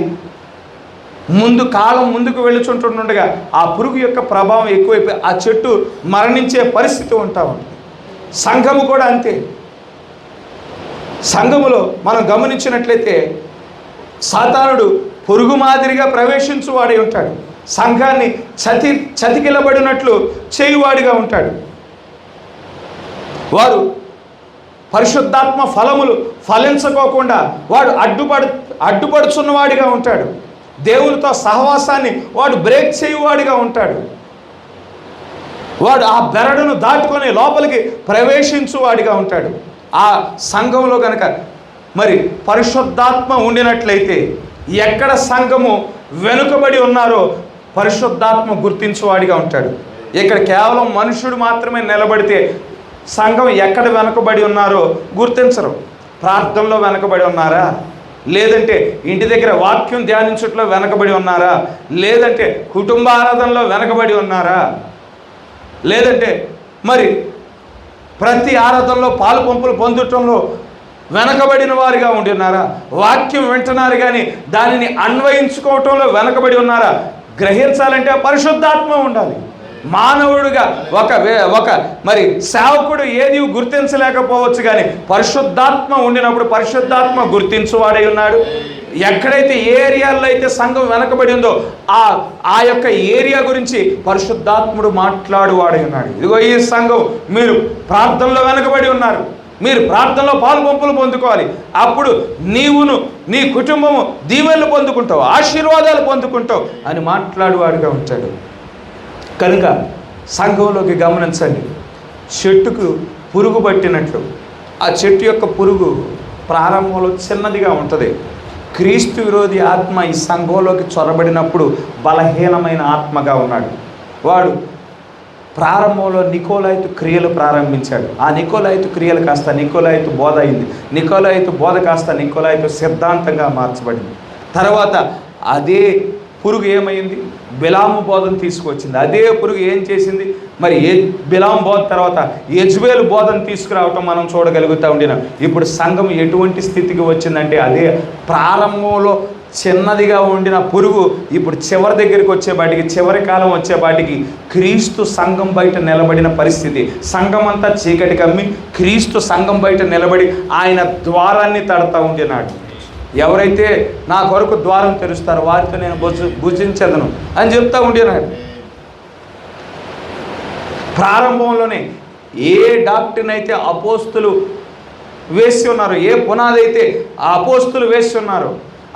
Speaker 1: కాలం ముందుకు వెళ్ళుచుంటుండగా ఆ పురుగు యొక్క ప్రభావం ఎక్కువైపోయి ఆ చెట్టు మరణించే పరిస్థితి ఉంటా ఉంటుంది. సంఘము కూడా అంతే. సంఘములో మనం గమనించినట్లయితే సాతానుడు పురుగు మాదిరిగా ప్రవేశించువాడై ఉంటాడు. సంఘాన్ని చతికిలబడినట్లు చేయువాడిగా ఉంటాడు. వారు పరిశుద్ధాత్మ ఫలములు ఫలించకోకుండా వాడు అడ్డుపడుచున్నవాడిగా ఉంటాడు. దేవునితో సహవాసాన్ని వాడు బ్రేక్ చేయువాడిగా ఉంటాడు. వాడు ఆ బెరడును దాటుకొని లోపలికి ప్రవేశించువాడిగా ఉంటాడు. ఆ సంఘంలో కనుక మరి పరిశుద్ధాత్మ ఉండినట్లయితే ఎక్కడ సంఘము వెనుకబడి ఉన్నారో పరిశుద్ధాత్మ గుర్తించువాడిగా ఉంటాడు. ఇక్కడ కేవలం మనుషుడు మాత్రమే నిలబడితే సంఘం ఎక్కడ వెనుకబడి ఉన్నారో గుర్తించరు. ప్రార్థనలో వెనుకబడి ఉన్నారా, లేదంటే ఇంటి దగ్గర వాక్యం ధ్యానించట్లో వెనకబడి ఉన్నారా, లేదంటే కుటుంబ ఆరాధనలో వెనకబడి ఉన్నారా, లేదంటే మరి ప్రతి ఆరాధనలో పాలు పంపులు పొందటంలో వెనకబడిన వారిగా ఉంటున్నారా, వాక్యం వింటున్నారు కానీ దానిని అన్వయించుకోవటంలో వెనకబడి ఉన్నారా? గ్రహించాలంటే పరిశుద్ధాత్మ ఉండాలి. మానవుడిగా ఒక మరి సేవకుడు ఏది గుర్తించలేకపోవచ్చు, కానీ పరిశుద్ధాత్మ ఉండినప్పుడు పరిశుద్ధాత్మ గుర్తించువాడై ఉన్నాడు. ఎక్కడైతే ఏ ఏరియాల్లో అయితే సంఘం వెనకబడి ఉందో ఆ యొక్క ఏరియా గురించి పరిశుద్ధాత్ముడు మాట్లాడువాడై ఉన్నాడు. ఇదిగో ఈ సంఘం మీరు ప్రార్థనలో వెనకబడి ఉన్నారు, మీరు ప్రార్థనలో పాలు పంపులు పొందుకోవాలి, అప్పుడు నీవును నీ కుటుంబము దీవెనలు పొందుకుంటావు, ఆశీర్వాదాలు పొందుకుంటావు అని మాట్లాడువాడుగా ఉంటాడు. కనుక సంఘంలోకి గమనించండి, చెట్టుకు పురుగు పట్టినట్లు ఆ చెట్టు యొక్క పురుగు ప్రారంభంలో చిన్నదిగా ఉంటుంది. క్రీస్తు విరోధి ఆత్మ ఈ సంఘంలోకి చొరబడినప్పుడు బలహీనమైన ఆత్మగా ఉన్నాడు. వాడు ప్రారంభంలో నికోలాయితు క్రియలు ప్రారంభించాడు. ఆ నికోలాయితు క్రియలు కాస్త నికోలాయితు బోధ అయింది. నికోలాయితు బోధ కాస్త నికోలాయితు సిద్ధాంతంగా మార్చబడింది. తర్వాత అదే పురుగు ఏమైంది? బిలాము బోధను తీసుకొచ్చింది. అదే పురుగు ఏం చేసింది? మరి బిలాము బోధ తర్వాత యెజ్బేలు బోధను తీసుకురావటం మనం చూడగలుగుతూ ఉండినాం. ఇప్పుడు సంఘం ఎటువంటి స్థితికి వచ్చిందంటే అదే ప్రారంభంలో చిన్నదిగా ఉండిన పురుగు ఇప్పుడు చివరి దగ్గరికి వచ్చేపాటికి, చివరి కాలం వచ్చేపాటికి క్రీస్తు సంఘం బయట నిలబడిన పరిస్థితి. సంఘం అంతా చీకటి కమ్మి క్రీస్తు సంఘం బయట నిలబడి ఆయన ద్వారాన్ని తడతా ఉండినాడు. ఎవరైతే నా కొరకు ద్వారం తెరుస్తారో వారితో నేను భుజించదను అని చెప్తా ఉండినాడు. ప్రారంభంలోనే ఏ డాక్టర్ని అయితే అపోస్తులు వేసి ఉన్నారో, ఏ పునాది అయితే ఆ అపోస్తులు వేసి ఉన్నారో,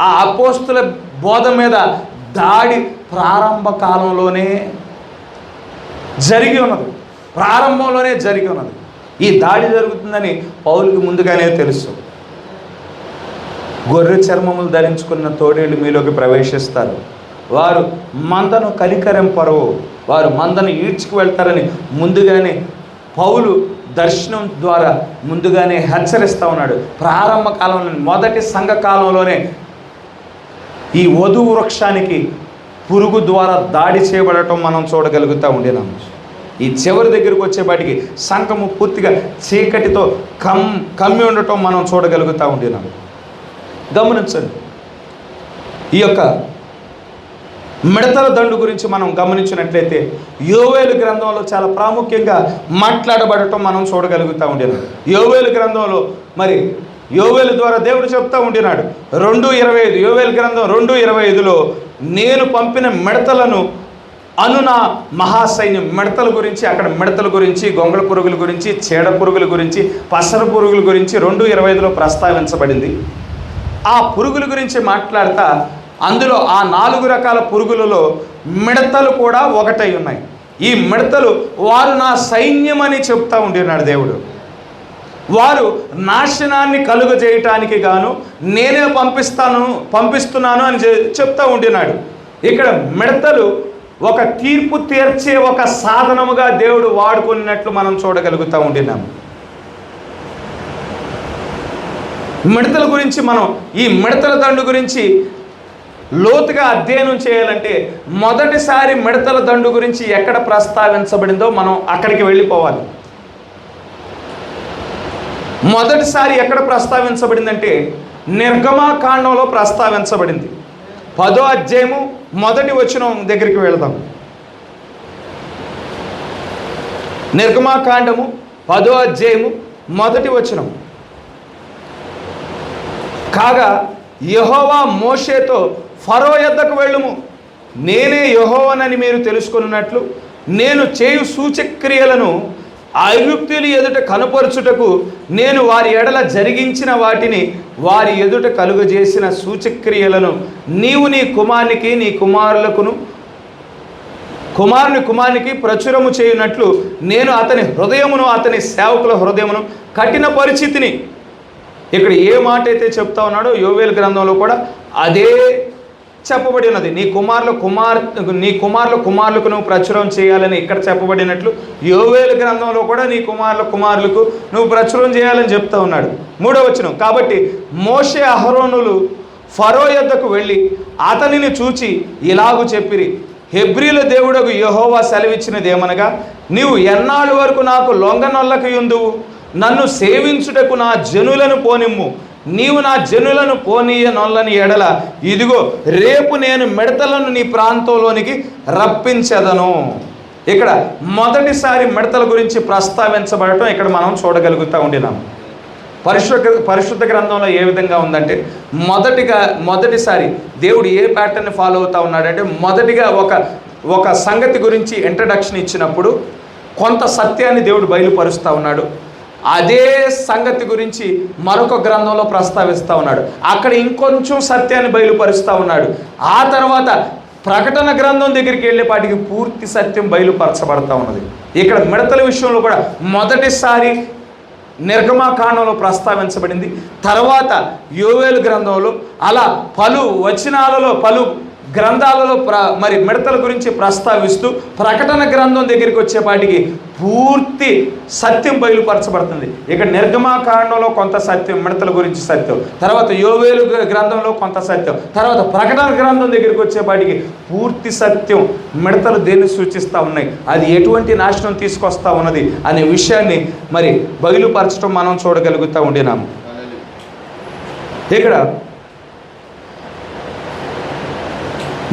Speaker 1: ఆ అపోస్తుల బోధ మీద దాడి ప్రారంభ కాలంలోనే జరిగి ఉన్నది. ప్రారంభంలోనే జరిగి ఉన్నది. ఈ దాడి జరుగుతుందని పౌలుకి ముందుగానే తెలుసు. గొర్రె చర్మములు ధరించుకున్న తోడేళ్ళు మీలోకి ప్రవేశిస్తారు, వారు మందను కనికరింపరు, వారు మందను ఈడ్చుకు వెళ్తారని ముందుగానే పౌలు దర్శనం ద్వారా ముందుగానే హెచ్చరిస్తూ ఉన్నాడు. ప్రారంభ కాలంలో, మొదటి సంఘ కాలంలోనే ఈ వధువు వృక్షానికి పురుగు ద్వారా దాడి చేయబడటం మనం చూడగలుగుతూ ఉండినాం. ఈ చివరి దగ్గరికి వచ్చేపాటికి సంఘము పూర్తిగా చీకటితో కమ్మి ఉండటం మనం చూడగలుగుతూ ఉండినాం. గమనించండి, ఈ యొక్క మిడతల దండు గురించి మనం గమనించినట్లయితే యోవేలు గ్రంథంలో చాలా ప్రాముఖ్యంగా మాట్లాడబడటం మనం చూడగలుగుతూ ఉండినాం. యోవేలు గ్రంథంలో మరి యోవేలు ద్వారా దేవుడు చెప్తా ఉండినాడు. 2:25 యోవేలు గ్రంథం 2:25లో నేను పంపిన మిడతలను నా మహాసైన్యం. మిడతల గురించి, అక్కడ మిడతల గురించి, గొంగళ పురుగుల గురించి, చీడ పురుగుల గురించి, పసర పురుగుల గురించి 2:25లో ప్రస్తావించబడింది. ఆ పురుగుల గురించి మాట్లాడుతా అందులో ఆ 4 రకాల పురుగులలో మిడతలు కూడా ఒకటై ఉన్నాయి. ఈ మిడతలు వారు నా సైన్యం అని చెప్తా ఉంటున్నాడు దేవుడు. వారు నాశనాన్ని కలుగజేయటానికి గాను నేనే పంపిస్తున్నాను అని చెప్తా ఉంటున్నాడు. ఇక్కడ మిడతలు ఒక తీర్పు తీర్చే ఒక సాధనముగా దేవుడు వాడుకున్నట్లు మనం చూడగలుగుతూ ఉంటున్నాము. మిడతల గురించి మనం ఈ మిడతల దండు గురించి లోతుగా అధ్యయనం చేయాలంటే మొదటిసారి మిడతల దండు గురించి ఎక్కడ ప్రస్తావించబడిందో మనం అక్కడికి వెళ్ళిపోవాలి. మొదటిసారి ఎక్కడ ప్రస్తావించబడిందంటే నిర్గమాకాండంలో ప్రస్తావించబడింది. 10వ అధ్యాయము 1వ వచనం దగ్గరికి వెళదాం. నిర్గమాకాండము 10వ అధ్యాయము 1వ వచనం. కాగా యెహోవా మోషేతో ఫరో యొద్దకు వెళ్ళుము, నేనే యెహోవానని మీరు తెలుసుకున్నట్లు నేను చేయు సూచక్రియలను ఐగుప్తీయుల ఎదుట కనుపరుచుటకు నేను వారి ఎడల జరిగించిన వాటిని వారి ఎదుట కలుగజేసిన సూచక్రియలను నీవు నీ కుమారునికి నీ కుమారునికి ప్రచురము చేయునట్లు నేను అతని హృదయమును అతని సేవకుల హృదయమును కఠిన పరిస్థితిని. ఇక్కడ ఏ మాట అయితే చెప్తా ఉన్నాడో యోవేలు గ్రంథంలో కూడా అదే చెప్పబడి ఉన్నది. నీ కుమారులకు నువ్వు ప్రచురం చేయాలని ఇక్కడ చెప్పబడినట్లు యోవేలు గ్రంథంలో కూడా నీ కుమారులకు నువ్వు ప్రచురం చేయాలని చెప్తా ఉన్నాడు. 3వ వచనం. కాబట్టి మోషే అహరోనులు ఫరో యొద్దకు వెళ్ళి అతనిని చూచి ఇలాగు చెప్పిరి, హెబ్రీల దేవుడకు యెహోవా సెలవిచ్చినది ఏమనగా, నీవు ఎన్నాళ్ళ వరకు నాకు లొంగనొల్లక యుందువు, నన్ను సేవించుటకు నా జనులను పోనిమ్ము, నీవు నా జనులను పోనీయనొల్లని ఎడల ఇదిగో రేపు నేను మిడతలను నీ ప్రాంతంలోనికి రప్పించదను. ఇక్కడ మొదటిసారి మిడతల గురించి ప్రస్తావించబడటం ఇక్కడ మనం చూడగలుగుతూ ఉండినాం. పరిశుద్ధ గ్రంథంలో ఏ విధంగా ఉందంటే మొదటిసారి దేవుడు ఏ ప్యాటర్న్ ఫాలో అవుతూ ఉన్నాడంటే మొదటిగా ఒక సంగతి గురించి ఇంట్రడక్షన్ ఇచ్చినప్పుడు కొంత సత్యాన్ని దేవుడు బయలుపరుస్తూ ఉన్నాడు. అదే సంగతి గురించి మరొక గ్రంథంలో ప్రస్తావిస్తూ ఉన్నాడు. అక్కడ ఇంకొంచెం సత్యాన్ని బయలుపరుస్తూ ఉన్నాడు. ఆ తర్వాత ప్రకటన గ్రంథం దగ్గరికి వెళ్ళేపాటికి పూర్తి సత్యం బయలుపరచబడతా ఉన్నది. ఇక్కడ మిడతల విషయంలో కూడా మొదటిసారి నిర్గమాకాండంలో ప్రస్తావించబడింది. తర్వాత యోవేలు గ్రంథంలో అలా పలు వచనాలలో పలు గ్రంథాలలో మరి మిడతల గురించి ప్రస్తావిస్తూ ప్రకటన గ్రంథం దగ్గరికి వచ్చేపాటికి పూర్తి సత్యం బయలుపరచబడుతుంది. ఇక్కడ నిర్గమాకాండంలో కొంత సత్యం మిడతల గురించి సత్యం, తర్వాత యోవేలు గ్రంథంలో కొంత సత్యం, తర్వాత ప్రకటన గ్రంథం దగ్గరికి వచ్చేపాటికి పూర్తి సత్యం మిడతలు దేన్ని సూచిస్తూ ఉన్నాయి, అది ఎటువంటి నాశనం తీసుకొస్తా ఉన్నది అనే విషయాన్ని మరి బయలుపరచడం మనం చూడగలుగుతూ ఉండినాము. ఇక్కడ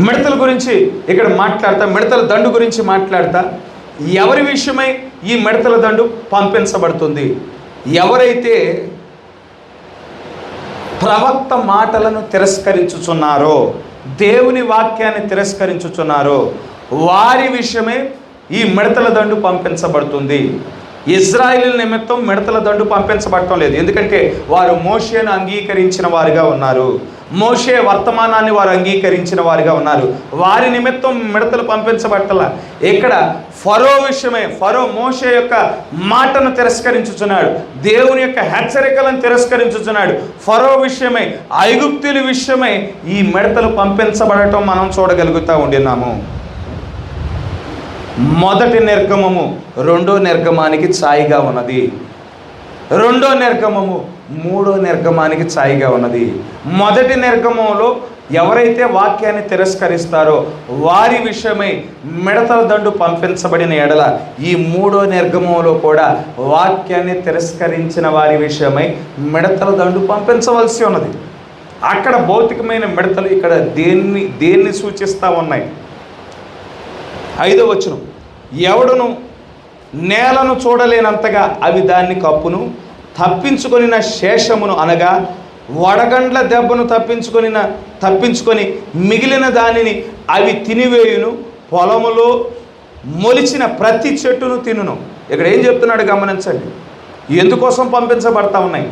Speaker 1: మిడతల గురించి ఇక్కడ మాట్లాడతా, మిడతల దండు గురించి మాట్లాడతా, ఎవరి విషయమై ఈ మిడతల దండు పంపించబడుతుంది? ఎవరైతే ప్రవక్త మాటలను తిరస్కరించుచున్నారో, దేవుని వాక్యాన్ని తిరస్కరించుచున్నారో వారి విషయమే ఈ మిడతల దండు పంపించబడుతుంది. ఇజ్రాయేలు నిమిత్తం మిడతల దండు పంపించబడటం లేదు, ఎందుకంటే వారు మోషేను అంగీకరించిన వారుగా ఉన్నారు, మోషే వర్తమానాన్ని వారు అంగీకరించిన వారుగా ఉన్నారు. వారి నిమిత్తం మిడతలు పంపించబట్టల. ఇక్కడ ఫరో విషయమే, ఫరో మోషే యొక్క మాటను తిరస్కరించుచున్నాడు, దేవుని యొక్క హెచ్చరికలను తిరస్కరించుచున్నాడు. ఫరో విషయమై ఐగుప్తుల విషయమై ఈ మిడతలు పంపించబడటం మనం చూడగలుగుతూ ఉండినాము. మొదటి నిర్గమము రెండో నిర్గమానికి ఛాయిగా ఉన్నది, రెండో నిర్గమము మూడో నిర్గమానికి ఛాయిగా ఉన్నది. మొదటి నిర్గమంలో ఎవరైతే వాక్యాన్ని తిరస్కరిస్తారో వారి విషయమై మిడతల దండు పంపించబడిన ఎడల ఈ మూడో నిర్గమంలో కూడా వాక్యాన్ని తిరస్కరించిన వారి విషయమై మిడతల దండు పంపించవలసి ఉన్నది. అక్కడ భౌతికమైన మిడతలు ఇక్కడ దేన్ని సూచిస్తూ ఉన్నాయి? 5వ వచనం. ఎవడును నేలను చూడలేనంతగా అవి దాన్ని కప్పును, తప్పించుకొనిన శేషమును అనగా వడగండ్ల దెబ్బను తప్పించుకొని మిగిలిన దానిని అవి తినివేయును, పొలములో మొలిచిన ప్రతి చెట్టును తినును. ఇక్కడ ఏం చెప్తున్నాడు గమనించండి. ఎందుకోసం పంపించబడతా ఉన్నాయి?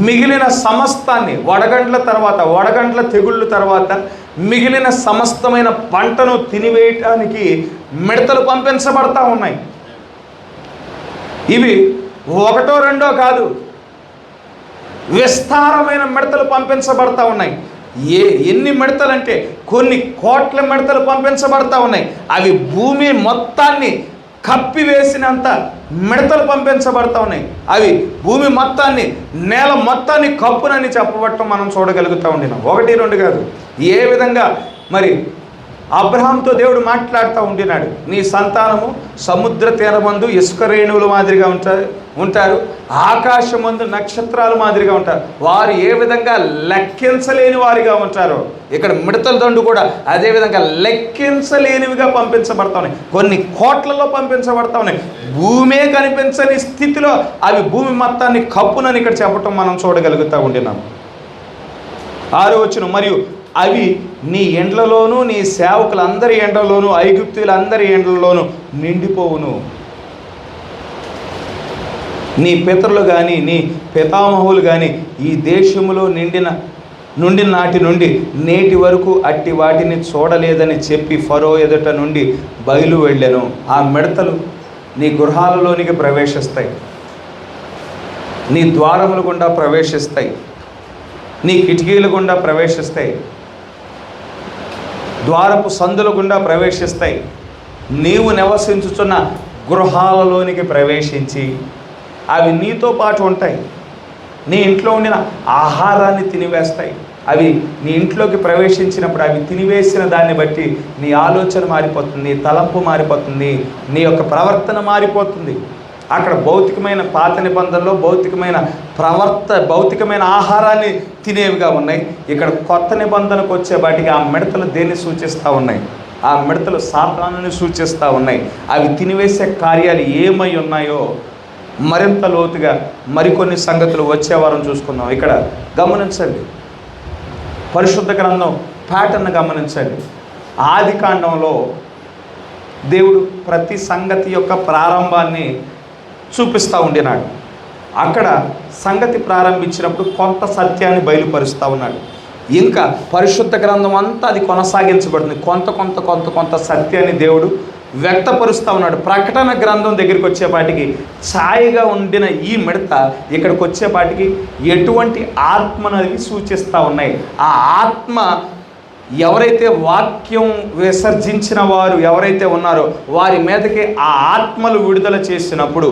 Speaker 1: మిగిలిన సమస్తాన్ని వడగండ్ల తెగుళ్ళ తర్వాత మిగిలిన సమస్తమైన పంటను తినివేయటానికి మిడతలు పంపించబడతా ఉన్నాయి. ఇవి ఒకటో రెండో కాదు, విస్తారమైన మిడతలు పంపించబడతా ఉన్నాయి. ఎన్ని మిడతలంటే కొన్ని కోట్ల మిడతలు పంపించబడతా ఉన్నాయి. అవి భూమి మొత్తాన్ని కప్పివేసినంత మిడతలు పంపించబడతా ఉన్నాయి. అవి భూమి మొత్తాన్ని, నేల మొత్తాన్ని కప్పునని చెప్పబట్టం మనం చూడగలుగుతూ ఉండినాం. ఒకటి రెండు కాదు. ఏ విధంగా మరి అబ్రహాంతో దేవుడు మాట్లాడుతూ ఉంటున్నాడు, నీ సంతానము సముద్ర తీరమందు ఇసుక రేణువుల మాదిరిగా ఉంటారు, ఆకాశమందు నక్షత్రాల మాదిరిగా ఉంటారు. వారు ఏ విధంగా లెక్కించలేని వారిగా ఉంటారో, ఇక్కడ మిడతల దండు కూడా అదేవిధంగా లెక్కించలేనివిగా పంపించబడతా ఉన్నాయి. కొన్ని కోట్లలో పంపించబడతా ఉన్నాయి. భూమే కనిపించని స్థితిలో అవి భూమి మొత్తాన్ని కప్పునని ఇక్కడ చెప్పటం మనం చూడగలుగుతూ ఉంటున్నాం. 6వ వచనం, మరియు అవి నీ ఎండ్లలోనూ నీ సేవకులందరి ఎండ్లలోనూ ఐగుప్తీయులందరి ఎండ్లలోనూ నిండిపోవును. నీ పితరులు కానీ నీ పితామహులు కానీ ఈ దేశములో నుండి నాటి నుండి నేటి వరకు అట్టి వాటిని చూడలేదని చెప్పి ఫరో ఎదుట నుండి బయలు వెళ్ళెను. ఆ మిడతలు నీ గృహాలలోనికి ప్రవేశిస్తాయి, నీ ద్వారముల గుండా ప్రవేశిస్తాయి, నీ కిటికీల గుండా ప్రవేశిస్తాయి, ద్వారపు సందుల గుండా ప్రవేశిస్తాయి. నీవు నివసించుచున్న గృహాలలోనికి ప్రవేశించి అవి నీతో పాటు ఉంటాయి. నీ ఇంట్లో ఉండిన ఆహారాన్ని తినివేస్తాయి. అవి నీ ఇంట్లోకి ప్రవేశించినప్పుడు అవి తినివేసిన దాన్ని బట్టి నీ ఆలోచన మారిపోతుంది, నీ తలంపు మారిపోతుంది, నీ యొక్క ప్రవర్తన మారిపోతుంది. అక్కడ భౌతికమైన పాత నిబంధనలో భౌతికమైన ఆహారాన్ని తినేవిగా ఉన్నాయి. ఇక్కడ కొత్త నిబంధనకు వచ్చేపాటికి ఆ మిడతలు దేన్ని సూచిస్తూ ఉన్నాయి? ఆ మిడతలు సాతానుని సూచిస్తూ ఉన్నాయి. అవి తినివేసే కార్యాలు ఏమై ఉన్నాయో మరింత లోతుగా మరికొన్ని సంగతులు వచ్చే వారం చూసుకుందాం. ఇక్కడ గమనించండి, పరిశుద్ధ గ్రంథం ప్యాటర్న్ గమనించండి. ఆదికాండంలో దేవుడు ప్రతి సంగతి యొక్క ప్రారంభాన్ని చూపిస్తూ ఉండినాడు. అక్కడ సంగతి ప్రారంభించినప్పుడు కొంత సత్యాన్ని బయలుపరుస్తూ ఉన్నాడు. ఇంకా పరిశుద్ధ గ్రంథం అంతా అది కొనసాగించబడుతుంది. కొంత సత్యాన్ని దేవుడు వ్యక్తపరుస్తూ ఉన్నాడు. ప్రకటన గ్రంథం దగ్గరికి వచ్చేపాటికి ఛాయగా ఉండిన ఈ మిడత ఇక్కడికి వచ్చేపాటికి ఎటువంటి ఆత్మనవి సూచిస్తూ ఉన్నాయి. ఆ ఆత్మ ఎవరైతే వాక్యం విసర్జించిన వారు ఎవరైతే ఉన్నారో వారి మీదకి ఆ ఆత్మలు విడుదల చేసినప్పుడు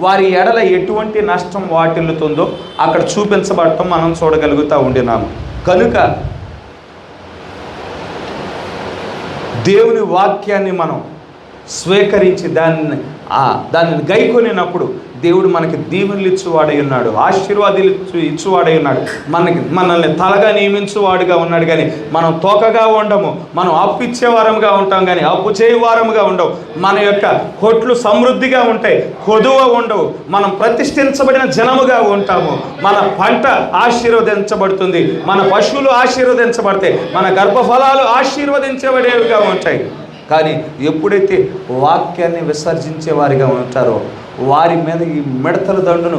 Speaker 1: వారి ఎడల ఎటువంటి నష్టం వాటిల్లుతుందో అక్కడ చూపించబడటం మనం చూడగలుగుతూ ఉండినాము. కనుక దేవుని వాక్యాన్ని మనం స్వీకరించి దానిని గైకొనినప్పుడు దేవుడు మనకి దీవెనలు ఇచ్చువాడై ఉన్నాడు, ఆశీర్వాదాలు ఇచ్చువాడై ఉన్నాడు. మనల్ని తలగా నియమించువాడుగా ఉన్నాడు. కానీ మనం తోకగా ఉండము, మనం అప్పు ఇచ్చేవారముగా ఉంటాం కానీ అప్పు చేయవారముగా ఉండవు. మన యొక్క కొట్లు సమృద్ధిగా ఉంటాయి, కొదువ ఉండవు. మనం ప్రతిష్ఠించబడిన జనముగా ఉంటాము. మన పంట ఆశీర్వదించబడుతుంది, మన పశువులు ఆశీర్వదించబడతాయి, మన గర్భఫలాలు ఆశీర్వదించబడేవిగా ఉంటాయి. కానీ ఎప్పుడైతే వాక్యాన్ని విసర్జించే వారిగా ఉంటారో వారి మీద ఈ మిడతల దండును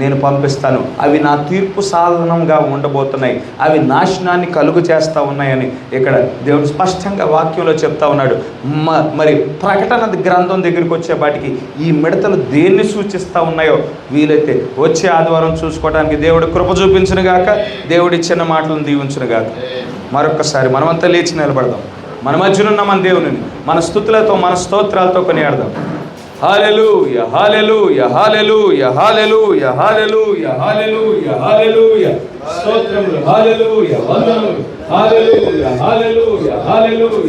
Speaker 1: నేను పంపిస్తాను. అవి నా తీర్పు సాధనంగా ఉండబోతున్నాయి, అవి నాశనాన్ని కలుగు చేస్తూ ఉన్నాయని ఇక్కడ దేవుడు స్పష్టంగా వాక్యంలో చెప్తా ఉన్నాడు. మరి ప్రకటన గ్రంథం దగ్గరికి వచ్చేపాటికి ఈ మిడతలు దేన్ని సూచిస్తూ ఉన్నాయో వీలైతే వచ్చే ఆదివారం చూసుకోవడానికి దేవుడు కృప చూపించునుగాక, దేవుడి ఇచ్చిన మాటలను దీవించునుగాక. మరొకసారి మనమంతా లేచి నిలబడదాం. మన మధ్యనున్న మన దేవుని మన స్తుతులతో మన స్తోత్రాలతో కొనియాడదాం. హల్లెలూయా హల్లెలూయా హల్లెలూయా హల్లెలూయా హల్లెలూయా హల్లెలూయా హల్లెలూయా స్తోత్రములు, హల్లెలూయా వందనములు, హల్లెలూయా హల్లెలూయా హల్లెలూయా.